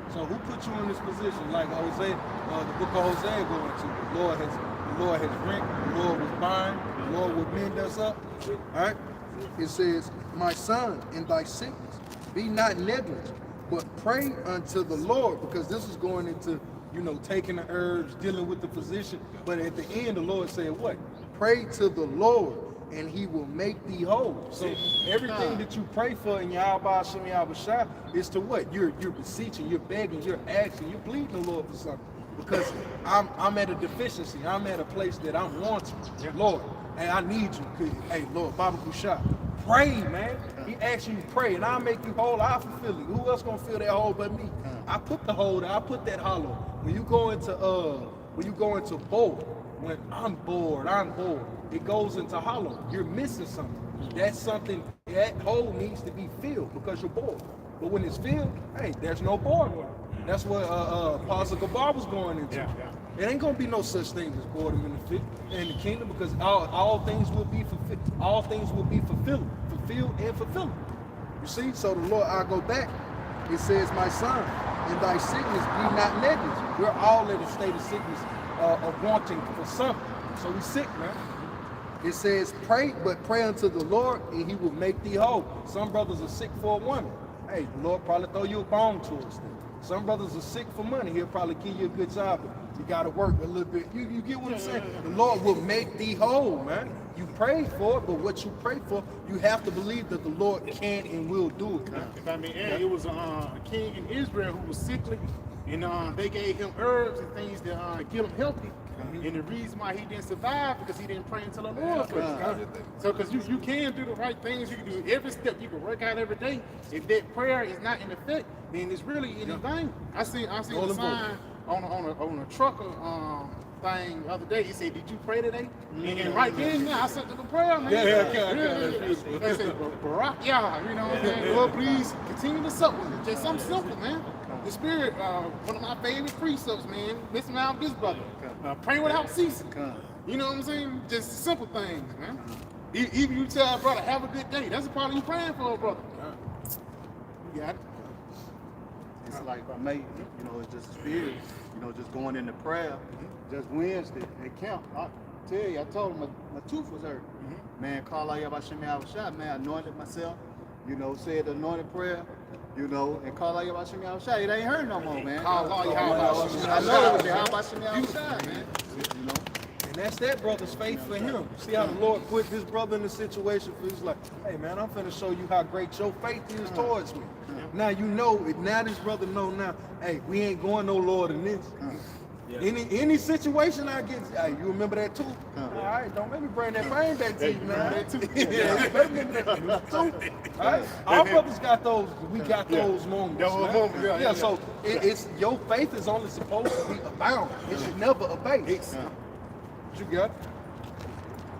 So who put you in this position? Like Hosea, the book of Hosea going to. The Lord has rent. The Lord was bind. The Lord would mend us up. All right. It says, my son, in thy sickness, be not negligent, but pray unto the Lord, because this is going into, taking the herbs, dealing with the physician. But at the end, the Lord said what? Pray to the Lord, and he will make thee whole. So everything that you pray for in Yahawah, Sham, Yahawashi is to what? You're beseeching, you're begging, you're asking, you're pleading the Lord for something. Because I'm at a deficiency. I'm at a place that I'm wanting. Lord, and I need you. Hey, Lord, Baba Kusha, pray, man. He asks you to pray, and I'll make you whole. I'll fulfill it. Who else gonna fill that hole but me? I put the hole there. I put that hollow. When you go into bored, when I'm bored, it goes into hollow. You're missing something. That's something, that hole needs to be filled because you're bored. But when it's filled, hey, there's no boredom. That's what Apostle Gabar was going into. It ain't gonna be no such thing as boredom in the kingdom, because all things will be fulfilled. All things will be fulfilled and fulfilled. You see, so the Lord, I'll go back. It says, my son, in thy sickness be not negligent. We're all in a state of sickness of wanting for something. So we sick, man. It says, pray unto the Lord, and he will make thee whole. Some brothers are sick for a woman. Hey, the Lord probably throw you a bone towards them. Some brothers are sick for money. He'll probably give you a good job, but you got to work a little bit. You get what I'm saying? The Lord will make thee whole, man. You pray for it, but what you pray for, you have to believe that the Lord can and will do it. If I may add, it was a king in Israel who was sickly, and they gave him herbs and things to get him healthy. And the reason why he didn't survive because he didn't pray until the Lord first. So, because you can do the right things, you can do every step, you can work out every day. If that prayer is not in effect, then it's really in vain. I seen a sign on a trucker thing the other day. He said, "Did you pray today?" And right then, I sent them a prayer, man. They said, "Barak Yah," you know what I'm saying? Lord, please continue to sup with me. Just something simple, man. The Spirit, one of my favorite precepts, man. Listen out, this brother. Pray without ceasing. You know what I'm saying? Just simple things, man. Even you tell a brother, have a good day. That's a part of you praying for a brother. You got it. It's like I made, it's just spirit, just going into prayer. Just Wednesday at camp, I tell you, I told him my tooth was hurt. Man, Yahawashi, man, anointed myself, said the anointed prayer, and Yahawashi, it ain't hurt no more, man. Yahawashi. I know it was Yahawashi, man. And that's that brother's faith for him. See how the Lord put this brother in a situation where he's like, hey man, I'm finna show you how great your faith is towards me. Now now this brother know now, hey, we ain't going no lower than this. Any situation I get, hey, you remember that too? All right, don't make me bring that pain back to you, man. All right, our brothers got those. We got those moments. Man. So it's your faith is only supposed to be abound. It should never abate. What you got?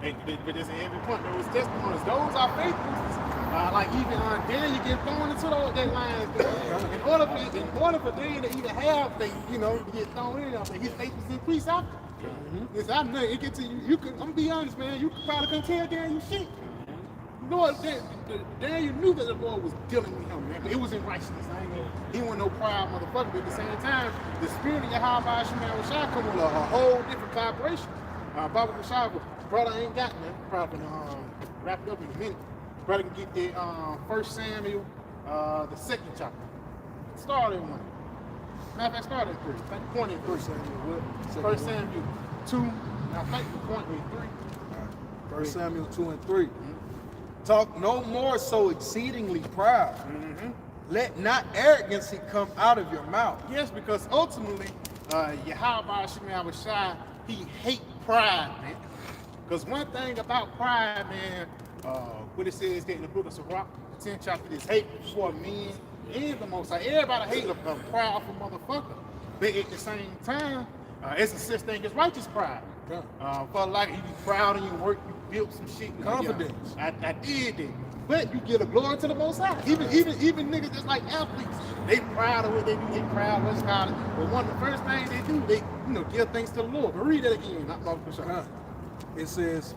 But there's every point. Those testimonies, those are faithfuls. Like even Daniel get thrown into that lion's in order for Daniel to even have faith, to get thrown in there, his faith was increased after. It's out there. It gets to you. I'm gonna be honest, man. You probably couldn't tell Daniel shit. Lord, Daniel knew that the Lord was dealing with him, man. But it was in righteousness. He wasn't no proud motherfucker. But at the same time, the spirit of Yahawah Sham come with a whole different vibration. Baba Kusha, brother ain't got man. Probably wrap it up in a minute. Brother can get the 1 Samuel, the 2nd chapter. Start in 1. Matter of fact, start at 3. I think the point at 3. 1 Samuel 2. And I think the point is 3. 1 Samuel 2 and 3. Talk no more so exceedingly proud. Let not arrogancy come out of your mouth. Yes, because ultimately, Yahawah Sham, he hate pride, man. Because one thing about pride, man, what it says that in the book of Sirach, the 10th chapter, is hate before men and the Most High. Everybody hate a proudful motherfucker. But at the same time, it's a such thing as righteous pride. For like you be proud of your work, you built some shit. Confidence. I did that. But you give a glory to the Most High. Even niggas just like athletes, they proud of what they do. They proud of what's called. But one of the first things they do, they give thanks to the Lord. But read that again. Not Baba Kusha. It says,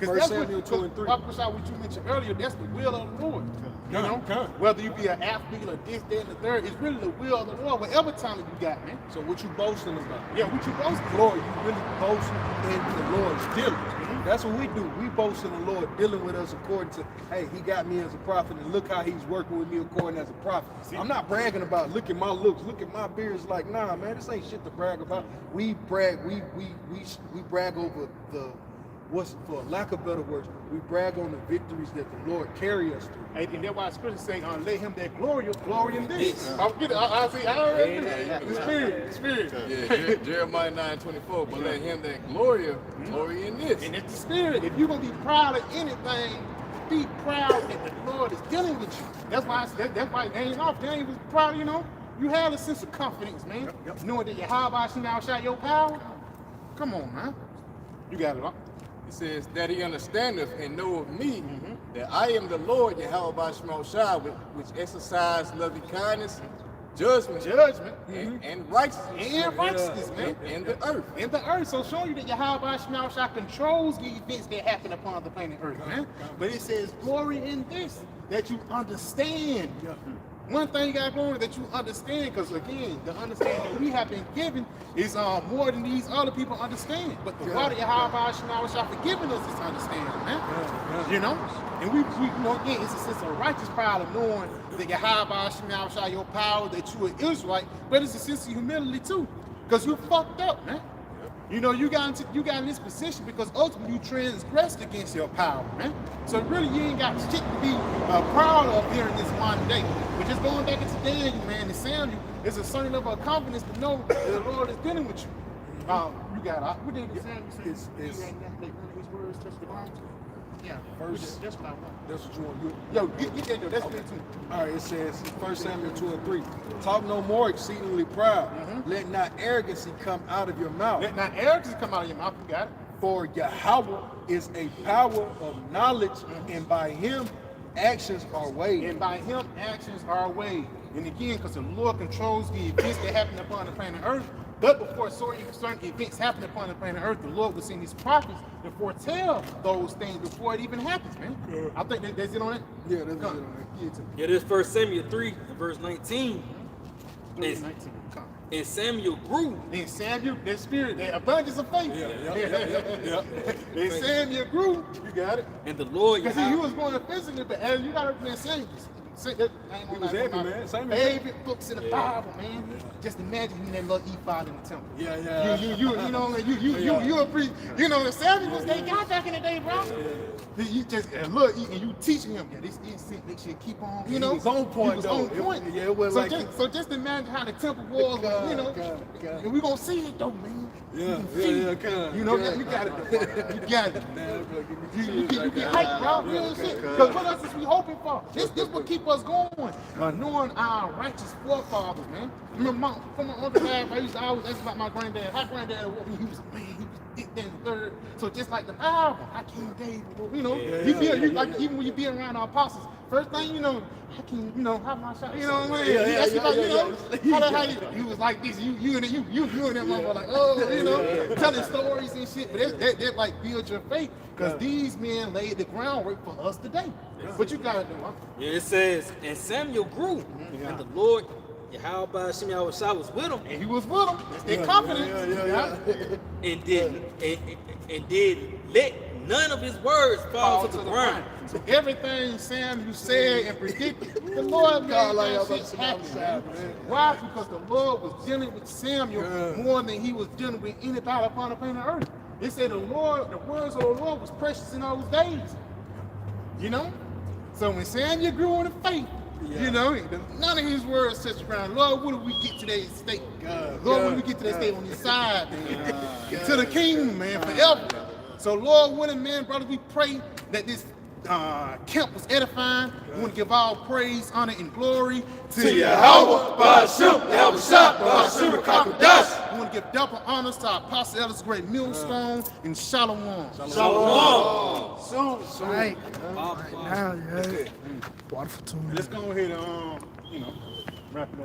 First Samuel 2 and 3. What you mentioned earlier, that's the will of the Lord. You know, whether you be an athlete or this, that, and the third, it's really the will of the Lord. Whatever talent you got, man. So what you boasting about? Yeah, what you boasting? Lord, you really boasting in the Lord's dealing. That's what we do. We boast in the Lord dealing with us according to, hey, he got me as a prophet, and look how he's working with me according as a prophet. I'm not bragging about, look at my looks, look at my beard. It's like, nah, man, this ain't shit to brag about. We brag, we brag over the, what's for lack of better words, we brag on the victories that the Lord carry us through. And that's why the scripture say, let him that glory in this. I see, I already the spirit. Yeah, Jeremiah 9:24, but let him that glory in this. And it's the spirit. If you're going to be proud of anything, be proud that the Lord is dealing with you. That's why it ain't off. They ain't was proud, you know. You have a sense of confidence, man. Knowing that Yahawashi now shot your power. Come on, man. You got it. It says that he understandeth and know of me, that I am the Lord, Yahawashi, which exercise loving kindness, judgment, and righteousness, man. In the earth. In the earth. So showing you that Yahawashi controls the events that happen upon the planet earth, man. But it says glory in this, that you understand. One thing you got going that you understand, because again, the understanding that we have been given is more than these other people understand. But the God of Yahawashi for giving us this understanding, man. You know? And we you know, again, it's a sense of righteous pride of knowing that Yahawashi your power, that you are Israelite, but it's a sense of humility too. Because you fucked up, man. You know, you got in this position because ultimately you transgressed against your power, man. So really you ain't got shit to be proud of here in this one day. But just going back into Daniel, man, and Samuel, it's a certain level of confidence to know that the Lord is dealing with you. You got what did Samuel say? His words touch the ground. Yeah, that's what I want. That's what you want. Yo, get that though. That's me too. All right, it says 1 Samuel 2 and 3. Talk no more exceedingly proud. Let not arrogancy come out of your mouth. Let not arrogancy come out of your mouth. You got it. For Yahawah is a power of knowledge, and by him actions are weighed. And by him actions are weighed. And again, because the Lord controls the events that happen upon the planet Earth. But before certain events happen upon the planet Earth, the Lord will send these prophets to foretell those things before it even happens, man. I think that's it on it. Yeah, that's it on it. Yeah, this 1 Samuel 3 and verse 19. And Samuel grew. And Samuel, that spirit, that abundance of faith. And Samuel grew. You got it. And the Lord, because he was going to physically, but as you got to understand Samuel. He was heavy, man. Favorite books in the Bible, man. Just imagine him that little ephod in the temple. Yeah. You appreciate. You know, the Samuel was that guy back in the day, bro. You just look, and you teaching him. Yeah, this instinct makes you keep on. You know, he was on point. He was on point. Yeah, it was so just imagine how the temple was. You know, and we gonna see it though, man. Yeah. You know, you got it. You got it. You get hyped, bro. Real shit. Because what else is we hoping for? This what keep us going. Knowing our righteous forefathers, man. Remember, from my other dad, I used to always ask about my granddad. How granddad, he was a man. He was then third. So just like the Bible, I can't David. You know, like even when you be around our apostles, first thing you know, I can, you know, how my shot. You know what I mean? How you was like this. You and them motherfucker like, oh, you know, telling stories and shit. But that like build your faith because these men laid the groundwork for us today. But you gotta do, huh? Yeah, it says, and Samuel grew, and the Lord, Yahawashi was with him. And he was with him. They're confident. And did let none of his words fall to the ground. So everything Samuel said and predicted, the Lord made that shit happen. Why? Because the Lord was dealing with Samuel more than he was dealing with anybody upon the planet Earth. They said the words of the Lord was precious in those days. You know? So when Samuel grew in the faith, you know, none of his words touched the ground. Lord, when do we get to that state? Lord, when do we get to that state on your side, man? To the kingdom, man, forever. So Lord willing, man, brothers, we pray that this camp was edifying. We want to give all praise, honor, and glory to Yahawah, Yahawashi, Qadash. We want to give double honors to our apostle, elders, great millstone, and Shalom. Shalom. So Right. Now, yeah. Water for 2 minutes. let's go ahead and, wrap it up.